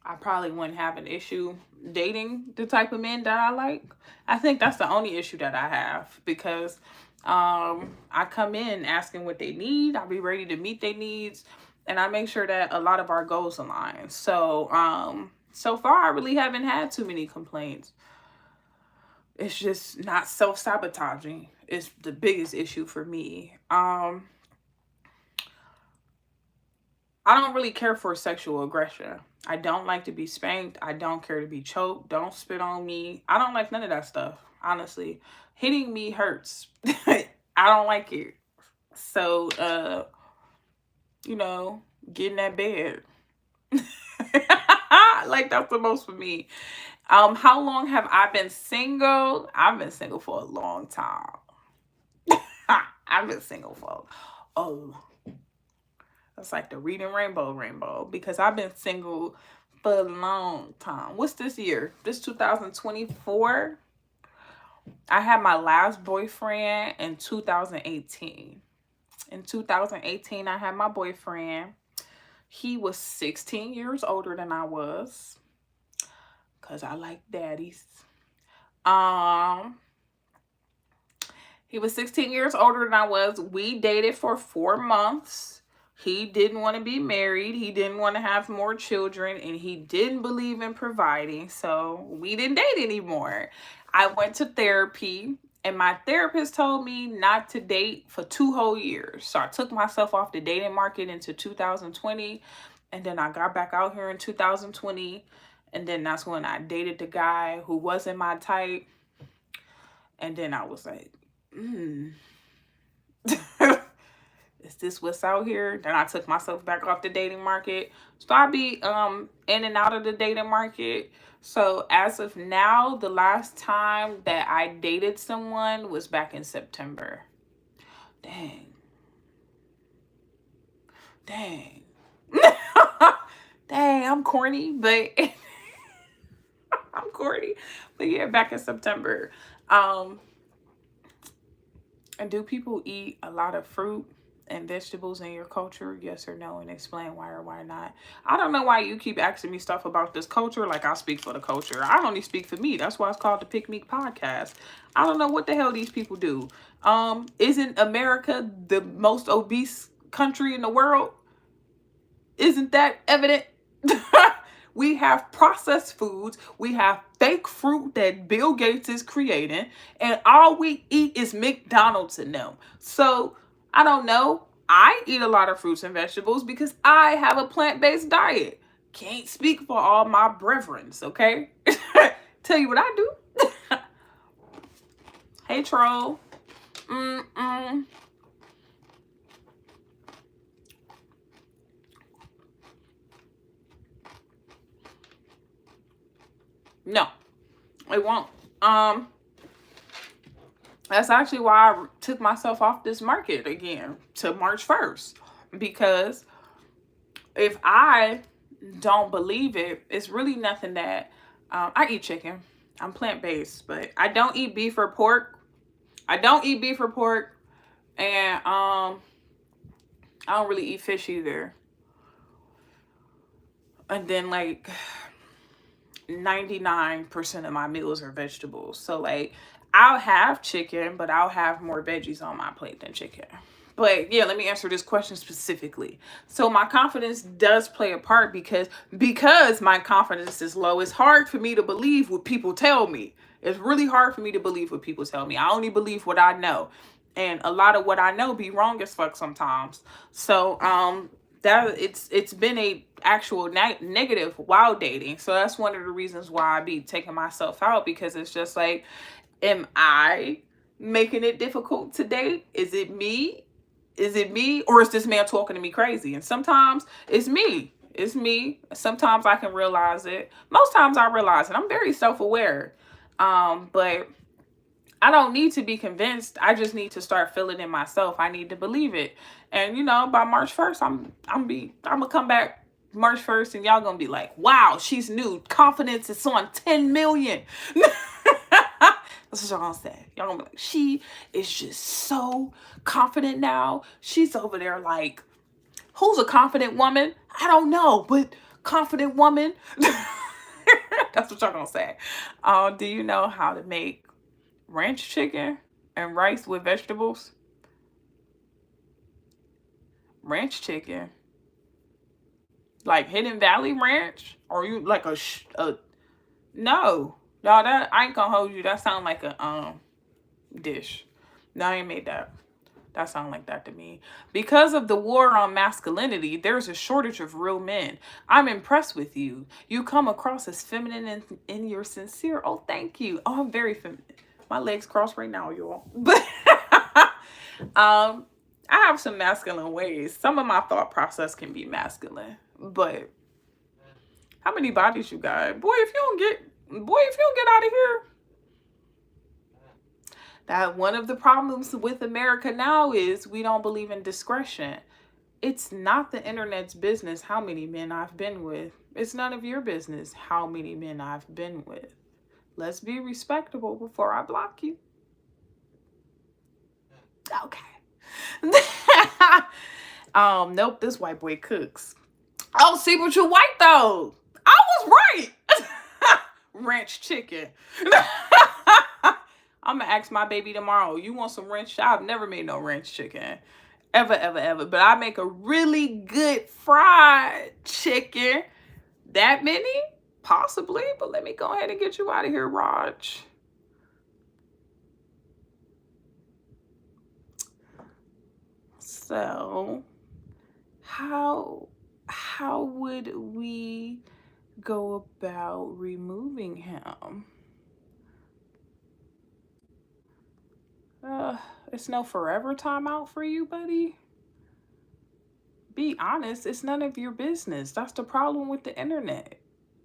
I probably wouldn't have an issue dating the type of men that I like. I think that's the only issue that I have because I come in asking what they need. I'll be ready to meet their needs, and I make sure that a lot of our goals align. So so far I really haven't had too many complaints. It's just not self-sabotaging. It's the biggest issue for me. I don't really care for sexual aggression. I don't like to be spanked. I don't care to be choked. Don't spit on me. I don't like none of that stuff, honestly. Hitting me hurts. I don't like it. So, you know, get in that bed. Like that's the most for me. How long have I been single? I've been single for a long time. I've been single for oh, that's like the reading rainbow because I've been single for a long time. What's this year? This 2024. I had my last boyfriend in 2018. In 2018, I had my boyfriend. He was 16 years older than I was because I like daddies. Um, he was 16 years older than I was. We dated for 4 months. He didn't want to be married. He didn't want to have more children. And he didn't believe in providing. So we didn't date anymore. I went to therapy. And my therapist told me not to date for 2 whole years. So I took myself off the dating market into 2020. And then I got back out here in 2020. And then that's when I dated the guy who wasn't my type. And then I was like, is this what's out here? Then I took myself back off the dating market. So I be in and out of the dating market. So as of now, the last time that I dated someone was back in September. Dang. Dang. Dang, I'm corny, but I'm corny. But yeah, back in September. And do people eat a lot of fruit and vegetables in your culture? Yes or no? And explain why or why not. I don't know why you keep asking me stuff about this culture like I speak for the culture. I only speak for me. That's why it's called the Pick Meek Podcast. I don't know what the hell these people do. Isn't America the most obese country in the world? Isn't that evident? We have processed foods. We have fake fruit that Bill Gates is creating. And all we eat is McDonald's and them. So, I don't know. I eat a lot of fruits and vegetables because I have a plant-based diet. Can't speak for all my brethrens, okay? Tell you what I do. Hey, troll. No, it won't. That's actually why I took myself off this market again to March 1st. Because if I don't believe it, it's really nothing that I eat chicken. I'm plant based, but I don't eat beef or pork. I don't eat beef or pork, and I don't really eat fish either. And then like 99% of my meals are vegetables. So like I'll have chicken, but I'll have more veggies on my plate than chicken. But yeah, let me answer this question specifically. So my confidence does play a part because my confidence is low. It's hard for me to believe what people tell me. It's really hard for me to believe what people tell me. I only believe what I know. And a lot of what I know be wrong as fuck sometimes. So that it's been a actual negative while dating. So that's one of the reasons why I be taking myself out, because it's just like, am I making it difficult to date? Is it me? Is it me, or is this man talking to me crazy? And sometimes it's me. It's me. Sometimes I can realize it. Most times I realize it. I'm very self-aware. But I don't need to be convinced. I just need to start feeling it myself. I need to believe it. And you know, by March 1st, I'm gonna come back March 1st and y'all gonna be like, wow, she's new. Confidence is on 10 million. That's what y'all gonna say. Y'all gonna be like, she is just so confident now. She's over there like, who's a confident woman? I don't know, but confident woman. That's what y'all gonna say. Do you know how to make ranch chicken and rice with vegetables? Ranch chicken, like Hidden Valley Ranch, or you like a no, no, that I ain't gonna hold you. That sound like a dish. No, I ain't made that. That sound like that to me. Because of the war on masculinity, there's a shortage of real men. I'm impressed with you. You come across as feminine and you're sincere. Oh, thank you. Oh, I'm very feminine. My legs crossed right now, y'all. But I have some masculine ways. Some of my thought process can be masculine. But how many bodies you got? Boy, if you don't get out of here, that one of the problems with America now is we don't believe in discretion. It's not the internet's business how many men I've been with. It's none of your business how many men I've been with. Let's be respectable before I block you. Okay. Nope, this white boy cooks. Oh, see, but you white though. I was right. Ranch chicken. I'm gonna ask my baby tomorrow, you want some ranch? I've never made no ranch chicken. Ever, ever, ever. But I make a really good fried chicken. That many? Possibly. But let me go ahead and get you out of here, Raj. So, how would we go about removing him? It's no forever timeout for you, buddy. Be honest, it's none of your business. That's the problem with the internet.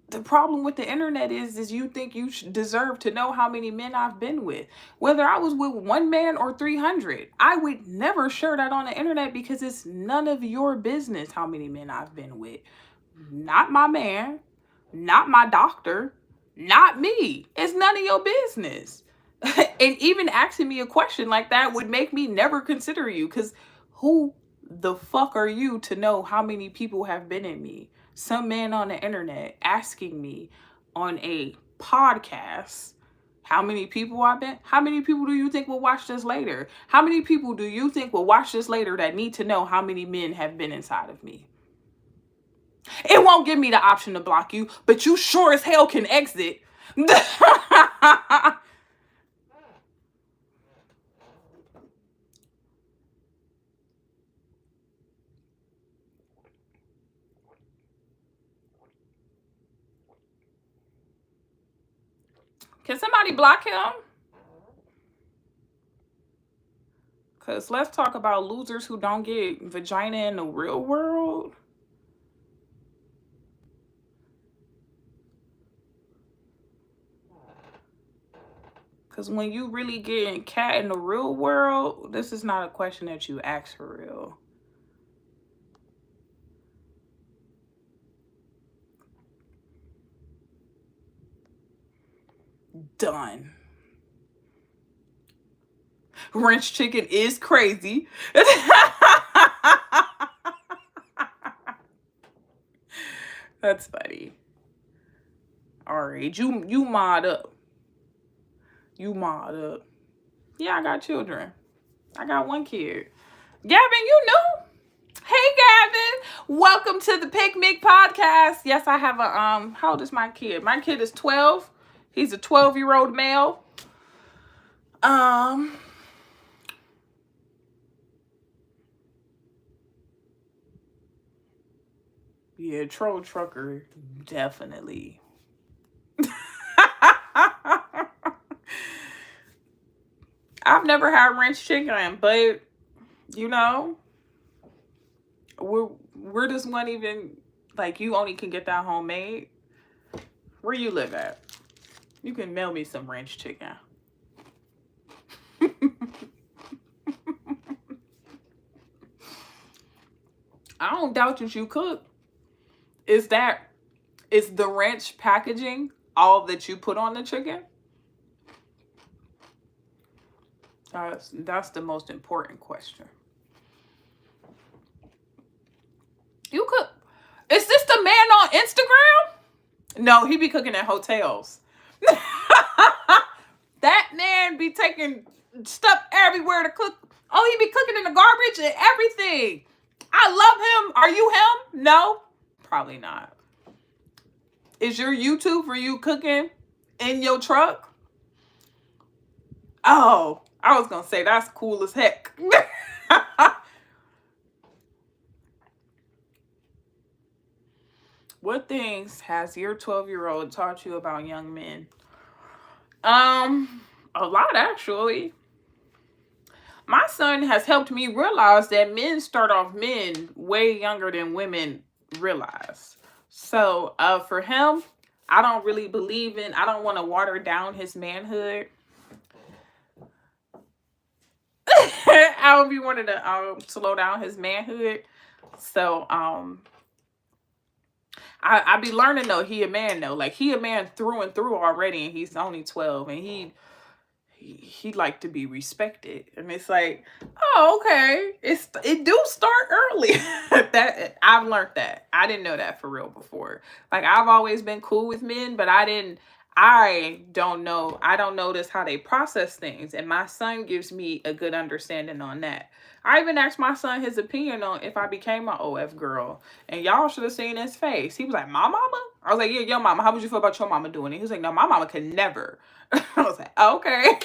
The problem with the internet is you think you deserve to know how many men I've been with. Whether I was with one man or 300, I would never share that on the internet because it's none of your business how many men I've been with. Not my man, not my doctor, not me. It's none of your business. And even asking me a question like that would make me never consider you, because who the fuck are you to know how many people have been in me? Some man on the internet asking me on a podcast how many people I've been. How many people do you think will watch this later? How many people do you think will watch this later that need to know how many men have been inside of me? It won't give me the option to block you, but you sure as hell can exit. Can somebody block him? Because let's talk about losers who don't get vagina in the real world. Because when you really get cat in the real world, this is not a question that you ask for real. Done. Ranch chicken is crazy. That's funny. All right, you mod up. You mod up. Yeah, I got children. I got one kid. Gavin, you know. Hey Gavin, welcome to the Picnic Podcast. Yes, I have a how old is my kid? My kid is 12. He's a 12-year-old male. Yeah, troll trucker, definitely. I've never had ranch chicken, but you know, where does one even, like, you only can get that homemade? Where you live at? You can mail me some ranch chicken. I don't doubt that you cook. Is the ranch packaging all that you put on the chicken? That's the most important question. You cook. Is this the man on Instagram? No, he be cooking at hotels. That man be taking stuff everywhere to cook. Oh, he be cooking in the garbage and everything. I love him. Are you him? No, probably not. Is your YouTube for you cooking in your truck? Oh, I was gonna say that's cool as heck. What things has your 12-year-old taught you about young men? A lot actually. My son has helped me realize that men start off men way younger than women realize. So, for him, I don't really believe in, I don't want to water down his manhood. I don't be wanting to slow down his manhood. So, I be learning though, he a man though. Like, he a man through and through already, and he's only 12, and he like to be respected. And it's like, oh, okay, it do start early. That I've learned that. I didn't know that for real before. Like, I've always been cool with men, but I don't notice how they process things, and my son gives me a good understanding on that. I even asked my son his opinion on if I became an OF girl, and y'all should have seen his face. He was like, "My mama?" I was like, "Yeah, your mama. How would you feel about your mama doing it?" He was like, "No, my mama could never." I was like, "Okay."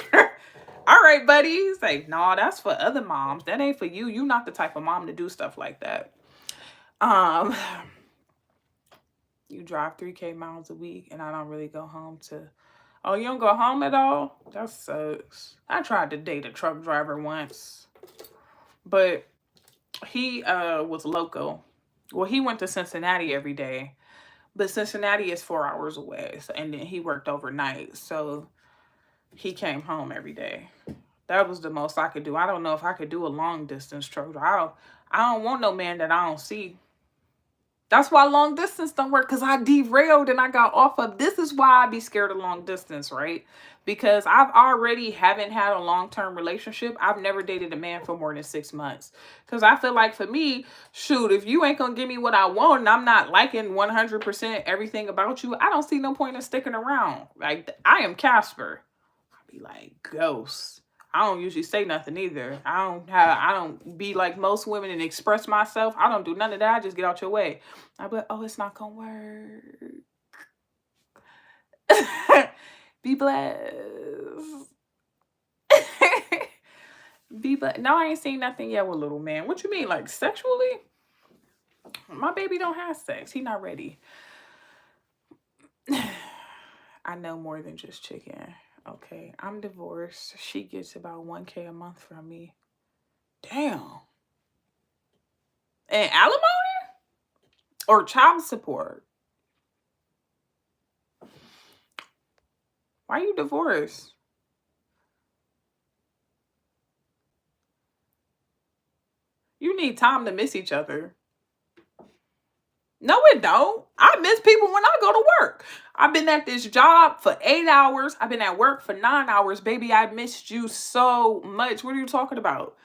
All right, buddy. He's like, "No, that's for other moms. That ain't for you. You not the type of mom to do stuff like that." You drive 3K miles a week, and I don't really go home to. Oh, you don't go home at all? That sucks. I tried to date a truck driver once, but he was local. Well, he went to Cincinnati every day, but Cincinnati is 4 hours away, so, and then he worked overnight, so he came home every day. That was the most I could do. I don't know if I could do a long distance truck drive. I don't want no man that I don't see. That's why long distance don't work, because I derailed and I got off of. This is why I be scared of long distance, right? Because I've already haven't had a long-term relationship. I've never dated a man for more than 6 months. Because I feel like for me, shoot, if you ain't going to give me what I want and I'm not liking 100% everything about you, I don't see no point in sticking around. Like, I am Casper. I'll be like, ghost. I don't usually say nothing either. I don't be like most women and express myself. I don't do none of that. I just get out your way. I be like, oh, it's not gonna work. Be blessed. Be blessed. No, I ain't seen nothing yet with little man. What you mean, like sexually? My baby don't have sex. He not ready. I know more than just chicken. Okay, I'm divorced. She gets about 1K a month from me. Damn. And alimony? Or child support? Why you divorced? You need time to miss each other. No, it don't. I miss people when I go to work. I've been at this job for 8 hours. I've been at work for 9 hours. Baby, I missed you so much. What are you talking about?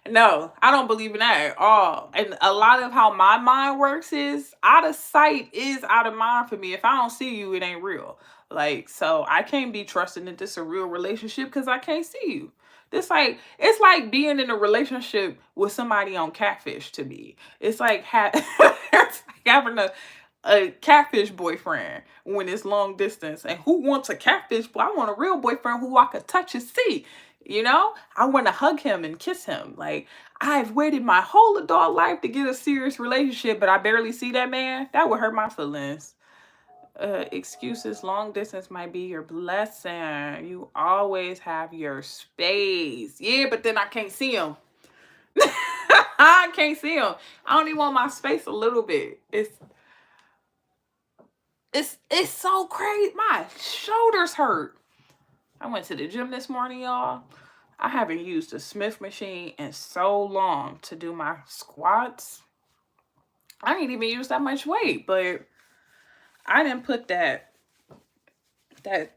No, I don't believe in that at all. And a lot of how my mind works is out of sight is out of mind for me. If I don't see you, it ain't real. Like, so I can't be trusting that this is a real relationship because I can't see you. This like it's like being in a relationship with somebody on Catfish to me. It's like it's like having a catfish boyfriend when it's long distance. And who wants a catfish? Boy, I want a real boyfriend who I could touch and see. You know, I want to hug him and kiss him. Like, I've waited my whole adult life to get a serious relationship, but I barely see that man. That would hurt my feelings. Excuses, long distance might be your blessing. You always have your space. Yeah, but then I can't see him. I can't see him. I only want my space a little bit. It's so crazy. My shoulders hurt. I went to the gym this morning, y'all. I haven't used a Smith machine in so long to do my squats. I didn't even use that much weight, but I didn't put that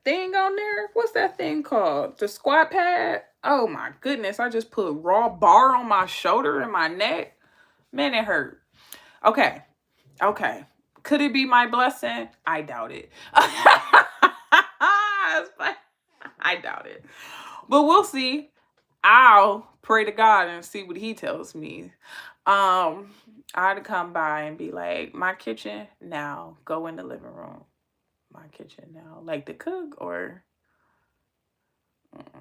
thing on there. What's that thing called? The squat pad. Oh my goodness. I just put raw bar on my shoulder and my neck. Man, it hurt. Okay. Could it be my blessing? I doubt it. I doubt it. But we'll see. I'll pray to God and see what he tells me. I'd come by and be like, my kitchen now, go in the living room. My kitchen now, like to cook, or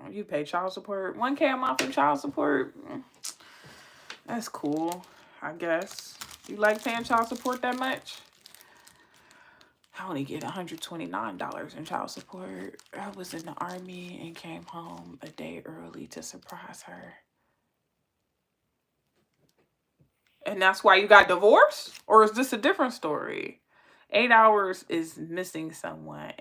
you pay child support. 1K a month for child support. That's cool, I guess. You like paying child support that much? I only get $129 in child support. I was in the army and came home a day early to surprise her. And that's why you got divorced? Or is this a different story? 8 hours is missing someone.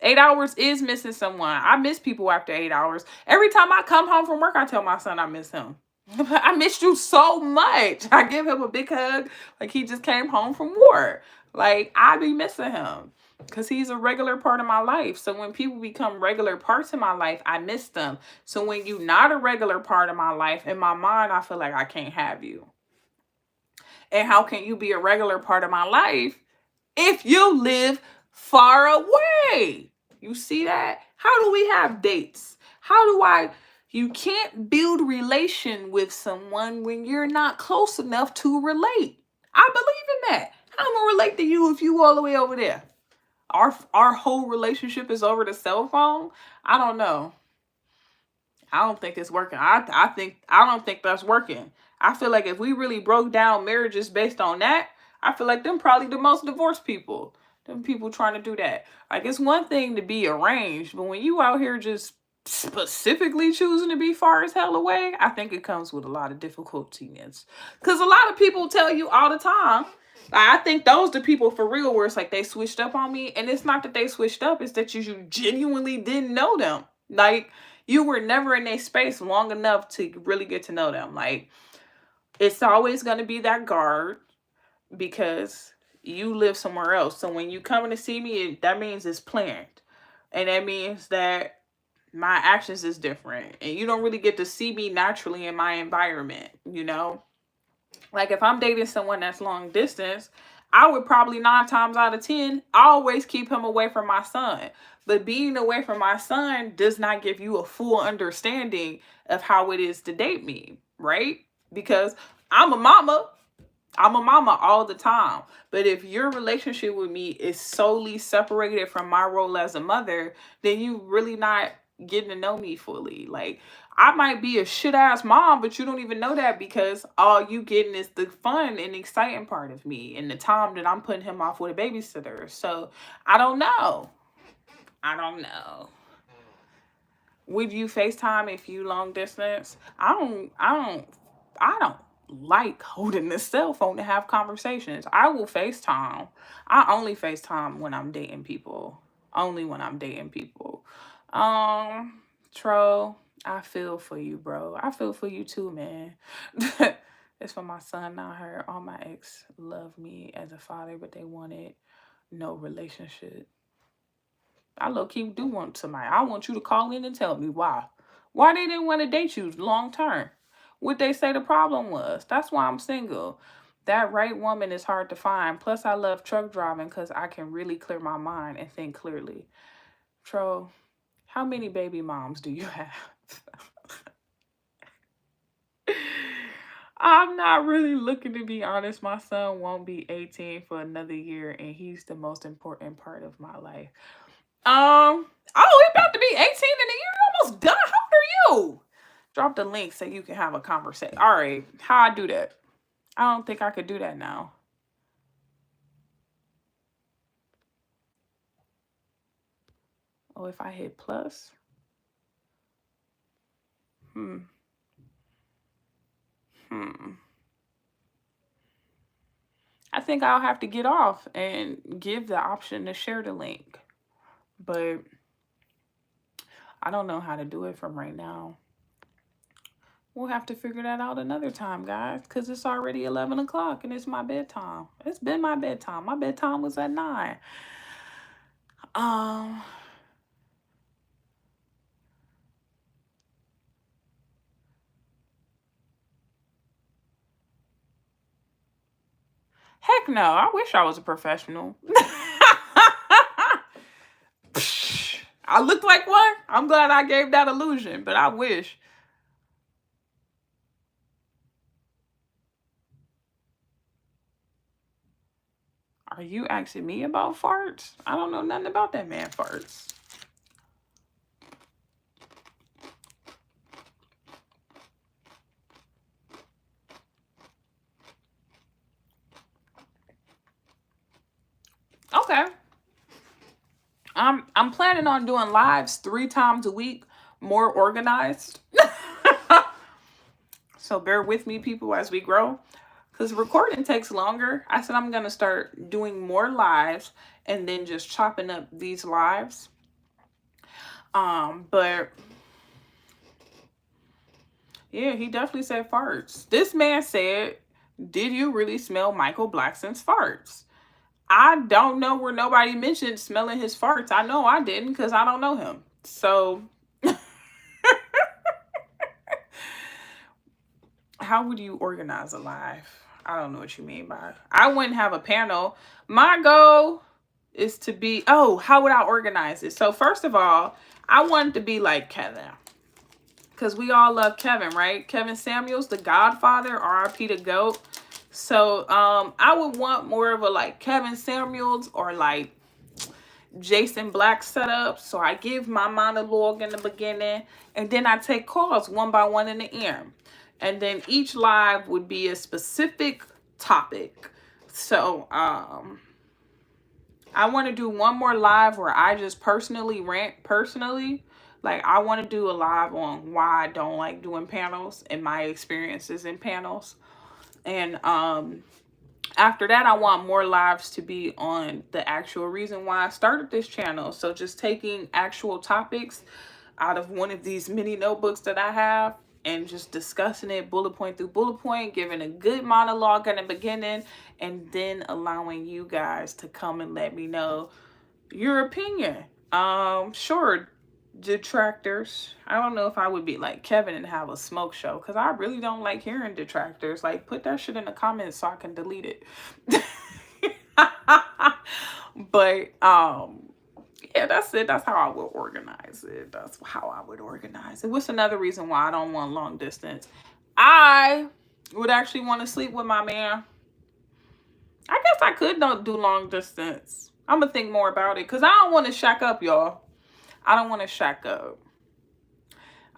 8 hours is missing someone. I miss people after 8 hours. Every time I come home from work, I tell my son I miss him. I missed you so much. I give him a big hug like he just came home from war. Like, I be missing him because he's a regular part of my life. So when people become regular parts of my life, I miss them. So when you're not a regular part of my life, in my mind, I feel like I can't have you. And how can you be a regular part of my life if you live far away? You see that? How do we have dates? You can't build relation with someone when you're not close enough to relate. I believe in that. How am I gonna relate to you if you all the way over there? Our whole relationship is over the cell phone? I don't know. I don't think it's working. I don't think that's working. I feel like if we really broke down marriages based on that, I feel like them probably the most divorced people. Them people trying to do that. Like, it's one thing to be arranged, but when you out here just specifically choosing to be far as hell away, I think it comes with a lot of difficulties. Because a lot of people tell you all the time, I think those the people for real where it's like they switched up on me. And it's not that they switched up, it's that you genuinely didn't know them. Like, you were never in a space long enough to really get to know them. Like, it's always going to be that guard because you live somewhere else. So when you coming to see me, that means it's planned. And that means that my actions is different. And you don't really get to see me naturally in my environment, you know? Like, if I'm dating someone that's long distance, I would probably 9 times out of 10 always keep him away from my son. But being away from my son does not give you a full understanding of how it is to date me, right? Because I'm a mama. I'm a mama all the time. But if your relationship with me is solely separated from my role as a mother, then you really not getting to know me fully. Like, I might be a shit ass mom, but you don't even know that because all you getting is the fun and exciting part of me and the time that I'm putting him off with a babysitter. So I don't know. I don't know. Would you FaceTime if you long distance? I don't like holding this cell phone to have conversations. I will FaceTime. I only FaceTime when I'm dating people. Only when I'm dating people. Tro, I feel for you, bro. I feel for you too, man. It's for my son, not her. All my ex loved me as a father, but they wanted no relationship. I low key do want somebody. I want you to call in and tell me why. Why they didn't want to date you long term. What they say the problem was. That's why I'm single. That right woman is hard to find. Plus, I love truck driving because I can really clear my mind and think clearly. Tro, how many baby moms do you have? I'm not really looking to be honest. My son won't be 18 for another year, and he's the most important part of my life. Oh, he about to be 18 in a year. Almost done. How old are you? Drop the link so you can have a conversation. All right, how I do that? I don't think I could do that now. Oh, if I hit plus. Hmm. Hmm. I think I'll have to get off and give the option to share the link. But I don't know how to do it from right now. We'll have to figure that out another time, guys, because it's already 11 o'clock and it's my bedtime. It's been my bedtime. My bedtime was at 9. Um, Heck no. I wish I was a professional. I look like one. I'm glad I gave that illusion, but I wish. Are you asking me about farts? I don't know nothing about that man farts. Okay. I'm planning on doing lives 3 times a week, more organized. So bear with me, people, as we grow. Because recording takes longer. I said I'm going to start doing more lives and then just chopping up these lives. But yeah, he definitely said farts. This man said, "Did you really smell Michael Blackson's farts?" I don't know where nobody mentioned smelling his farts. I know I didn't because I don't know him. So how would you organize a live? I don't know what you mean by I wouldn't have a panel. My goal is to be, oh, how would I organize it? So first of all, I want to be like Kevin. Because we all love Kevin, right? Kevin Samuels, the Godfather, RIP the GOAT. So I would want more of a like Kevin Samuels or like Jason Black setup. So I give my monologue in the beginning and then I take calls one by one in the end. And then each live would be a specific topic. So I want to do one more live where I just personally rant personally. Like I want to do a live on why I don't like doing panels and my experiences in panels. And after that, I want more lives to be on the actual reason why I started this channel. So just taking actual topics out of one of these mini notebooks that I have and just discussing it bullet point through bullet point, giving a good monologue in the beginning, and then allowing you guys to come and let me know your opinion. Sure, detractors. I don't know if I would be like Kevin and have a smoke show because I really don't like hearing detractors. Like, put that shit in the comments so I can delete it. But yeah, that's it. That's how I would organize it. That's how I would organize it. What's another reason why I don't want long distance? I would actually want to sleep with my man. I guess I could not do long distance. I'm gonna think more about it because I don't want to shack up, y'all. I don't want to shack up.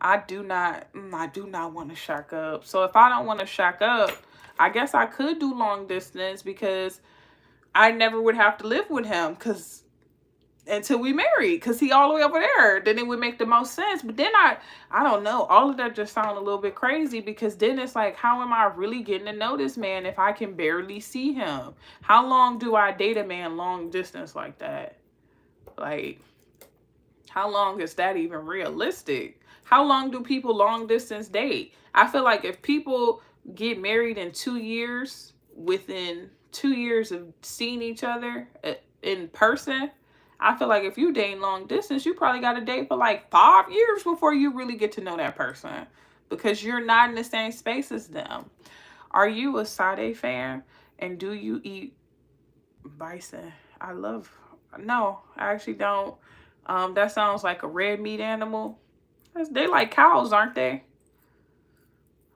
I do not want to shack up. So if I don't want to shack up, I guess I could do long distance because I never would have to live with him because until we married, because he all the way over there, then it would make the most sense. But then I don't know, all of that just sound a little bit crazy because then it's like, how am I really getting to know this man if I can barely see him? How long do I date a man long distance like that? Like, how long is that even realistic? How long do people long distance date? I feel like if people get married in 2 years, within 2 years of seeing each other in person, I feel like if you date long distance, you probably got to date for like 5 years before you really get to know that person, because you're not in the same space as them. Are you a Sade fan? And do you eat bison? I love. No, I actually don't. That sounds like a red meat animal. They like cows, aren't they?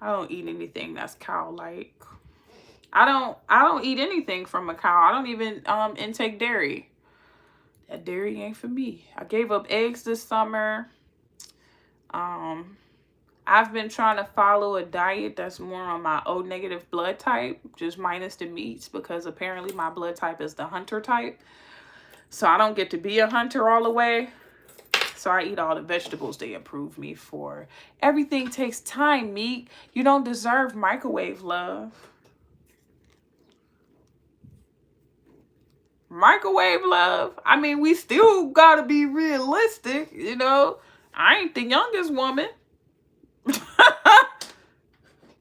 I don't eat anything that's cow like. I don't eat anything from a cow. I don't even intake dairy. That dairy ain't for me. I gave up eggs this summer. Um I've been trying to follow a diet that's more on my O negative blood type, just minus the meats, because apparently my blood type is the hunter type. So I don't get to be a hunter all the way. So I eat all the vegetables they approve me for. Everything takes time, Meek. You don't deserve microwave love. Microwave love? I mean, we still gotta be realistic, you know? I ain't the youngest woman.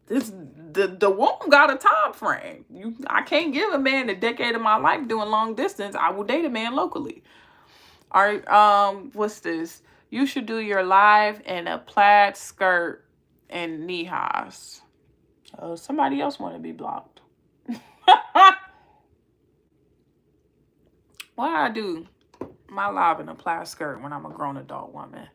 The woman got a time frame. I can't give a man a decade of my life doing long distance. I will date a man locally. All right, what's this? You should do your live in a plaid skirt and knee highs. Oh, somebody else want to be blocked. Why I do my live in a plaid skirt when I'm a grown adult woman?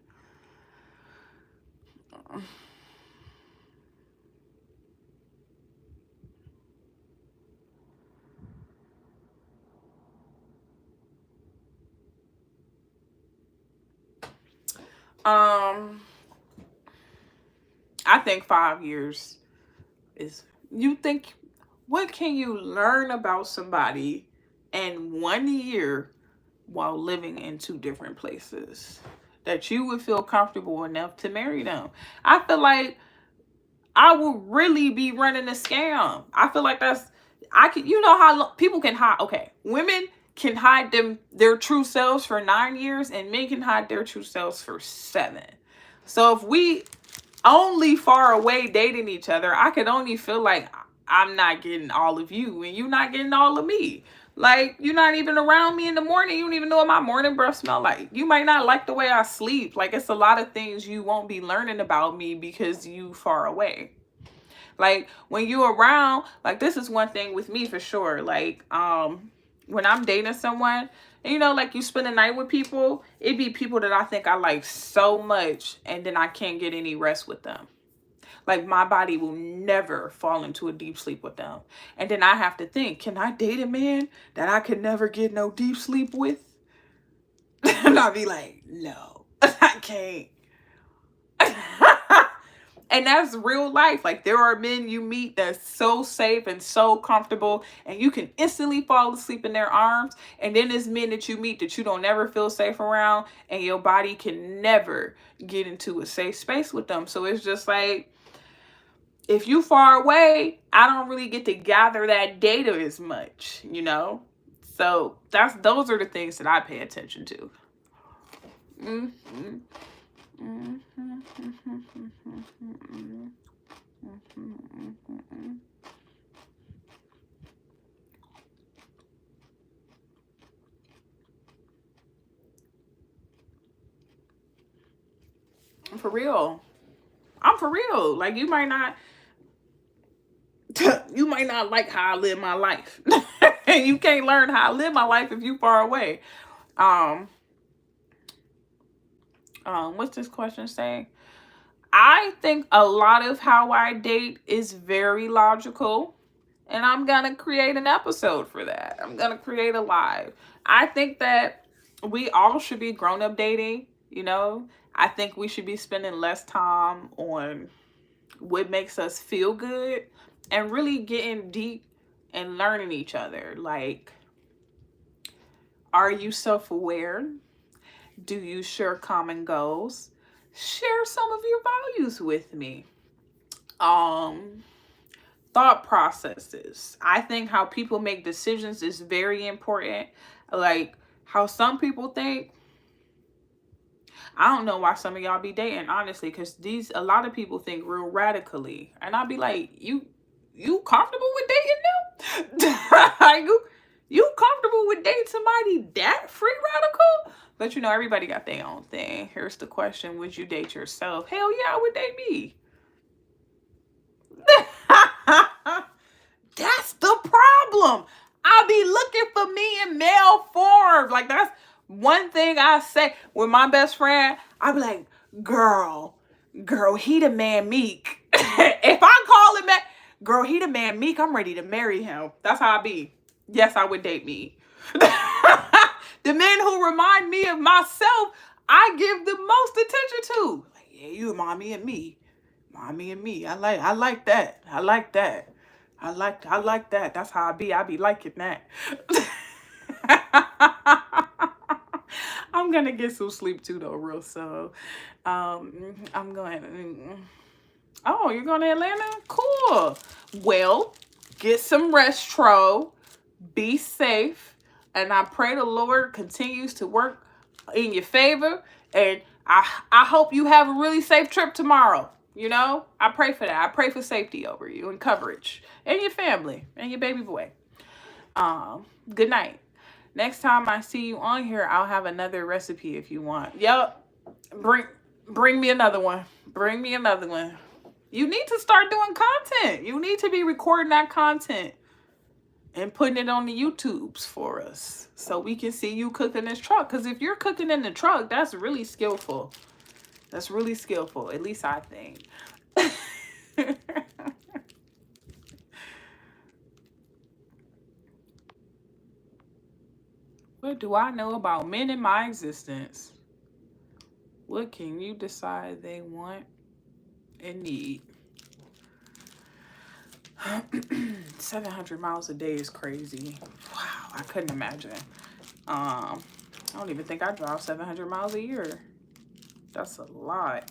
I think 5 years is. You think, what can you learn about somebody in 1 year while living in two different places that you would feel comfortable enough to marry them? I feel like I will really be running a scam. I feel like I can, you know how people can hide. Okay, women can hide their true selves for 9 years, and men can hide their true selves for 7. So if we only far away dating each other, I could only feel like I'm not getting all of you and you're not getting all of me. Like, you're not even around me in the morning. You don't even know what my morning breath smell like. You might not like the way I sleep. Like, it's a lot of things you won't be learning about me because you far away. Like, when you around, like, this is one thing with me for sure. Like, when I'm dating someone, and, you know, like, you spend the night with people, it be people that I think I like so much, and then I can't get any rest with them. Like, my body will never fall into a deep sleep with them. And then I have to think, can I date a man that I could never get no deep sleep with? And I'll be like, no, I can't. And that's real life. Like, there are men you meet that's so safe and so comfortable, and you can instantly fall asleep in their arms. And then there's men that you meet that you don't ever feel safe around, and your body can never get into a safe space with them. So it's just like, if you far away, I don't really get to gather that data as much, you know? So those are the things that I pay attention to. Mm-hmm. For real. I'm for real. Like, you might not like how I live my life. And you can't learn how I live my life if you far away. What's this question saying? I think a lot of how I date is very logical, and I'm gonna create an episode for that. I'm gonna create a live. I think that we all should be grown up dating, you know. I think we should be spending less time on what makes us feel good and really getting deep and learning each other. Like, are you self-aware? Do you share common goals? Share some of your values with me. Thought processes. I think how people make decisions is very important. Like, how some people think. I don't know why some of y'all be dating, honestly, because a lot of people think real radically. And I'll be like, you comfortable with dating them? you comfortable with dating somebody that free radical? But you know, everybody got their own thing. Here's the question: would you date yourself? Hell yeah, I would date me. That's the problem. I be looking for me in male form. Like, that's one thing I say with my best friend. I be like, girl, he the man Meek. If I call him that, girl, he the man Meek, I'm ready to marry him. That's how I be. Yes, I would date me. The men who remind me of myself, I give the most attention to. Like, yeah, you remind me of me. Mommy and me. I like that. I like that. I like that. That's how I be. I be liking that. I'm gonna get some sleep too though, real soon. I'm going. Oh, you're going to Atlanta? Cool. Well, get some rest, Tro. Be safe, and I pray the Lord continues to work in your favor. And I hope you have a really safe trip tomorrow. You know, I pray for that. I pray for safety over you and coverage and your family and your baby boy. Good night. Next time I see you on here, I'll have another recipe if you want. Yep. Bring me another one. Bring me another one. You need to start doing content. You need to be recording that content and putting it on the YouTubes for us so we can see you cooking this truck. Because if you're cooking in the truck, that's really skillful. That's really skillful. At least I think. What do I know about men in my existence? What can you decide they want and need? 700 miles a day is crazy. Wow, I couldn't imagine. I don't even think I drive 700 miles a year. That's a lot.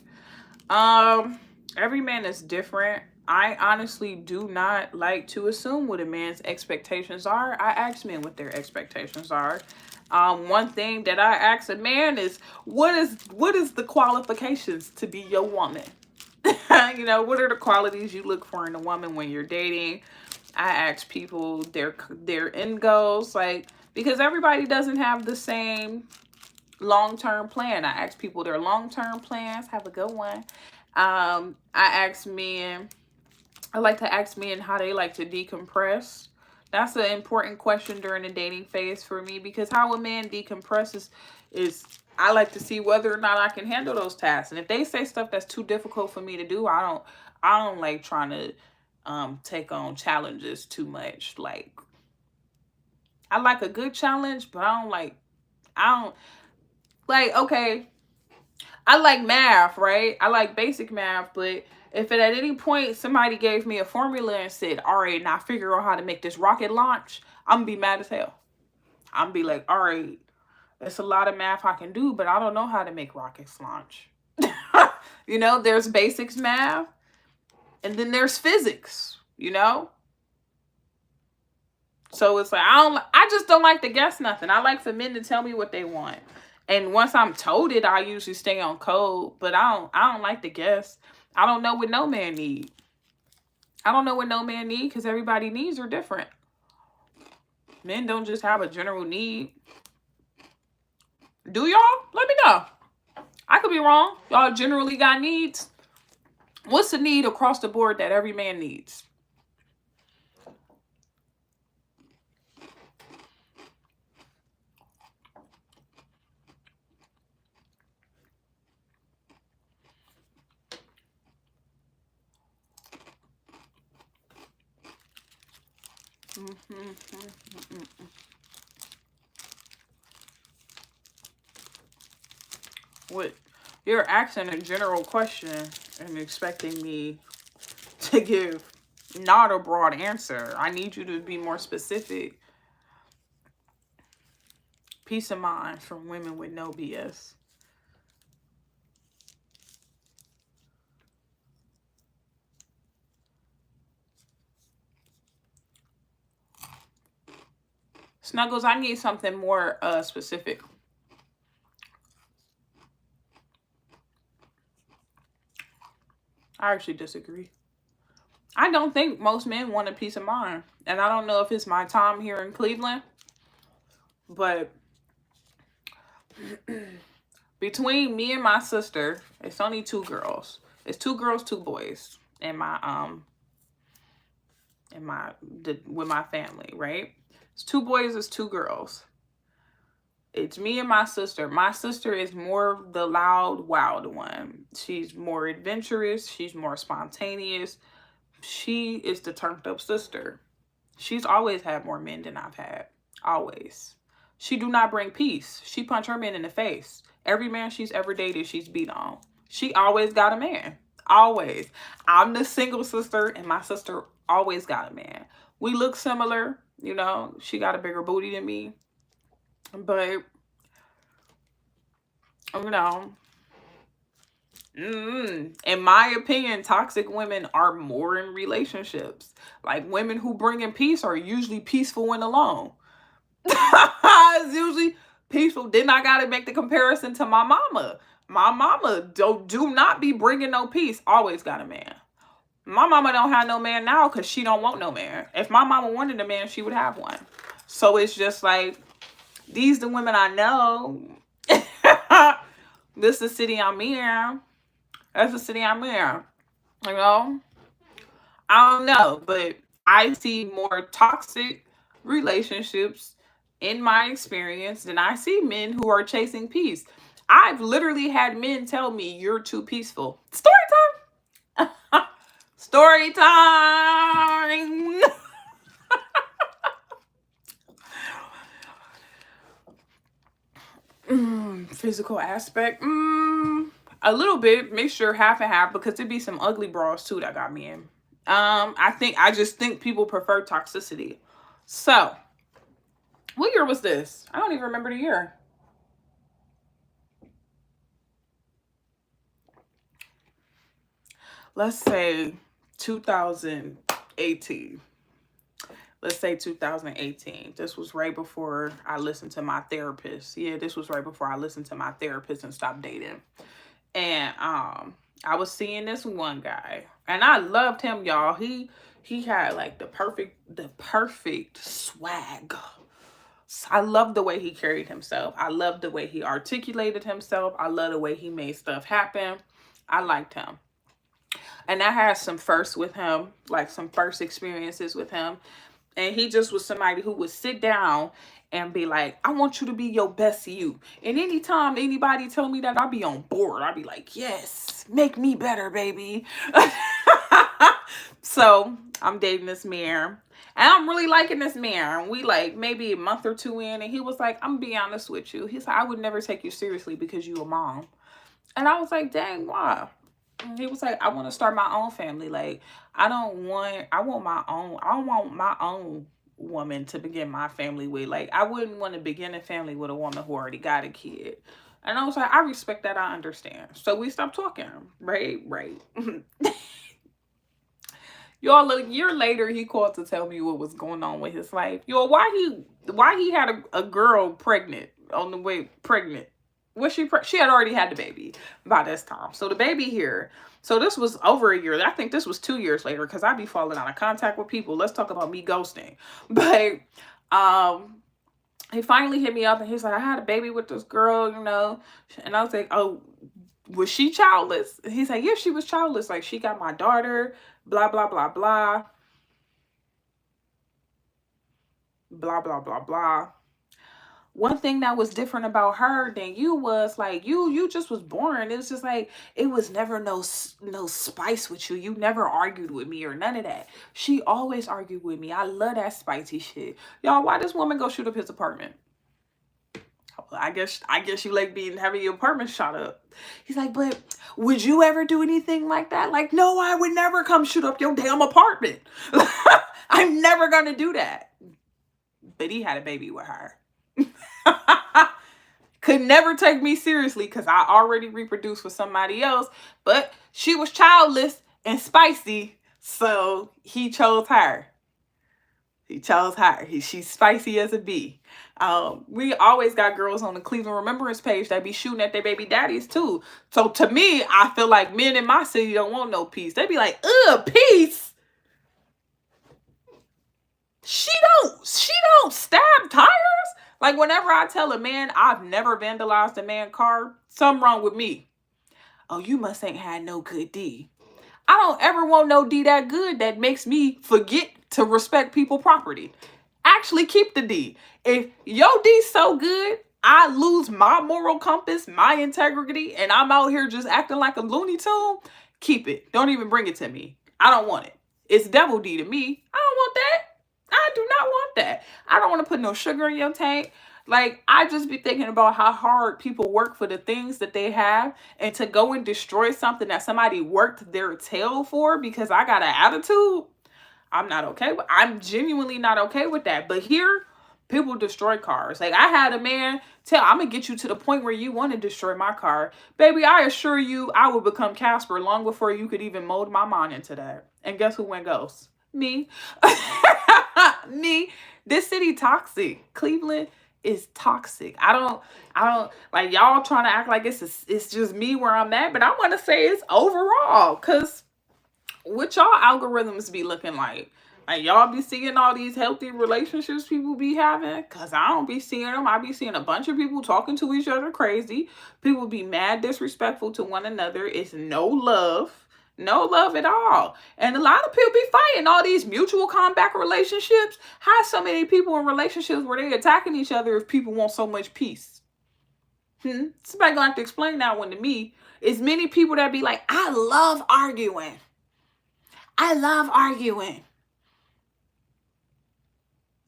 Every man is different. I honestly do not like to assume what a man's expectations are. I ask men what their expectations are. One thing that I ask a man is what is the qualifications to be your woman? You know, what are the qualities you look for in a woman when you're dating? I ask people their end goals, like, because everybody doesn't have the same long-term plan. I ask people their long-term plans. Have a good one. I like to ask men how they like to decompress. That's an important question during the dating phase for me, because how a man decompresses is I like to see whether or not I can handle those tasks. And if they say stuff that's too difficult for me to do, I don't like trying to take on challenges too much. Like, I like a good challenge, but I don't like, okay, I like math, right? I like basic math, but if at any point somebody gave me a formula and said, all right, now figure out how to make this rocket launch, I'm gonna be mad as hell. I'm gonna be like, all right, it's a lot of math I can do, but I don't know how to make rockets launch. You know, there's basics math, and then there's physics, you know? So it's like, I just don't like to guess nothing. I like for men to tell me what they want. And once I'm told it, I usually stay on code, but I don't like to guess. I don't know what no man need. I don't know what no man need, because everybody's needs are different. Men don't just have a general need. Do y'all? Let me know. I could be wrong. Y'all generally got needs. What's the need across the board that every man needs? What? You're asking a general question and expecting me to give not a broad answer. I need you to be more specific. Peace of mind from women with no BS. Snuggles, I need something more specific. I actually disagree. I don't think most men want a peace of mind. And I don't know if it's my time here in Cleveland, but between me and my sister, it's only two girls. It's two girls, two boys in with my family, right? It's two boys, it's two girls. It's me and my sister. My sister is more the loud, wild one. She's more adventurous. She's more spontaneous. She is the turned up sister. She's always had more men than I've had. Always. She do not bring peace. She punch her men in the face. Every man she's ever dated, she's beat on. She always got a man. Always. I'm the single sister, and my sister always got a man. We look similar. You know, she got a bigger booty than me. But, you know, in my opinion, toxic women are more in relationships. Like, women who bring in peace are usually peaceful when alone. It's usually peaceful. Then I gotta make the comparison to my mama. My mama do not be bringing no peace. Always got a man. My mama don't have no man now because she don't want no man. If my mama wanted a man, she would have one. So it's just like, these the women I know. This is the city I'm in. That's the city I'm in. You know? I don't know, but I see more toxic relationships in my experience than I see men who are chasing peace. I've literally had men tell me, you're too peaceful. Story time. Story time. Physical aspect. A little bit. Make sure half and half, because there'd be some ugly bras too that got me in. I just think people prefer toxicity. So, what year was this? I don't even remember the year. Let's say 2018. Let's say 2018. This was right before I listened to my therapist. Yeah, this was right before I listened to my therapist and stopped dating. And I was seeing this one guy, and I loved him, y'all. He had like the perfect swag. I love the way he carried himself. I love the way he articulated himself. I love the way he made stuff happen. I liked him. And I had some firsts with him, like some first experiences with him. And he just was somebody who would sit down and be like, I want you to be your best you. And anytime anybody tell me that, I'll be on board. I'll be like, yes, make me better, baby. So I'm dating this man. And I'm really liking this man. We like maybe a month or two in. And he was like, I'm going to be honest with you. He's like, I would never take you seriously because you a mom. And I was like, dang, why? He was like, I want to start my own family. Like, I want my own woman to begin my family with. Like, I wouldn't want to begin a family with a woman who already got a kid. And I was like, I respect that. I understand. So we stopped talking. Right. Y'all, a year later, he called to tell me what was going on with his life. Y'all, why he had a girl pregnant on the way pregnant. Was she had already had the baby by this time. So the baby here. So this was over a year. I think this was 2 years later, because I be falling out of contact with people. Let's talk about me ghosting. But he finally hit me up and he's like, I had a baby with this girl, you know. And I was like, oh, was she childless? And he's like, yeah, she was childless. Like, she got my daughter, blah, blah, blah, blah. Blah, blah, blah, blah. One thing that was different about her than you was like, you just was boring. It was just like, it was never no spice with you. You never argued with me or none of that. She always argued with me. I love that spicy shit. Y'all, why this woman go shoot up his apartment? I guess you like having your apartment shot up. He's like, but would you ever do anything like that? Like, no, I would never come shoot up your damn apartment. I'm never gonna do that. But he had a baby with her. Could never take me seriously because I already reproduced with somebody else, but she was childless and spicy, so he chose her. He chose her. She's spicy as a bee. We always got girls on the Cleveland Remembrance page that be shooting at their baby daddies too. So to me, I feel like men in my city don't want no peace. They be like, ugh, peace. She don't stab tires. Like whenever I tell a man I've never vandalized a man's car, something wrong with me. Oh, you must ain't had no good D. I don't ever want no D that good that makes me forget to respect people property. Actually keep the D. If your D's so good, I lose my moral compass, my integrity, and I'm out here just acting like a Looney Tune, keep it. Don't even bring it to me. I don't want it. It's double D to me. I don't want that. I do not want that. I don't want to put no sugar in your tank. Like, I just be thinking about how hard people work for the things that they have, and to go and destroy something that somebody worked their tail for because I got an attitude. I'm genuinely not okay with that. But here, people destroy cars. Like, I had a man tell, I'm going to get you to the point where you want to destroy my car. Baby, I assure you, I will become Casper long before you could even mold my mind into that. And guess who went ghost? Me. Me. This city toxic. Cleveland is toxic. I don't like, y'all trying to act like it's just me where I'm at, but I want to say it's overall, because what y'all algorithms be looking like? Like, y'all be seeing all these healthy relationships people be having? Because I don't be seeing them. I be seeing a bunch of people talking to each other crazy. People be mad disrespectful to one another. It's no love. No love at all. And a lot of people be fighting all these mutual combat relationships. How so many people in relationships where they attacking each other if people want so much peace? Somebody gonna have to explain that one to me. It's many people that be like, I love arguing. I love arguing.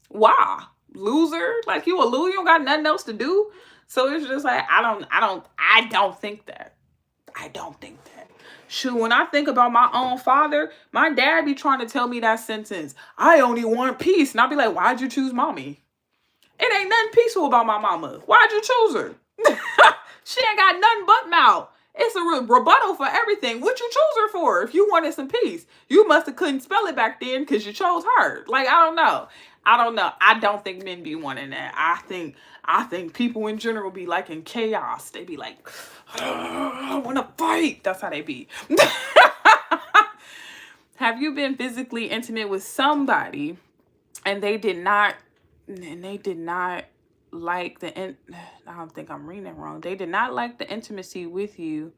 Wow. Loser? Like, you a loser? You don't got nothing else to do? So it's just like, I don't think that. I don't think that. Shoot, when I think about my own father, my dad be trying to tell me that sentence, I only want peace. And I'll be like, why'd you choose mommy? It ain't nothing peaceful about my mama. Why'd you choose her? She ain't got nothing but mouth. It's a rebuttal for everything. What you chose her for? If you wanted some peace, you must have couldn't spell it back then because you chose her. Like, I don't know. I don't think men be wanting that. I think people in general be like in chaos. They be like, I want to fight. That's how they be. Have you been physically intimate with somebody and they did not like I don't think I'm reading it wrong. They did not like the intimacy with you,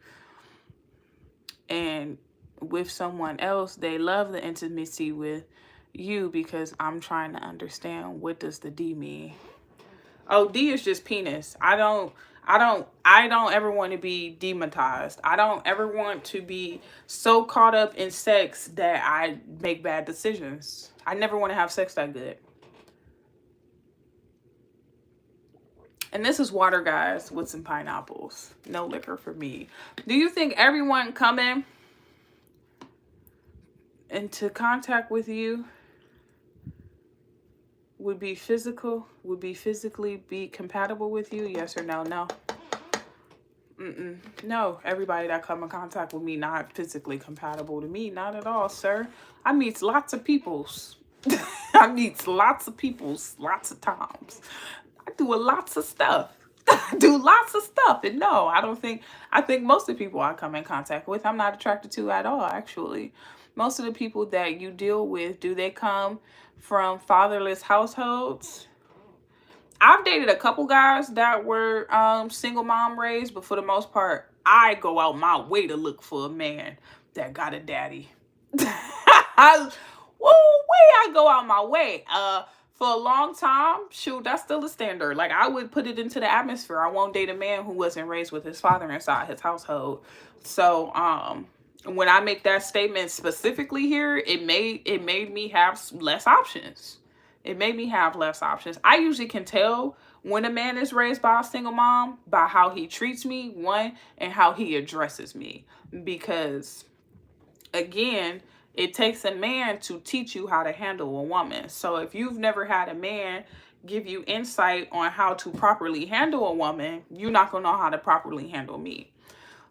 and with someone else, they love the intimacy with you? Because I'm trying to understand, what does the D mean? Oh, D is just penis. I don't ever want to be demonetized. I don't ever want to be so caught up in sex that I make bad decisions. I never want to have sex that good. And this is water, guys, with some pineapples. No liquor for me. Do you think everyone coming into contact with you would be physically be compatible with you? Yes or no? No. No, everybody that come in contact with me not physically compatible to me. Not at all, sir. I meet lots of peoples. I meet lots of peoples lots of times. I do lots of stuff. And no, I think most of the people I come in contact with, I'm not attracted to at all, actually. Most of the people that you deal with, do they come from fatherless households? I've dated a couple guys that were single mom raised, but for the most part, I go out my way to look for a man that got a daddy. I go out my way. For a long time, shoot, that's still the standard. Like, I would put it into the atmosphere. I won't date a man who wasn't raised with his father inside his household. So, when I make that statement specifically here, it made me have less options. It made me have less options. I usually can tell when a man is raised by a single mom by how he treats me, one, and how he addresses me. Because, again, it takes a man to teach you how to handle a woman. So if you've never had a man give you insight on how to properly handle a woman, you're not going to know how to properly handle me.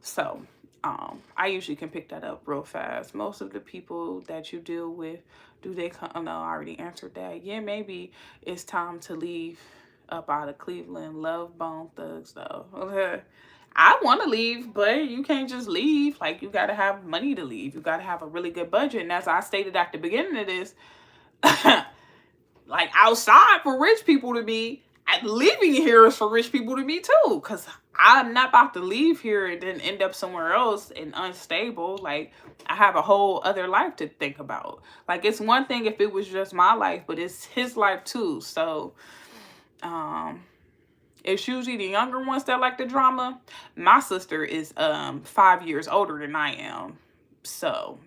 So I usually can pick that up real fast. Most of the people that you deal with Do they come? Oh, no, I already answered that. Yeah, maybe it's time to leave up out of Cleveland. Love Bone Thugs, though. Okay. I want to leave, but you can't just leave. Like, you got to have money to leave. You got to have a really good budget. And as I stated at the beginning of this, like, outside for rich people to be, leaving here is for rich people to be too. Because I'm not about to leave here and then end up somewhere else and unstable. Like, I have a whole other life to think about. Like, it's one thing if it was just my life, but it's his life too. So, it's usually the younger ones that like the drama. My sister is 5 years older than I am. So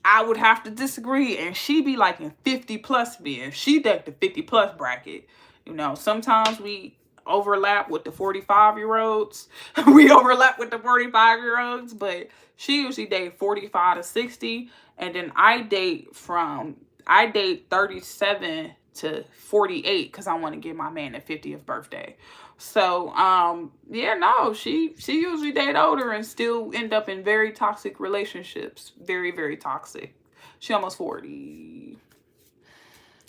I would have to disagree. And she be like in 50 plus men. She decked the 50 plus bracket. You know, sometimes we overlap with the 45-year-olds. We overlap with the 45-year-olds. But she usually date 45 to 60. And then I date 37 to 48 because I want to give my man a 50th birthday. So yeah, no, she usually date older and still end up in very toxic relationships. Very, very toxic. She almost 40.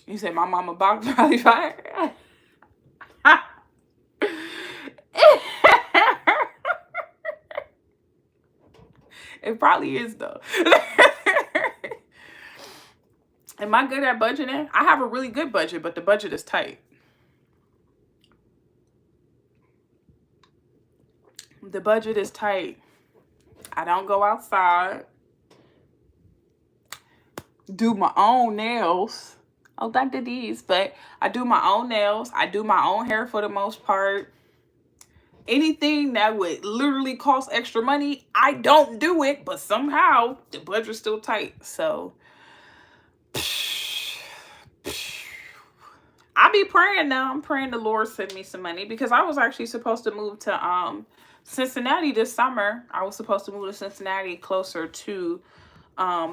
You said my mama box probably fire. It probably is though. Am I good at budgeting? I have a really good budget, but the budget is tight. The budget is tight. I don't go outside. Do my own nails. Oh, Dr. D's. But I do my own nails. I do my own hair for the most part. Anything that would literally cost extra money, I don't do it. But somehow, the budget's still tight. So I be praying now. I'm praying the Lord send me some money because I was actually supposed to move to Cincinnati this summer. I was supposed to move to Cincinnati closer to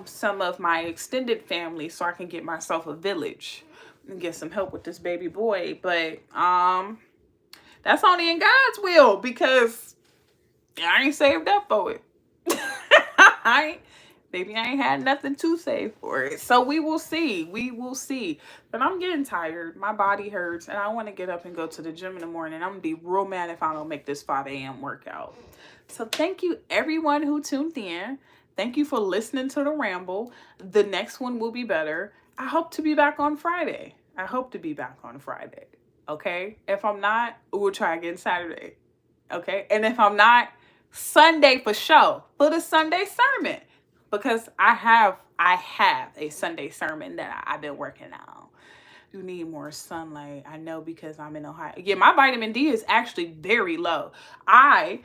some of my extended family so I can get myself a village and get some help with this baby boy. But that's only in God's will because I ain't saved up for it. Maybe I ain't had nothing to save for it. So we will see. We will see. But I'm getting tired. My body hurts. And I want to get up and go to the gym in the morning. I'm going to be real mad if I don't make this 5 a.m. workout. So thank you everyone who tuned in. Thank you for listening to the ramble. The next one will be better. I hope to be back on Friday. Okay? If I'm not, we'll try again Saturday. Okay? And if I'm not, Sunday for sure. For the Sunday sermon. Because I have a Sunday sermon that I've been working on. You need more sunlight. I know because I'm in Ohio. Yeah, my vitamin D is actually very low. I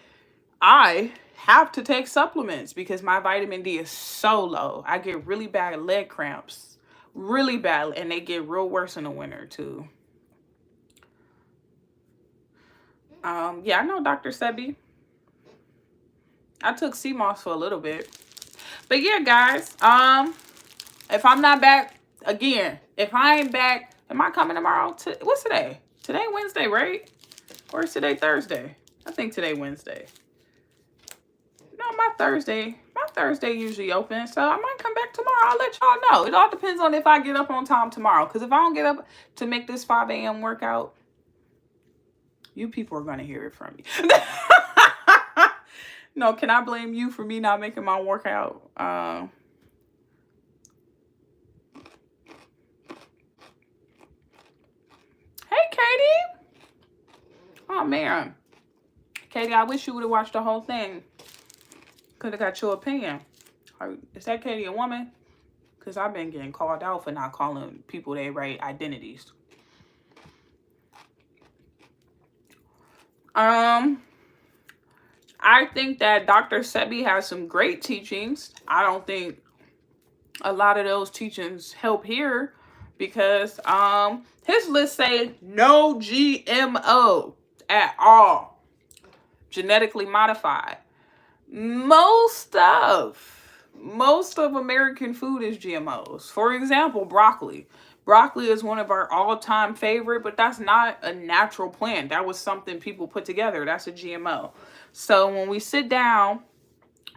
have to take supplements because my vitamin D is so low. I get really bad leg cramps. Really bad. And they get real worse in the winter too. Yeah, I know Dr. Sebi. I took CMOS for a little bit. But yeah, guys, if I'm not back, again, if I ain't back, am I coming tomorrow? What's today? Today Wednesday, right? Or is today Thursday? I think today Wednesday. No, my Thursday usually open, so I might come back tomorrow. I'll let y'all know. It all depends on if I get up on time tomorrow. Because if I don't get up to make this 5 a.m. workout, you people are going to hear it from me. No, can I blame you for me not making my workout? Hey, Katie. Oh, man. Katie, I wish you would have watched the whole thing. Could have got your opinion. Is that Katie a woman? Because I've been getting called out for not calling people their right identities. I think that Dr. Sebi has some great teachings. I don't think a lot of those teachings help here because his list say no GMO at all. Genetically modified. Most of American food is GMOs. For example, broccoli. Broccoli is one of our all-time favorite, but that's not a natural plant. That was something people put together. That's a GMO. So when we sit down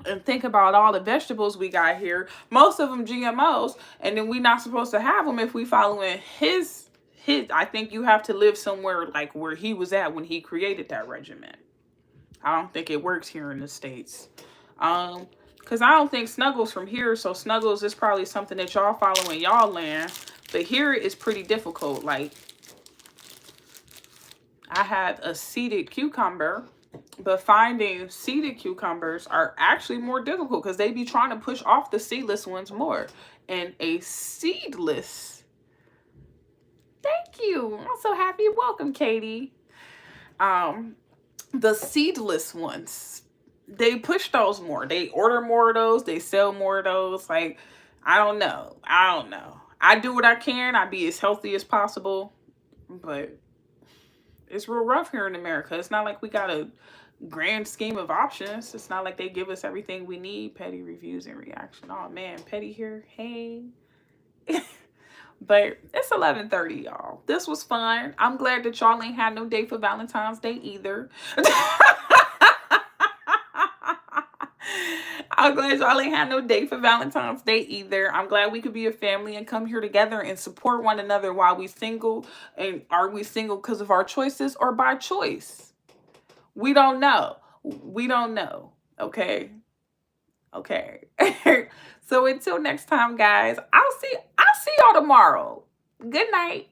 And think about all the vegetables we got here. Most of them GMOs, and then we not supposed to have them if we following his. I think you have to live somewhere like where he was at when he created that regimen. I don't think it works here in the States. Because I don't think Snuggles from here, so Snuggles is probably something that y'all follow in y'all land. But here it's pretty difficult. Like, I had a seeded cucumber, but finding seeded cucumbers are actually more difficult because they be trying to push off the seedless ones more. And a seedless, thank you. I'm so happy. Welcome, Katie. The seedless ones, they push those more. They order more of those. They sell more of those. Like, I don't know. I do what I can. I be as healthy as possible, but it's real rough here in America. It's not like we got a grand scheme of options. It's not like they give us everything we need. Petty reviews and reaction. Oh man, Petty here. Hey. But it's 11:30, y'all. This was fun. I'm glad that y'all ain't had no date for Valentine's Day either. I'm glad y'all ain't had no date for Valentine's Day either. I'm glad we could be a family and come here together and support one another while we single. And are we single because of our choices or by choice? We don't know. We don't know. Okay. Okay. So until next time, guys, I'll see y'all tomorrow. Good night.